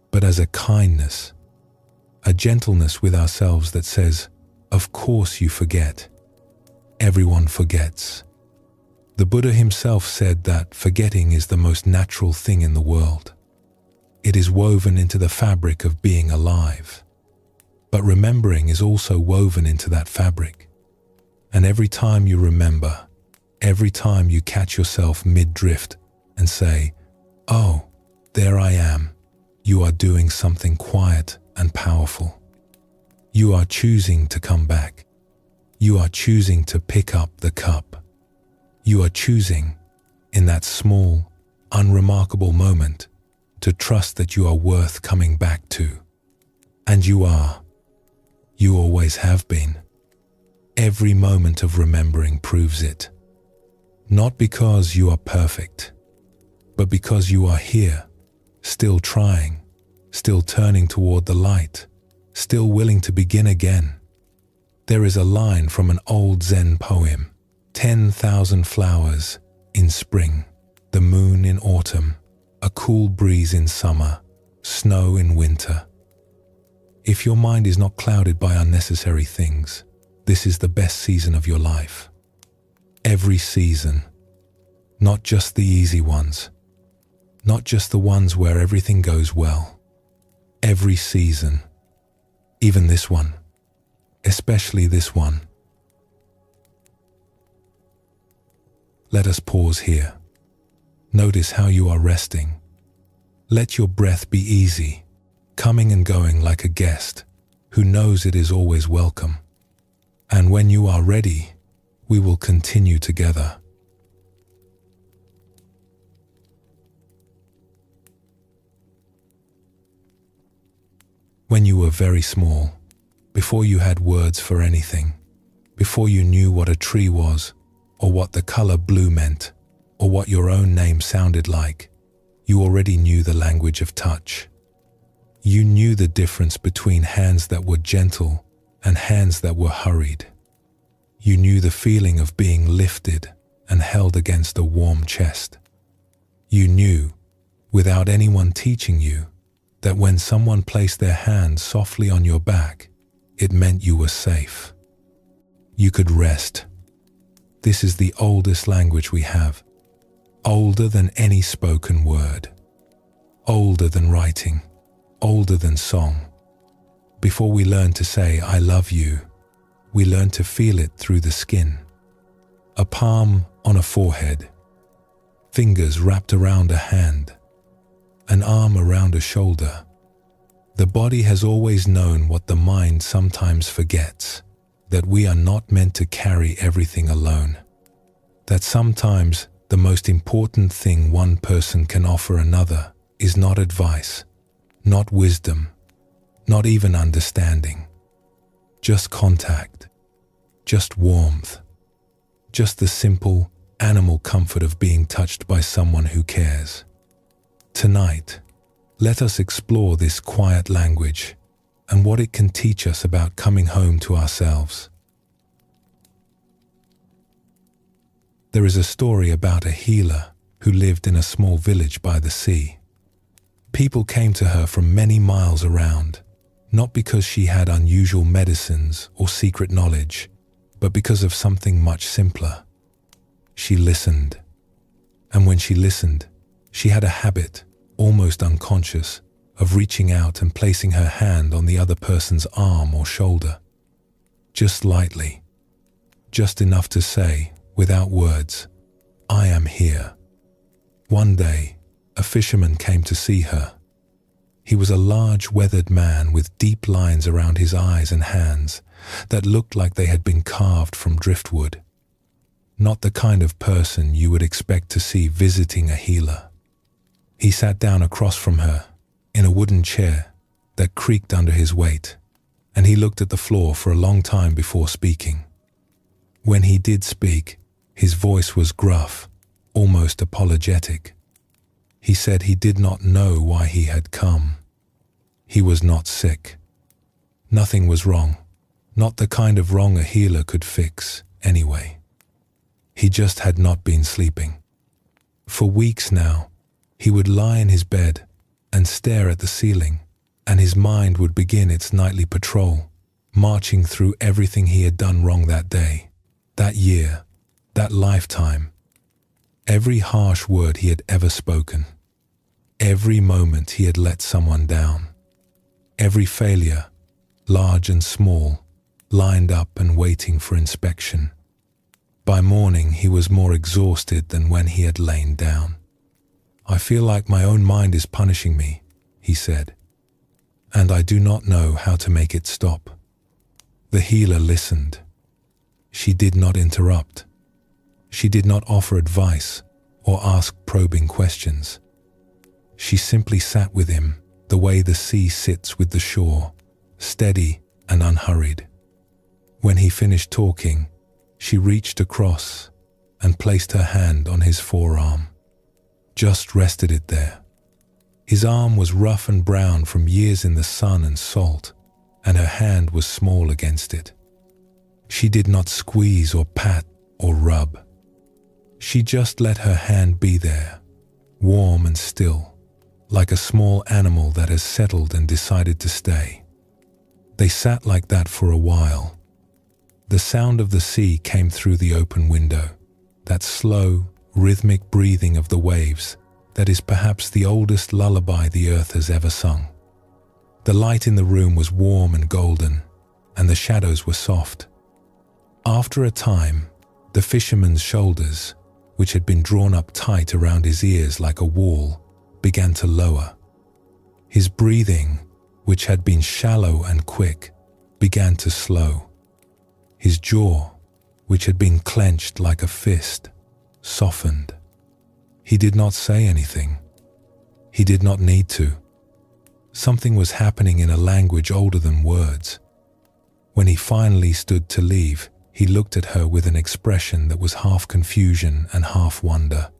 but as a kindness, a gentleness with ourselves that says, "Of course you forget. Everyone forgets." The Buddha himself said that forgetting is the most natural thing in the world. It is woven into the fabric of being alive. But remembering is also woven into that fabric. And every time you remember, every time you catch yourself mid-drift and say, "Oh, there I am," you are doing something quiet and powerful. You are choosing to come back. You are choosing to pick up the cup. You are choosing, in that small, unremarkable moment, to trust that you are worth coming back to. And you are. You always have been. Every moment of remembering proves it. Not because you are perfect, but because you are here, still trying, still turning toward the light, still willing to begin again. There is a line from an old Zen poem, 10,000 flowers in spring, the moon in autumn, a cool breeze in summer, snow in winter. If your mind is not clouded by unnecessary things, this is the best season of your life. Every season, not just the easy ones, not just the ones where everything goes well. Every season, even this one, especially this one. let us pause here. Notice how you are resting. Let your breath be easy, coming and going like a guest who knows it is always welcome. And when you are ready, we will continue together. When you were very small, before you had words for anything, before you knew what a tree was, or what the color blue meant, or what your own name sounded like, you already knew the language of touch. You knew the difference between hands that were gentle and hands that were hurried. You knew the feeling of being lifted and held against a warm chest. You knew, without anyone teaching you, that when someone placed their hand softly on your back, it meant you were safe. You could rest. This is the oldest language we have, older than any spoken word, older than writing, older than song. Before we learn to say, "I love you," we learn to feel it through the skin. A palm on a forehead, fingers wrapped around a hand, an arm around a shoulder. The body has always known what the mind sometimes forgets, that we are not meant to carry everything alone. That sometimes the most important thing one person can offer another is not advice, not wisdom, not even understanding. Just contact, just warmth, just the simple animal comfort of being touched by someone who cares. Tonight, let us explore this quiet language and what it can teach us about coming home to ourselves. There is a story about a healer who lived in a small village by the sea. People came to her from many miles around, not because she had unusual medicines or secret knowledge, but because of something much simpler. She listened. And when she listened, she had a habit, almost unconscious, of reaching out and placing her hand on the other person's arm or shoulder. Just lightly. Just enough to say, without words, "I am here." One day, a fisherman came to see her. He was a large, weathered man with deep lines around his eyes and hands that looked like they had been carved from driftwood. Not the kind of person you would expect to see visiting a healer. He sat down across from her, in a wooden chair that creaked under his weight, and he looked at the floor for a long time before speaking. When he did speak, his voice was gruff, almost apologetic. He said he did not know why he had come. He was not sick. Nothing was wrong, not the kind of wrong a healer could fix, anyway. He just had not been sleeping. For weeks now, he would lie in his bed and stare at the ceiling, and his mind would begin its nightly patrol, marching through everything he had done wrong that day, that year, that lifetime. Every harsh word he had ever spoken. Every moment he had let someone down. Every failure, large and small, lined up and waiting for inspection. By morning, he was more exhausted than when he had lain down. "I feel like my own mind is punishing me," he said, "and I do not know how to make it stop." The healer listened. She did not interrupt. She did not offer advice or ask probing questions. She simply sat with him the way the sea sits with the shore, steady and unhurried. When he finished talking, she reached across and placed her hand on his forearm. Just rested it there. His arm was rough and brown from years in the sun and salt, and her hand was small against it. She did not squeeze or pat or rub. She just let her hand be there, warm and still, like a small animal that has settled and decided to stay. They sat like that for a while. The sound of the sea came through the open window, that slow, rhythmic breathing of the waves that is perhaps the oldest lullaby the earth has ever sung. The light in the room was warm and golden, and the shadows were soft. After a time, the fisherman's shoulders, which had been drawn up tight around his ears like a wall, began to lower. His breathing, which had been shallow and quick, began to slow. His jaw, which had been clenched like a fist, softened. He did not say anything. He did not need to. Something was happening in a language older than words. When he finally stood to leave, he looked at her with an expression that was half confusion and half wonder.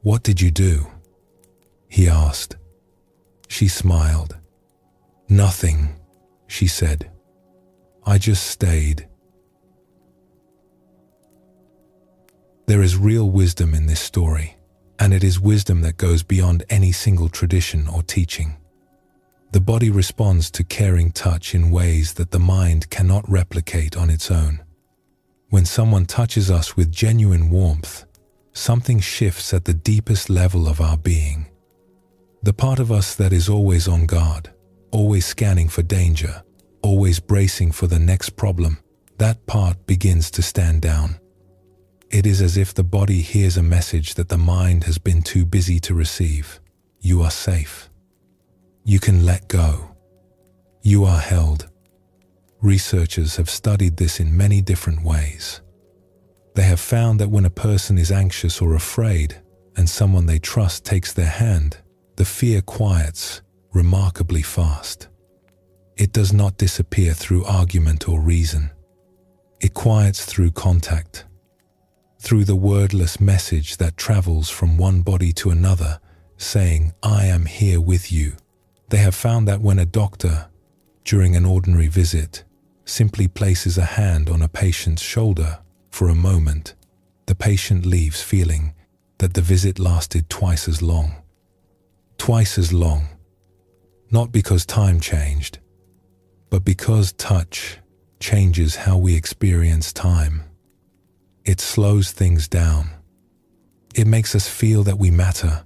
"What did you do?" he asked. She smiled. "Nothing," she said. "I just stayed." There is real wisdom in this story, and it is wisdom that goes beyond any single tradition or teaching. The body responds to caring touch in ways that the mind cannot replicate on its own. When someone touches us with genuine warmth, something shifts at the deepest level of our being. The part of us that is always on guard, always scanning for danger, always bracing for the next problem, that part begins to stand down. It is as if the body hears a message that the mind has been too busy to receive. You are safe. You can let go. You are held. Researchers have studied this in many different ways. They have found that when a person is anxious or afraid and someone they trust takes their hand, the fear quiets remarkably fast. It does not disappear through argument or reason. It quiets through contact, through the wordless message that travels from one body to another, saying, "I am here with you." They have found that when a doctor, during an ordinary visit, simply places a hand on a patient's shoulder for a moment, the patient leaves feeling that the visit lasted twice as long. Twice as long. Not because time changed, but because touch changes how we experience time. It slows things down. It makes us feel that we matter,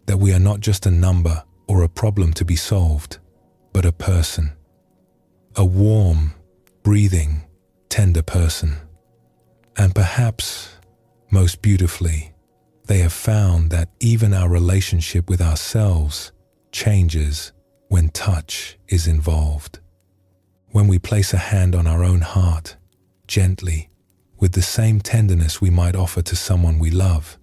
that we are not just a number or a problem to be solved, but a person. A warm, breathing, tender person. And perhaps, most beautifully, they have found that even our relationship with ourselves changes when touch is involved. When we place a hand on our own heart, gently, with the same tenderness we might offer to someone we love,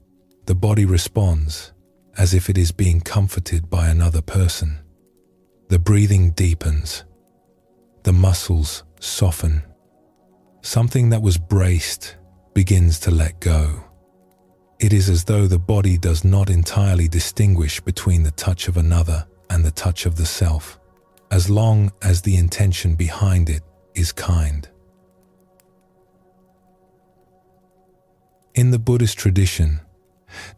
the body responds as if it is being comforted by another person. The breathing deepens. The muscles soften. Something that was braced begins to let go. It is as though the body does not entirely distinguish between the touch of another and the touch of the self, as long as the intention behind it is kind. In the Buddhist tradition,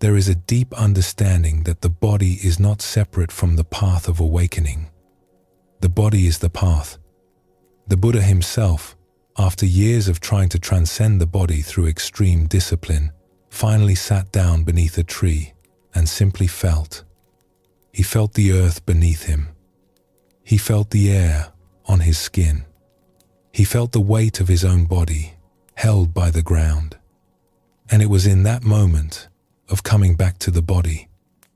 there is a deep understanding that the body is not separate from the path of awakening. The body is the path. The Buddha himself, after years of trying to transcend the body through extreme discipline, finally sat down beneath a tree and simply felt. He felt the earth beneath him. He felt the air on his skin. He felt the weight of his own body held by the ground. And it was in that moment of coming back to the body,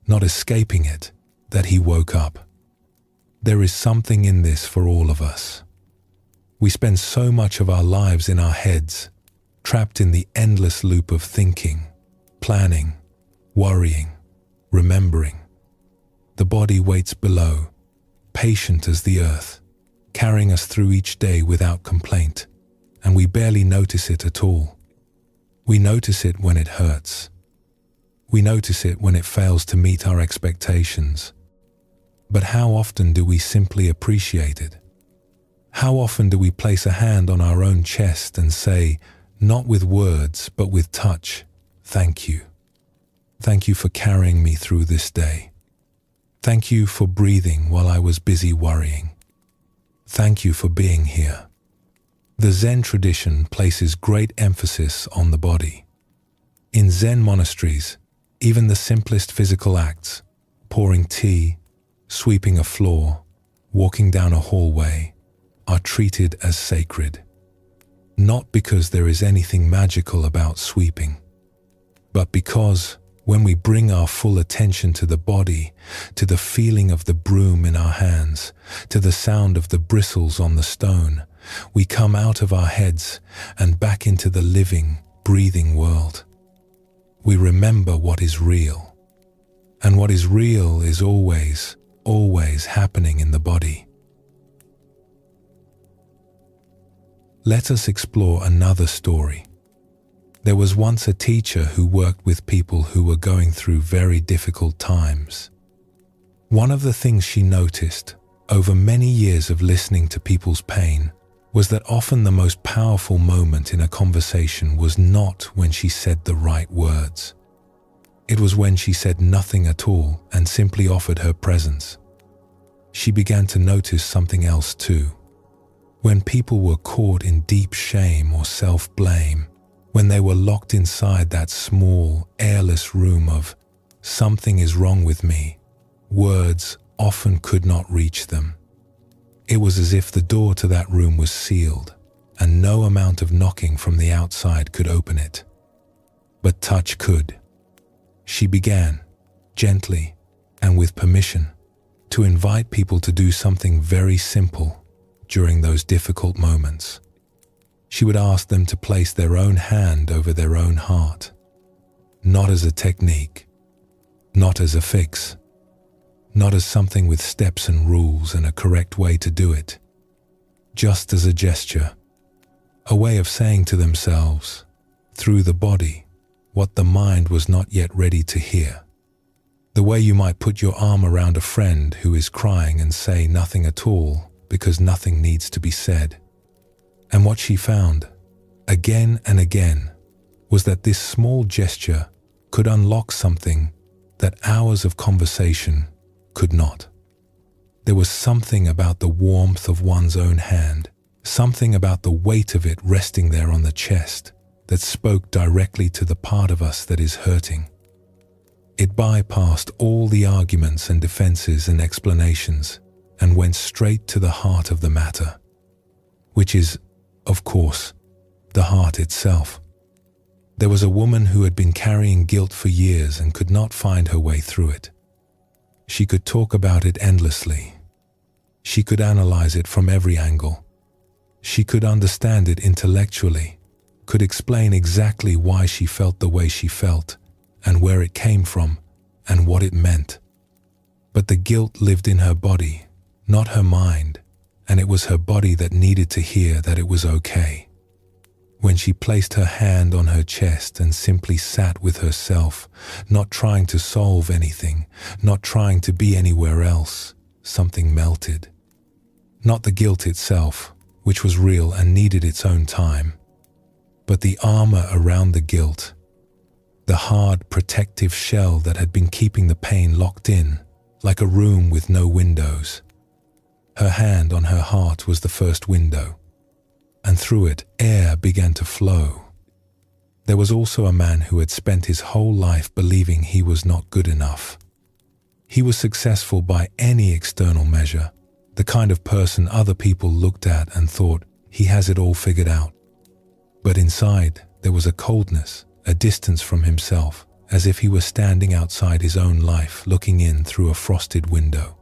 not escaping it, that he woke up. There is something in this for all of us. We spend so much of our lives in our heads, trapped in the endless loop of thinking, planning, worrying, remembering. The body waits below, patient as the earth, carrying us through each day without complaint, and we barely notice it at all. We notice it when it hurts. We notice it when it fails to meet our expectations. But how often do we simply appreciate it? How often do we place a hand on our own chest and say, not with words, but with touch, "Thank you. Thank you for carrying me through this day. Thank you for breathing while I was busy worrying. Thank you for being here." The Zen tradition places great emphasis on the body. In Zen monasteries, even the simplest physical acts, pouring tea, sweeping a floor, walking down a hallway, are treated as sacred. Not because there is anything magical about sweeping, but because when we bring our full attention to the body, to the feeling of the broom in our hands, to the sound of the bristles on the stone, we come out of our heads and back into the living, breathing world. We remember what is real. And what is real is always, always happening in the body. Let us explore another story. There was once a teacher who worked with people who were going through very difficult times. One of the things she noticed over many years of listening to people's pain was that often the most powerful moment in a conversation was not when she said the right words. It was when she said nothing at all and simply offered her presence. She began to notice something else too. When people were caught in deep shame or self-blame, when they were locked inside that small, airless room of "something is wrong with me," words often could not reach them. It was as if the door to that room was sealed, and no amount of knocking from the outside could open it. But touch could. She began, gently and with permission, to invite people to do something very simple during those difficult moments. She would ask them to place their own hand over their own heart, not as a technique, not as a fix, not as something with steps and rules and a correct way to do it, just as a gesture, a way of saying to themselves, through the body, what the mind was not yet ready to hear. The way you might put your arm around a friend who is crying and say nothing at all because nothing needs to be said. And what she found, again and again, was that this small gesture could unlock something that hours of conversation could not. There was something about the warmth of one's own hand, something about the weight of it resting there on the chest that spoke directly to the part of us that is hurting. It bypassed all the arguments and defenses and explanations and went straight to the heart of the matter, which is, of course, the heart itself. There was a woman who had been carrying guilt for years and could not find her way through it. She could talk about it endlessly. She could analyze it from every angle. She could understand it intellectually, could explain exactly why she felt the way she felt and where it came from and what it meant. But the guilt lived in her body, not her mind, and it was her body that needed to hear that it was okay. When she placed her hand on her chest and simply sat with herself, not trying to solve anything, not trying to be anywhere else, something melted. Not the guilt itself, which was real and needed its own time, but the armor around the guilt, the hard protective shell that had been keeping the pain locked in, like a room with no windows. Her hand on her heart was the first window, and through it air began to flow. There was also a man who had spent his whole life believing he was not good enough. He was successful by any external measure, the kind of person other people looked at and thought, he has it all figured out. But inside there was a coldness, a distance from himself, as if he were standing outside his own life looking in through a frosted window.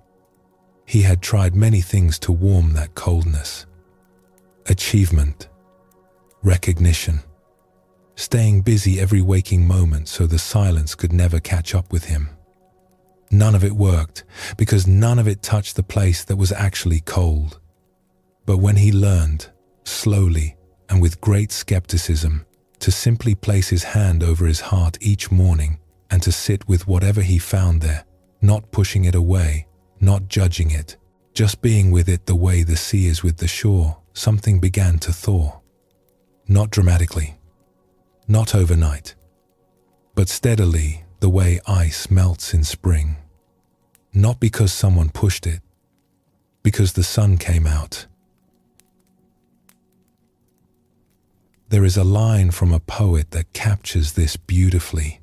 He had tried many things to warm that coldness. Achievement, recognition, staying busy every waking moment so the silence could never catch up with him. None of it worked because none of it touched the place that was actually cold. But when he learned, slowly and with great skepticism, to simply place his hand over his heart each morning and to sit with whatever he found there, not pushing it away, not judging it, just being with it the way the sea is with the shore, something began to thaw. Not dramatically, not overnight, but steadily the way ice melts in spring. Not because someone pushed it, because the sun came out. There is a line from a poet that captures this beautifully.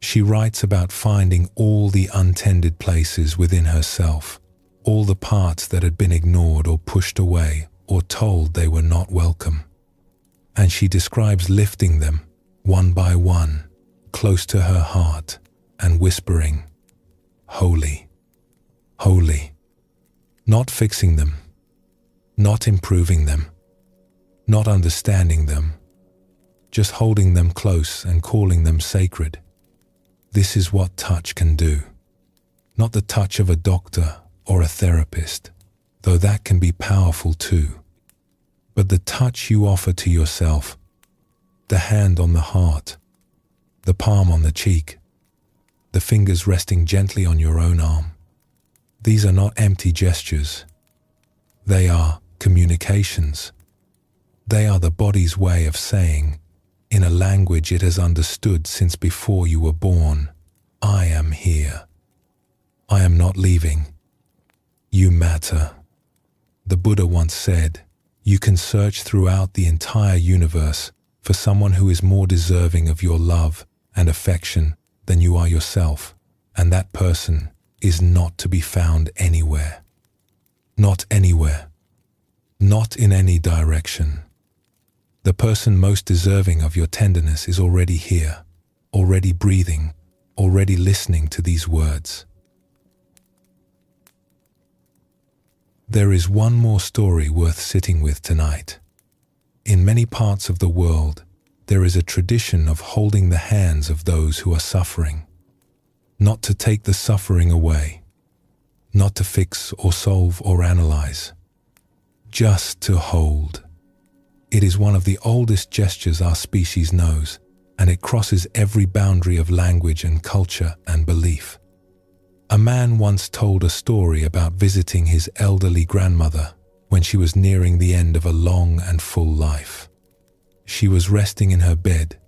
She writes about finding all the untended places within herself, all the parts that had been ignored or pushed away or told they were not welcome. And she describes lifting them, one by one, close to her heart and whispering, "Holy, holy," not fixing them, not improving them, not understanding them, just holding them close and calling them sacred. This is what touch can do. Not the touch of a doctor or a therapist, though that can be powerful too, but the touch you offer to yourself, the hand on the heart, the palm on the cheek, the fingers resting gently on your own arm. These are not empty gestures. They are communications. They are the body's way of saying, in a language it has understood since before you were born, "I am here. I am not leaving. You matter." The Buddha once said, "You can search throughout the entire universe for someone who is more deserving of your love and affection than you are yourself, and that person is not to be found anywhere. Not anywhere. Not in any direction. The person most deserving of your tenderness is already here, already breathing, already listening to these words." There is one more story worth sitting with tonight. In many parts of the world, there is a tradition of holding the hands of those who are suffering, not to take the suffering away, not to fix or solve or analyze, just to hold. It is one of the oldest gestures our species knows, and it crosses every boundary of language and culture and belief. A man once told a story about visiting his elderly grandmother when she was nearing the end of a long and full life. She was resting in her bed,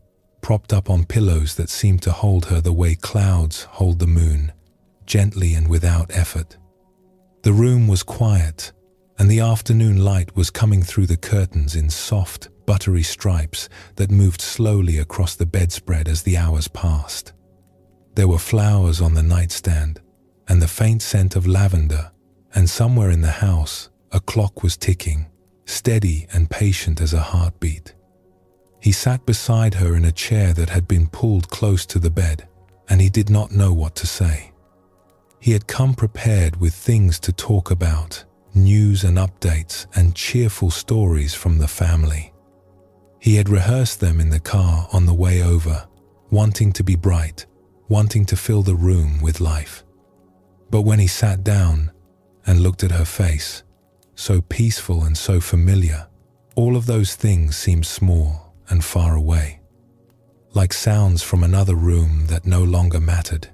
propped up on pillows that seemed to hold her the way clouds hold the moon, gently and without effort. The room was quiet, and the afternoon light was coming through the curtains in soft, buttery stripes that moved slowly across the bedspread as the hours passed. There were flowers on the nightstand, and the faint scent of lavender, and somewhere in the house, a clock was ticking, steady and patient as a heartbeat. He sat beside her in a chair that had been pulled close to the bed, and he did not know what to say. He had come prepared with things to talk about, news and updates and cheerful stories from the family. He had rehearsed them in the car on the way over, wanting to be bright, wanting to fill the room with life. But when he sat down and looked at her face, so peaceful and so familiar, all of those things seemed small and far away, like sounds from another room that no longer mattered.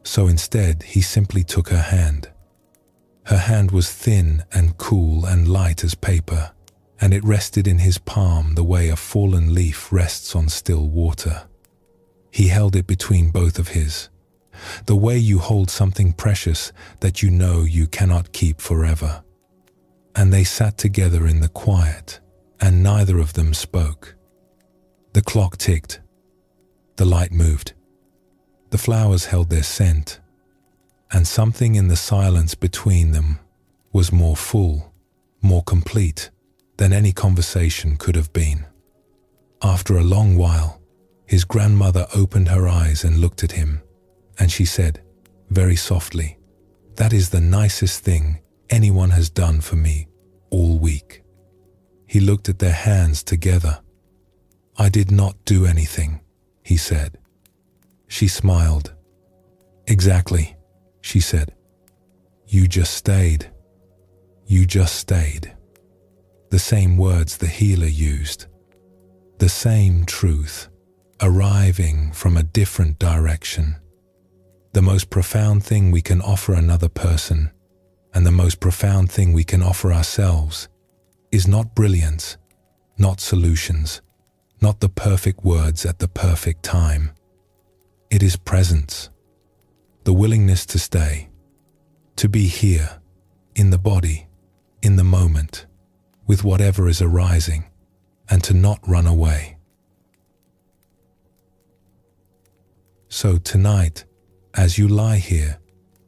So instead, he simply took her hand. Her hand was thin and cool and light as paper, and it rested in his palm the way a fallen leaf rests on still water. He held it between both of his, the way you hold something precious that you know you cannot keep forever. And they sat together in the quiet, and neither of them spoke. The clock ticked. The light moved. The flowers held their scent, and something in the silence between them was more full, more complete than any conversation could have been. After a long while, his grandmother opened her eyes and looked at him, and she said, very softly, "That is the nicest thing anyone has done for me all week." He looked at their hands together. "I did not do anything," he said. She smiled. "Exactly," she said. "You just stayed. You just stayed." The same words the healer used. The same truth, arriving from a different direction. The most profound thing we can offer another person, and the most profound thing we can offer ourselves, is not brilliance, not solutions, not the perfect words at the perfect time. It is presence, the willingness to stay, to be here, in the body, in the moment, with whatever is arising, and to not run away. So tonight, as you lie here,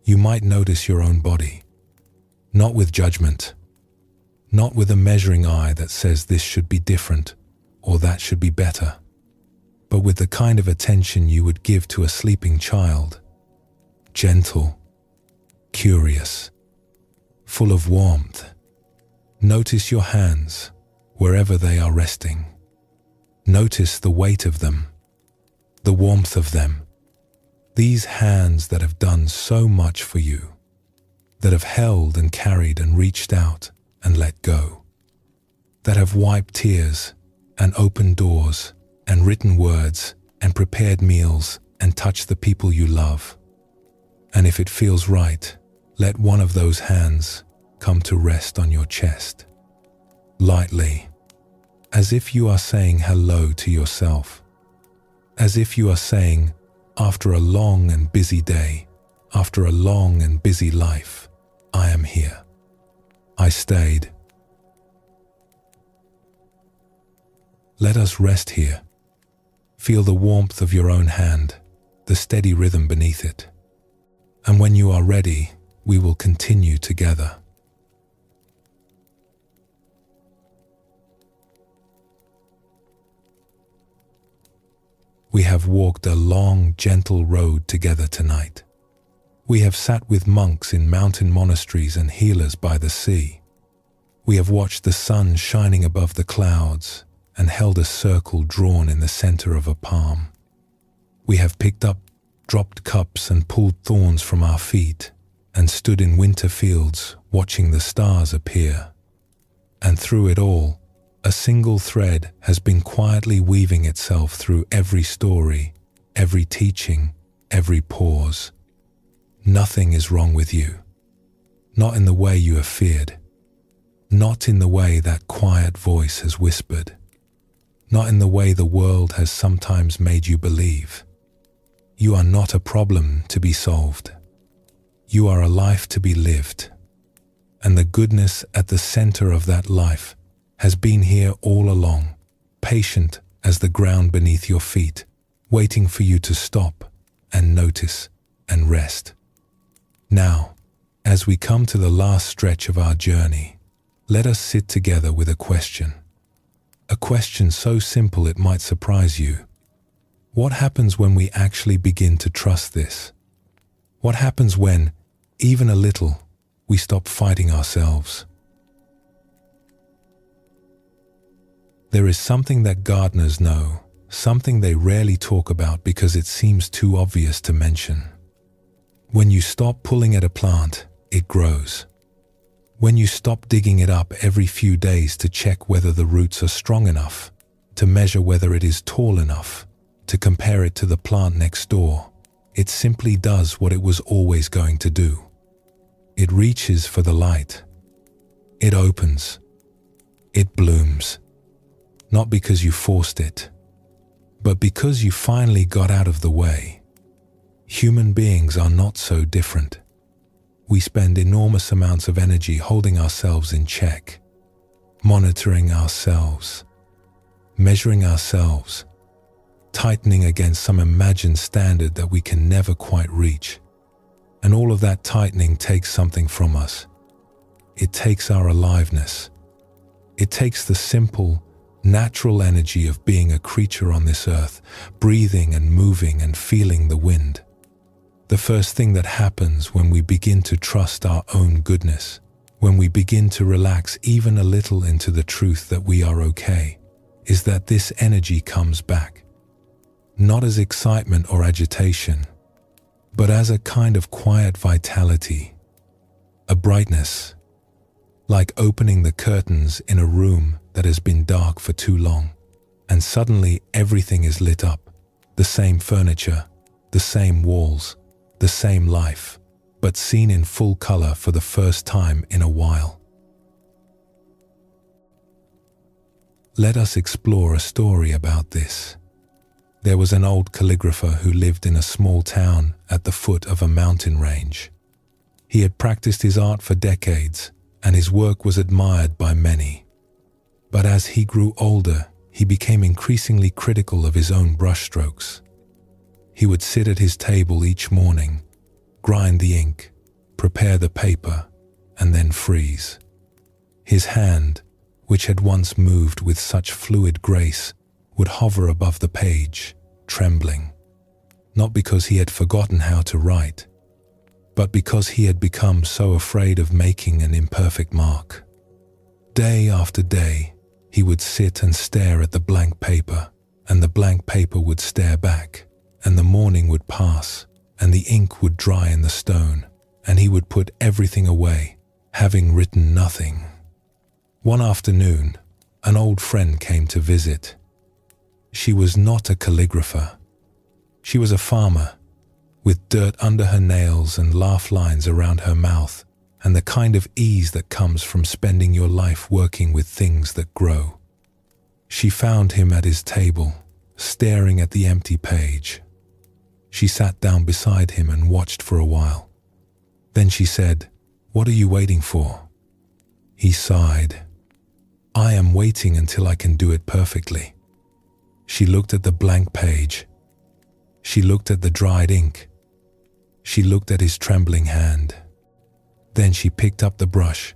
you might notice your own body, not with judgment, not with a measuring eye that says this should be different or that should be better, but with the kind of attention you would give to a sleeping child. Gentle, curious, full of warmth. Notice your hands wherever they are resting. Notice the weight of them, the warmth of them. These hands that have done so much for you, that have held and carried and reached out and let go, that have wiped tears and opened doors and written words and prepared meals and touched the people you love. And if it feels right, let one of those hands come to rest on your chest, lightly, as if you are saying hello to yourself, as if you are saying, after a long and busy day, after a long and busy life, I am here. I stayed. Let us rest here. Feel the warmth of your own hand, the steady rhythm beneath it. And when you are ready, we will continue together. We have walked a long, gentle road together tonight. We have sat with monks in mountain monasteries and healers by the sea. We have watched the sun shining above the clouds and held a circle drawn in the center of a palm. We have picked up dropped cups and pulled thorns from our feet and stood in winter fields watching the stars appear. And through it all, a single thread has been quietly weaving itself through every story, every teaching, every pause. Nothing is wrong with you. Not in the way you have feared. Not in the way that quiet voice has whispered. Not in the way the world has sometimes made you believe. You are not a problem to be solved. You are a life to be lived. And the goodness at the center of that life has been here all along, patient as the ground beneath your feet, waiting for you to stop and notice and rest. Now, as we come to the last stretch of our journey, let us sit together with a question. A question so simple it might surprise you. What happens when we actually begin to trust this? What happens when, even a little, we stop fighting ourselves? There is something that gardeners know, something they rarely talk about because it seems too obvious to mention. When you stop pulling at a plant, it grows. When you stop digging it up every few days to check whether the roots are strong enough, to measure whether it is tall enough, to compare it to the plant next door, it simply does what it was always going to do. It reaches for the light. It opens. It blooms. Not because you forced it, but because you finally got out of the way. Human beings are not so different. We spend enormous amounts of energy holding ourselves in check, monitoring ourselves, measuring ourselves, tightening against some imagined standard that we can never quite reach. And all of that tightening takes something from us. It takes our aliveness. It takes the simple, natural energy of being a creature on this earth, breathing and moving and feeling the wind. The first thing that happens when we begin to trust our own goodness, when we begin to relax even a little into the truth that we are okay, is that this energy comes back. Not as excitement or agitation, but as a kind of quiet vitality, a brightness, like opening the curtains in a room that has been dark for too long, and suddenly everything is lit up, the same furniture, the same walls, the same life, but seen in full color for the first time in a while. Let us explore a story about this. There was an old calligrapher who lived in a small town at the foot of a mountain range. He had practiced his art for decades, and his work was admired by many. But as he grew older, he became increasingly critical of his own brushstrokes. He would sit at his table each morning, grind the ink, prepare the paper, and then freeze. His hand, which had once moved with such fluid grace, would hover above the page, trembling, not because he had forgotten how to write, but because he had become so afraid of making an imperfect mark. Day after day, he would sit and stare at the blank paper, and the blank paper would stare back, and the morning would pass, and the ink would dry in the stone, and he would put everything away, having written nothing. One afternoon, an old friend came to visit. She was not a calligrapher. She was a farmer, with dirt under her nails and laugh lines around her mouth, and the kind of ease that comes from spending your life working with things that grow. She found him at his table, staring at the empty page. She sat down beside him and watched for a while. Then she said, "What are you waiting for?" He sighed. "I am waiting until I can do it perfectly." She looked at the blank page. She looked at the dried ink. She looked at his trembling hand. Then she picked up the brush,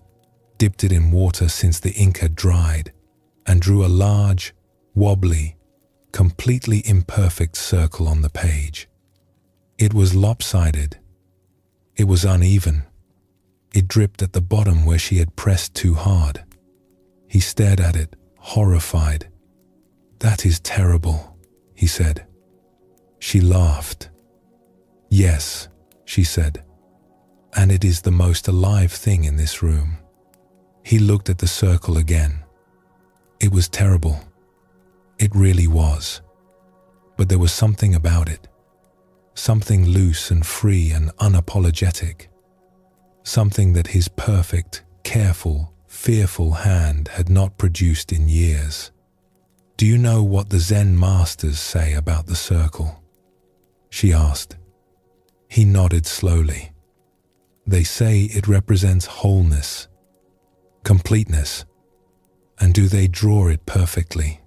dipped it in water since the ink had dried, and drew a large, wobbly, completely imperfect circle on the page. It was lopsided. It was uneven. It dripped at the bottom where she had pressed too hard. He stared at it, horrified. "That is terrible," he said. She laughed. "Yes," she said, "and it is the most alive thing in this room." He looked at the circle again. It was terrible. It really was. But there was something about it. Something loose and free and unapologetic. Something that his perfect, careful, fearful hand had not produced in years. "Do you know what the Zen masters say about the circle?" she asked. He nodded slowly. "They say it represents wholeness, completeness. And do they draw it perfectly?"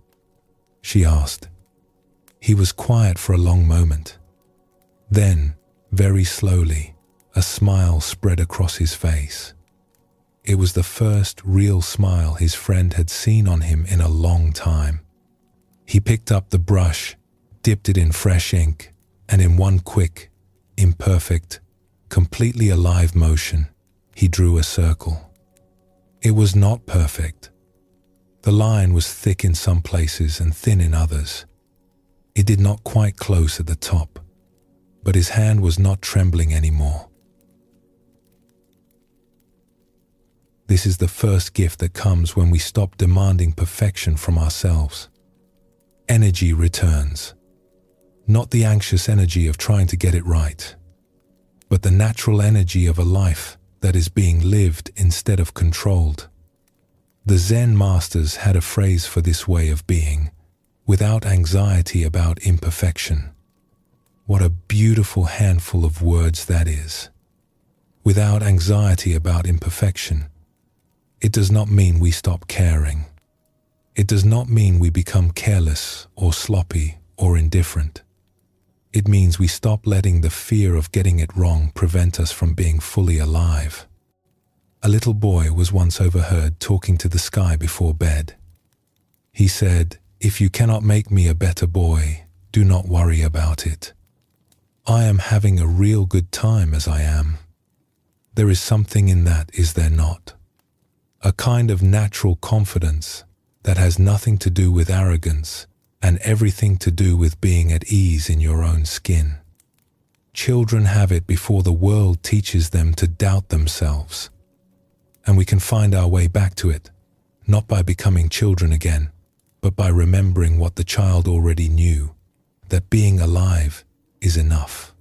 she asked. He was quiet for a long moment. Then, very slowly, a smile spread across his face. It was the first real smile his friend had seen on him in a long time. He picked up the brush, dipped it in fresh ink, and in one quick, imperfect, completely alive motion, he drew a circle. It was not perfect. The line was thick in some places and thin in others. It did not quite close at the top, but his hand was not trembling anymore. This is the first gift that comes when we stop demanding perfection from ourselves. Energy returns. Not the anxious energy of trying to get it right, but the natural energy of a life that is being lived instead of controlled. The Zen masters had a phrase for this way of being, without anxiety about imperfection. What a beautiful handful of words that is. Without anxiety about imperfection. It does not mean we stop caring. It does not mean we become careless or sloppy or indifferent. It means we stop letting the fear of getting it wrong prevent us from being fully alive. A little boy was once overheard talking to the sky before bed. He said, "If you cannot make me a better boy, do not worry about it. I am having a real good time as I am." There is something in that, is there not? A kind of natural confidence that has nothing to do with arrogance and everything to do with being at ease in your own skin. Children have it before the world teaches them to doubt themselves. And we can find our way back to it, not by becoming children again, but by remembering what the child already knew, that being alive is enough.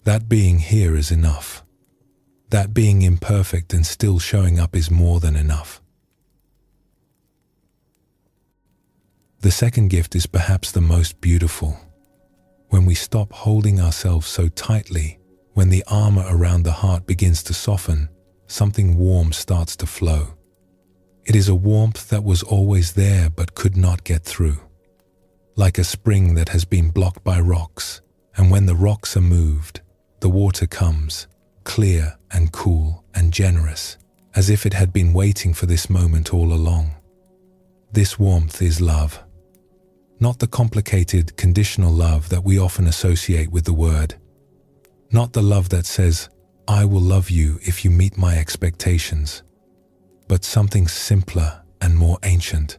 That being here is enough. That being imperfect and still showing up is more than enough. The second gift is perhaps the most beautiful. When we stop holding ourselves so tightly, when the armor around the heart begins to soften, something warm starts to flow. It is a warmth that was always there but could not get through. Like a spring that has been blocked by rocks, and when the rocks are moved, the water comes, clear and cool and generous, as if it had been waiting for this moment all along. This warmth is love. Not the complicated, conditional love that we often associate with the word. Not the love that says, "I will love you if you meet my expectations," but something simpler and more ancient.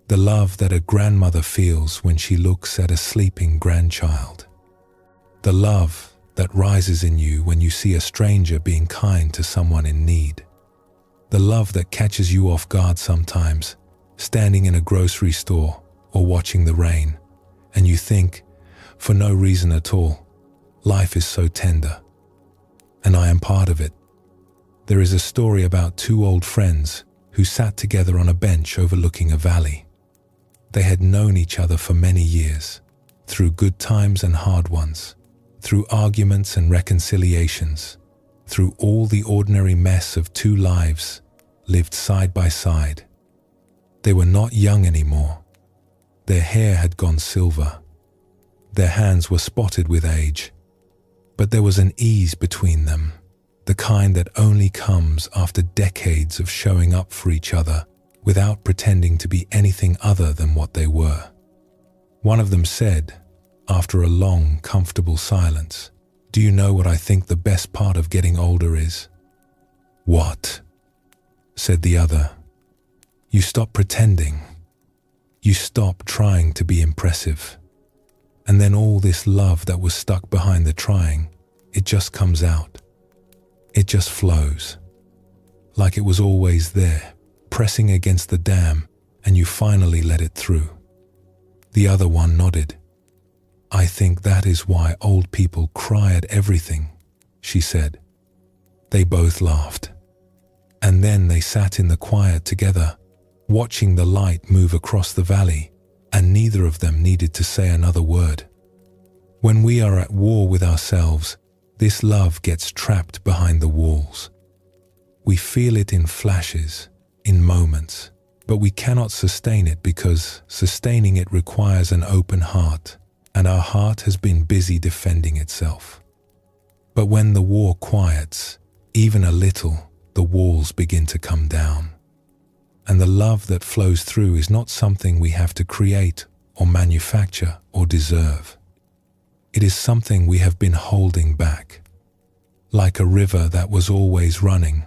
The love that a grandmother feels when she looks at a sleeping grandchild. The love that rises in you when you see a stranger being kind to someone in need. The love that catches you off guard sometimes, standing in a grocery store or watching the rain, and you think, for no reason at all, life is so tender. And I am part of it. There is a story about two old friends who sat together on a bench overlooking a valley. They had known each other for many years, through good times and hard ones, through arguments and reconciliations, through all the ordinary mess of two lives lived side by side. They were not young anymore. Their hair had gone silver. Their hands were spotted with age. But there was an ease between them, the kind that only comes after decades of showing up for each other without pretending to be anything other than what they were. One of them said, after a long, comfortable silence, "Do you know what I think the best part of getting older is?" "What?" said the other. "You stop pretending. You stop trying to be impressive. And then all this love that was stuck behind the trying, it just comes out. It just flows. Like it was always there, pressing against the dam, and you finally let it through." The other one nodded. "I think that is why old people cry at everything," she said. They both laughed. And then they sat in the quiet together, watching the light move across the valley, and neither of them needed to say another word. When we are at war with ourselves, this love gets trapped behind the walls. We feel it in flashes, in moments, but we cannot sustain it because sustaining it requires an open heart, and our heart has been busy defending itself. But when the war quiets, even a little, the walls begin to come down. And the love that flows through is not something we have to create or manufacture or deserve. It is something we have been holding back, like a river that was always running,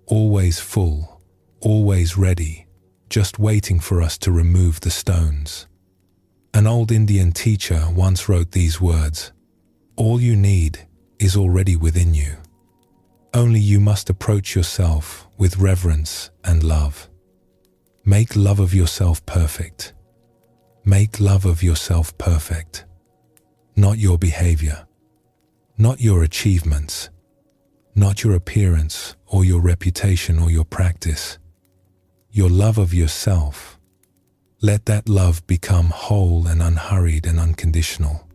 always full, always ready, just waiting for us to remove the stones. An old Indian teacher once wrote these words, "All you need is already within you. Only you must approach yourself with reverence and love. Make love of yourself perfect. Make love of yourself perfect. Not your behavior, not your achievements, not your appearance or your reputation or your practice. Your love of yourself. Let that love become whole and unhurried and unconditional.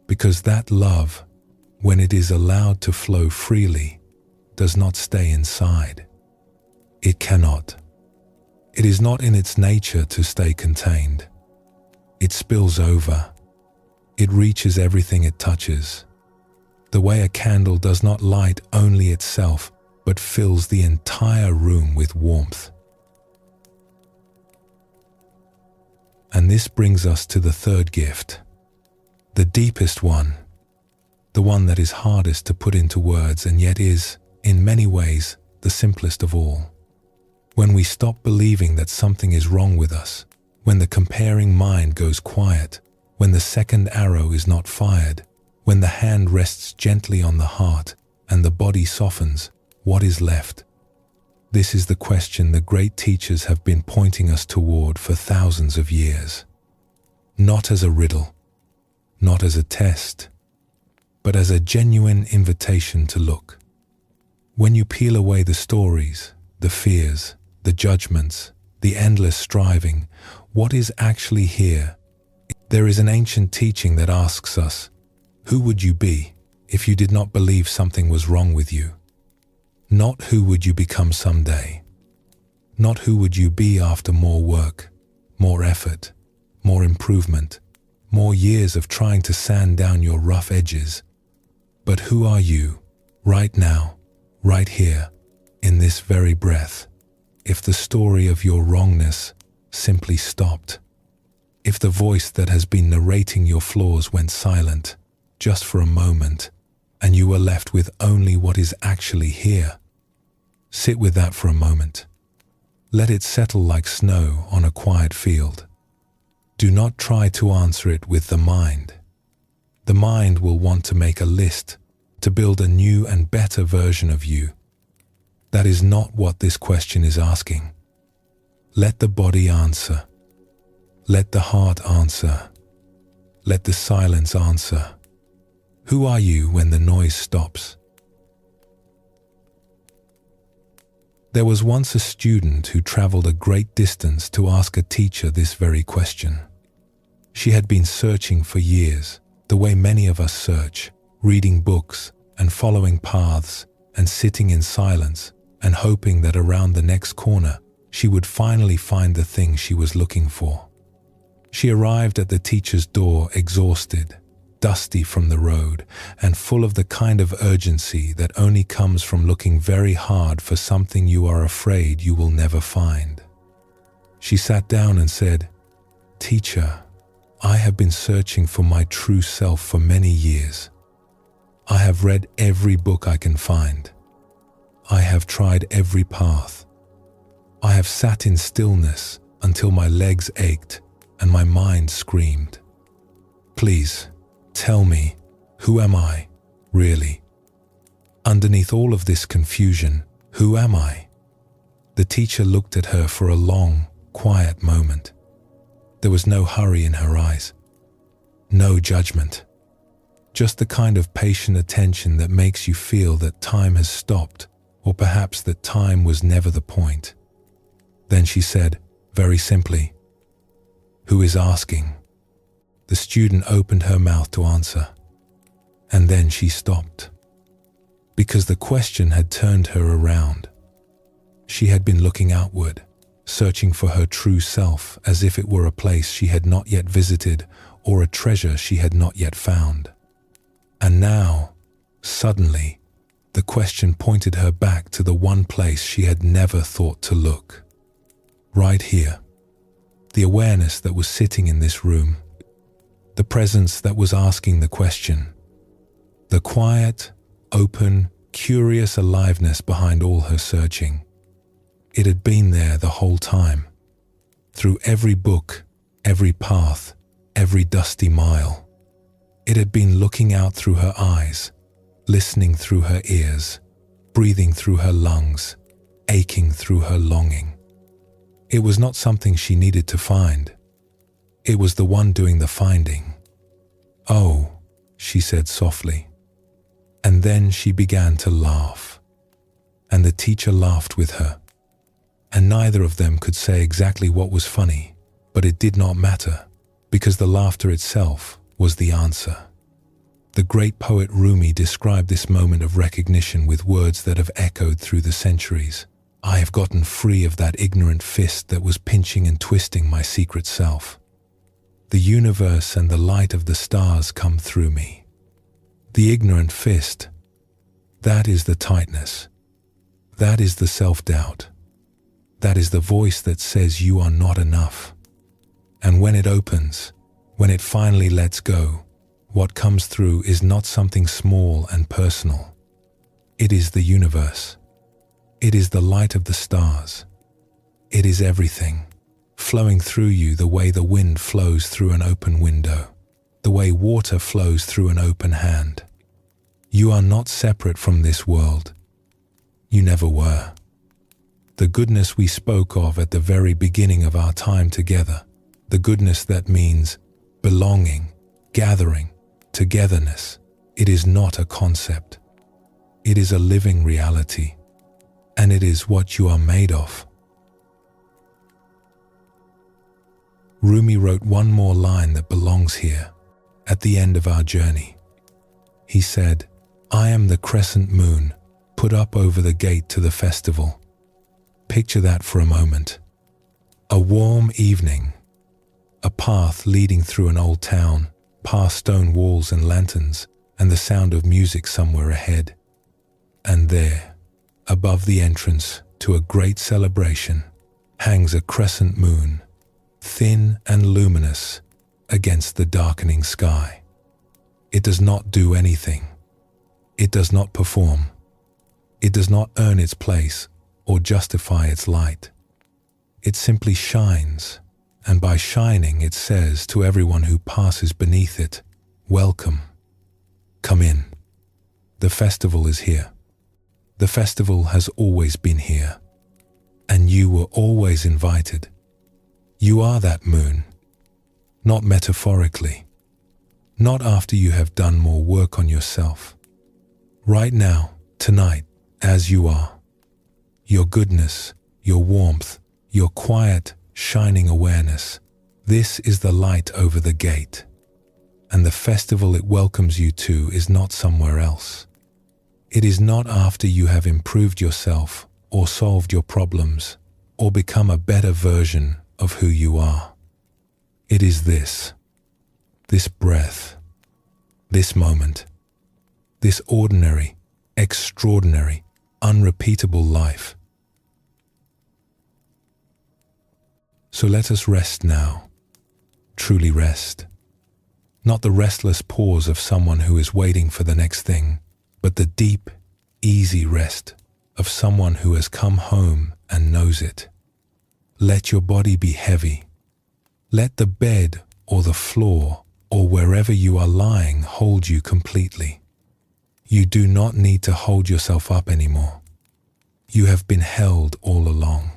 Because that love, when it is allowed to flow freely, does not stay inside. It cannot. It is not in its nature to stay contained. It spills over. It reaches everything it touches. The way a candle does not light only itself, but fills the entire room with warmth. And this brings us to the third gift, the deepest one, the one that is hardest to put into words and yet is, in many ways, the simplest of all. When we stop believing that something is wrong with us, when the comparing mind goes quiet, when the second arrow is not fired, when the hand rests gently on the heart and the body softens, what is left? This is the question the great teachers have been pointing us toward for thousands of years. Not as a riddle, not as a test, but as a genuine invitation to look. When you peel away the stories, the fears, the judgments, the endless striving, what is actually here? There is an ancient teaching that asks us, who would you be if you did not believe something was wrong with you? Not who would you become someday. Not who would you be after more work, more effort, more improvement, more years of trying to sand down your rough edges. But who are you, right now, right here, in this very breath, if the story of your wrongness simply stopped? If the voice that has been narrating your flaws went silent, just for a moment, and you were left with only what is actually here, sit with that for a moment. Let it settle like snow on a quiet field. Do not try to answer it with the mind. The mind will want to make a list, to build a new and better version of you. That is not what this question is asking. Let the body answer. Let the heart answer. Let the silence answer. Who are you when the noise stops? There was once a student who traveled a great distance to ask a teacher this very question. She had been searching for years, the way many of us search, reading books and following paths and sitting in silence and hoping that around the next corner she would finally find the thing she was looking for. She arrived at the teacher's door exhausted, dusty from the road, and full of the kind of urgency that only comes from looking very hard for something you are afraid you will never find. She sat down and said, "Teacher, I have been searching for my true self for many years. I have read every book I can find. I have tried every path. I have sat in stillness until my legs ached and my mind screamed. Please, tell me, who am I, really? Underneath all of this confusion, who am I?" The teacher looked at her for a long, quiet moment. There was no hurry in her eyes, no judgment, just the kind of patient attention that makes you feel that time has stopped, or perhaps that time was never the point. Then she said, very simply, "Who is asking?" The student opened her mouth to answer, and then she stopped, because the question had turned her around. She had been looking outward, searching for her true self as if it were a place she had not yet visited or a treasure she had not yet found. And now, suddenly, the question pointed her back to the one place she had never thought to look. Right here. The awareness that was sitting in this room. The presence that was asking the question. The quiet, open, curious aliveness behind all her searching. It had been there the whole time. Through every book, every path, every dusty mile. It had been looking out through her eyes, listening through her ears, breathing through her lungs, aching through her longing. It was not something she needed to find. It was the one doing the finding. "Oh," she said softly. And then she began to laugh. And the teacher laughed with her. And neither of them could say exactly what was funny, but it did not matter, because the laughter itself was the answer. The great poet Rumi described this moment of recognition with words that have echoed through the centuries. "I have gotten free of that ignorant fist that was pinching and twisting my secret self. The universe and the light of the stars come through me. The ignorant fist, that is the tightness. That is the self-doubt. That is the voice that says you are not enough. And when it opens, when it finally lets go, what comes through is not something small and personal. It is the universe. It is the light of the stars. It is everything, flowing through you the way the wind flows through an open window, the way water flows through an open hand. You are not separate from this world. You never were. The goodness we spoke of at the very beginning of our time together, the goodness that means belonging, gathering, togetherness, it is not a concept. It is a living reality, and it is what you are made of. Rumi wrote one more line that belongs here, at the end of our journey. He said, "I am the crescent moon, put up over the gate to the festival." Picture that for a moment. A warm evening, a path leading through an old town, past stone walls and lanterns, and the sound of music somewhere ahead. And there, above the entrance to a great celebration, hangs a crescent moon, thin and luminous against the darkening sky. It does not do anything. It does not perform. It does not earn its place or justify its light. It simply shines, and by shining it says to everyone who passes beneath it, "Welcome. Come in. The festival is here. The festival has always been here, and you were always invited. You are that moon, not metaphorically, not after you have done more work on yourself. Right now, tonight, as you are, your goodness, your warmth, your quiet, shining awareness, this is the light over the gate, and the festival it welcomes you to is not somewhere else. It is not after you have improved yourself or solved your problems or become a better version of who you are. It is this breath, this moment, this ordinary, extraordinary, unrepeatable life. So let us rest now, truly rest. Not the restless pause of someone who is waiting for the next thing, but the deep, easy rest of someone who has come home and knows it. Let your body be heavy. Let the bed or the floor or wherever you are lying hold you completely. You do not need to hold yourself up anymore. You have been held all along.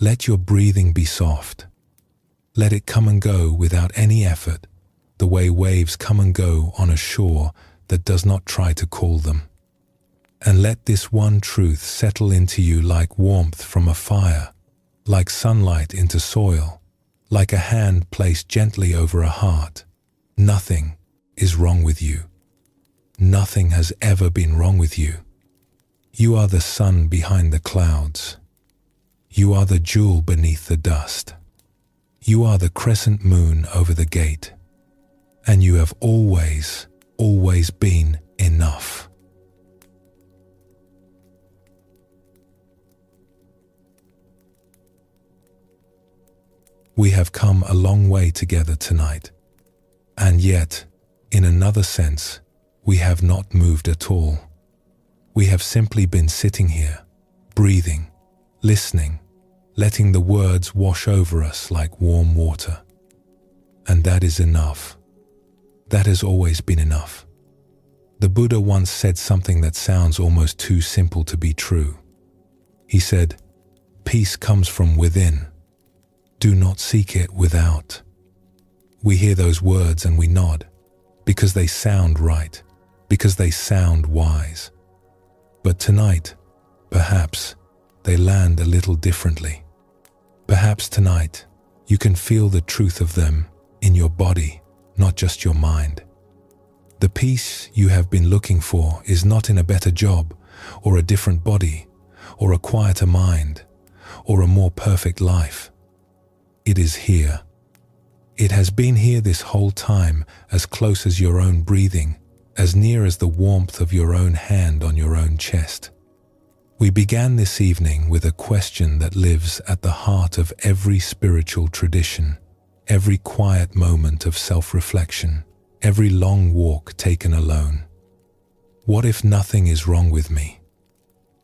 Let your breathing be soft. Let it come and go without any effort, the way waves come and go on a shore that does not try to call them. And let this one truth settle into you like warmth from a fire, like sunlight into soil, like a hand placed gently over a heart. Nothing is wrong with you. Nothing has ever been wrong with you. You are the sun behind the clouds. You are the jewel beneath the dust. You are the crescent moon over the gate. And you have always been enough. We have come a long way together tonight, and yet, in another sense, we have not moved at all. We have simply been sitting here, breathing, listening, letting the words wash over us like warm water. And that is enough. That has always been enough. The Buddha once said something that sounds almost too simple to be true. He said, "Peace comes from within. Do not seek it without." We hear those words and we nod, because they sound right, because they sound wise. But tonight, perhaps, they land a little differently. Perhaps tonight, you can feel the truth of them in your body, not just your mind. The peace you have been looking for is not in a better job, or a different body, or a quieter mind, or a more perfect life. It is here. It has been here this whole time, as close as your own breathing, as near as the warmth of your own hand on your own chest. We began this evening with a question that lives at the heart of every spiritual tradition, every quiet moment of self-reflection, every long walk taken alone. What if nothing is wrong with me?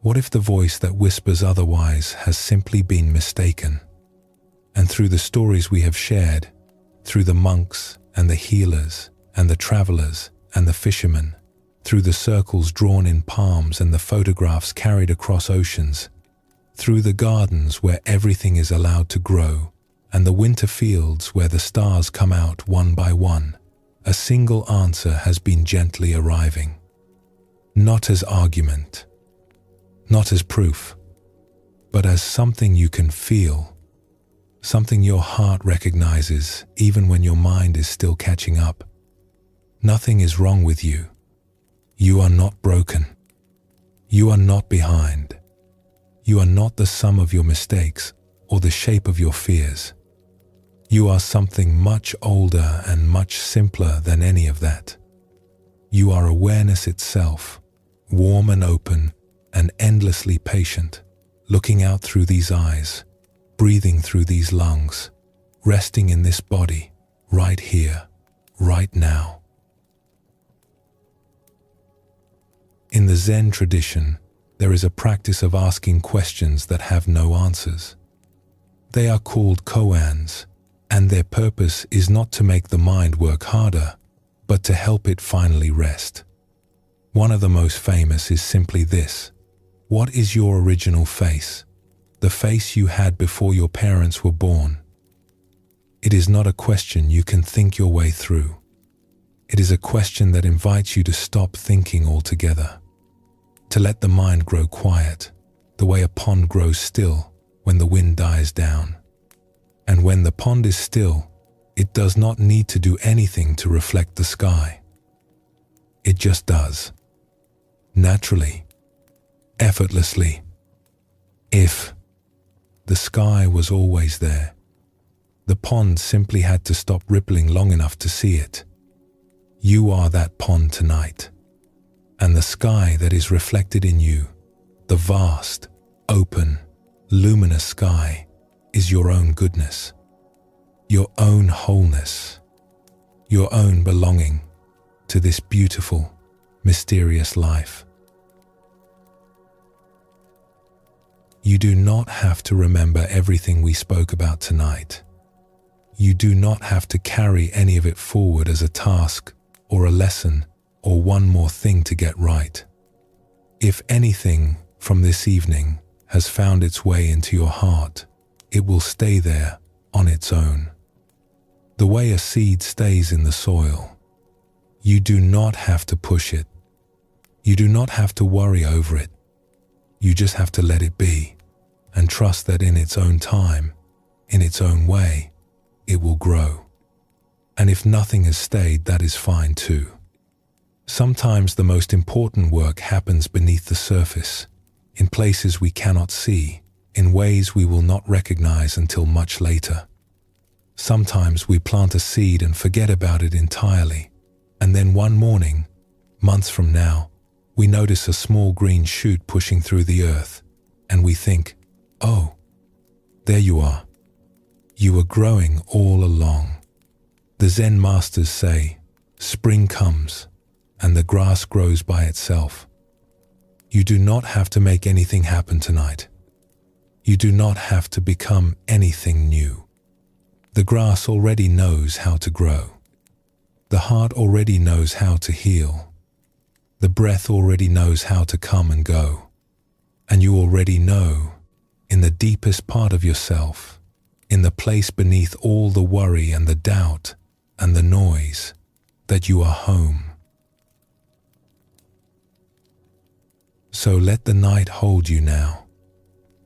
What if the voice that whispers otherwise has simply been mistaken? And through the stories we have shared, through the monks and the healers and the travelers and the fishermen, through the circles drawn in palms and the photographs carried across oceans, through the gardens where everything is allowed to grow, and the winter fields where the stars come out one by one, a single answer has been gently arriving. Not as argument, not as proof, but as something you can feel, something your heart recognizes even when your mind is still catching up. Nothing is wrong with you. You are not broken. You are not behind. You are not the sum of your mistakes or the shape of your fears. You are something much older and much simpler than any of that. You are awareness itself, warm and open and endlessly patient, looking out through these eyes, breathing through these lungs, resting in this body, right here, right now. In the Zen tradition, there is a practice of asking questions that have no answers. They are called koans, and their purpose is not to make the mind work harder, but to help it finally rest. One of the most famous is simply this: what is your original face? The face you had before your parents were born. It is not a question you can think your way through. It is a question that invites you to stop thinking altogether, to let the mind grow quiet, the way a pond grows still when the wind dies down. And when the pond is still, it does not need to do anything to reflect the sky. It just does. Naturally, effortlessly. If the sky was always there, the pond simply had to stop rippling long enough to see it. You are that pond tonight, and the sky that is reflected in you, the vast, open, luminous sky, is your own goodness, your own wholeness, your own belonging to this beautiful, mysterious life. You do not have to remember everything we spoke about tonight. You do not have to carry any of it forward as a task or a lesson or one more thing to get right. If anything from this evening has found its way into your heart, it will stay there on its own. The way a seed stays in the soil. You do not have to push it. You do not have to worry over it. You just have to let it be and trust that in its own time, in its own way, it will grow. And if nothing has stayed, that is fine too. Sometimes the most important work happens beneath the surface, in places we cannot see, in ways we will not recognize until much later. Sometimes we plant a seed and forget about it entirely, and then one morning, months from now, we notice a small green shoot pushing through the earth, and we think, oh, there you are. You were growing all along. The Zen masters say, spring comes, and the grass grows by itself. You do not have to make anything happen tonight. You do not have to become anything new. The grass already knows how to grow. The heart already knows how to heal. The breath already knows how to come and go. And you already know, in the deepest part of yourself, in the place beneath all the worry and the doubt and the noise, that you are home. So let the night hold you now.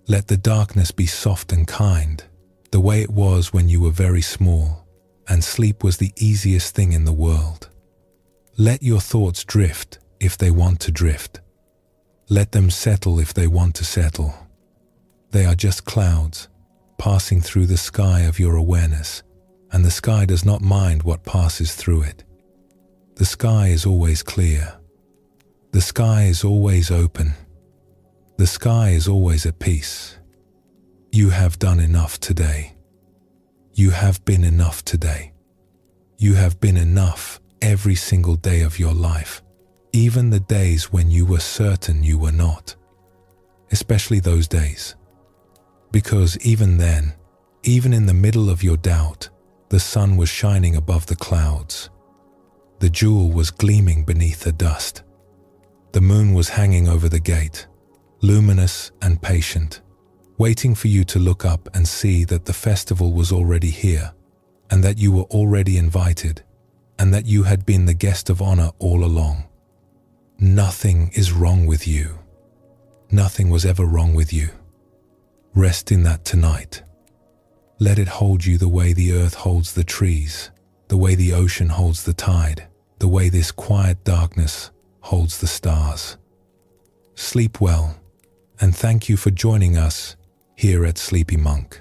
Let the darkness be soft and kind, the way it was when you were very small, and sleep was the easiest thing in the world. Let your thoughts drift if they want to drift. Let them settle if they want to settle. They are just clouds passing through the sky of your awareness, and the sky does not mind what passes through it. The sky is always clear. The sky is always open. The sky is always at peace. You have done enough today. You have been enough today. You have been enough every single day of your life, even the days when you were certain you were not, especially those days. Because even then, even in the middle of your doubt, the sun was shining above the clouds. The jewel was gleaming beneath the dust. The moon was hanging over the gate, luminous and patient, waiting for you to look up and see that the festival was already here, and that you were already invited, and that you had been the guest of honor all along. Nothing is wrong with you. Nothing was ever wrong with you. Rest in that tonight. Let it hold you the way the earth holds the trees, the way the ocean holds the tide, the way this quiet darkness holds the stars. Sleep well, and thank you for joining us here at Sleepy Monk.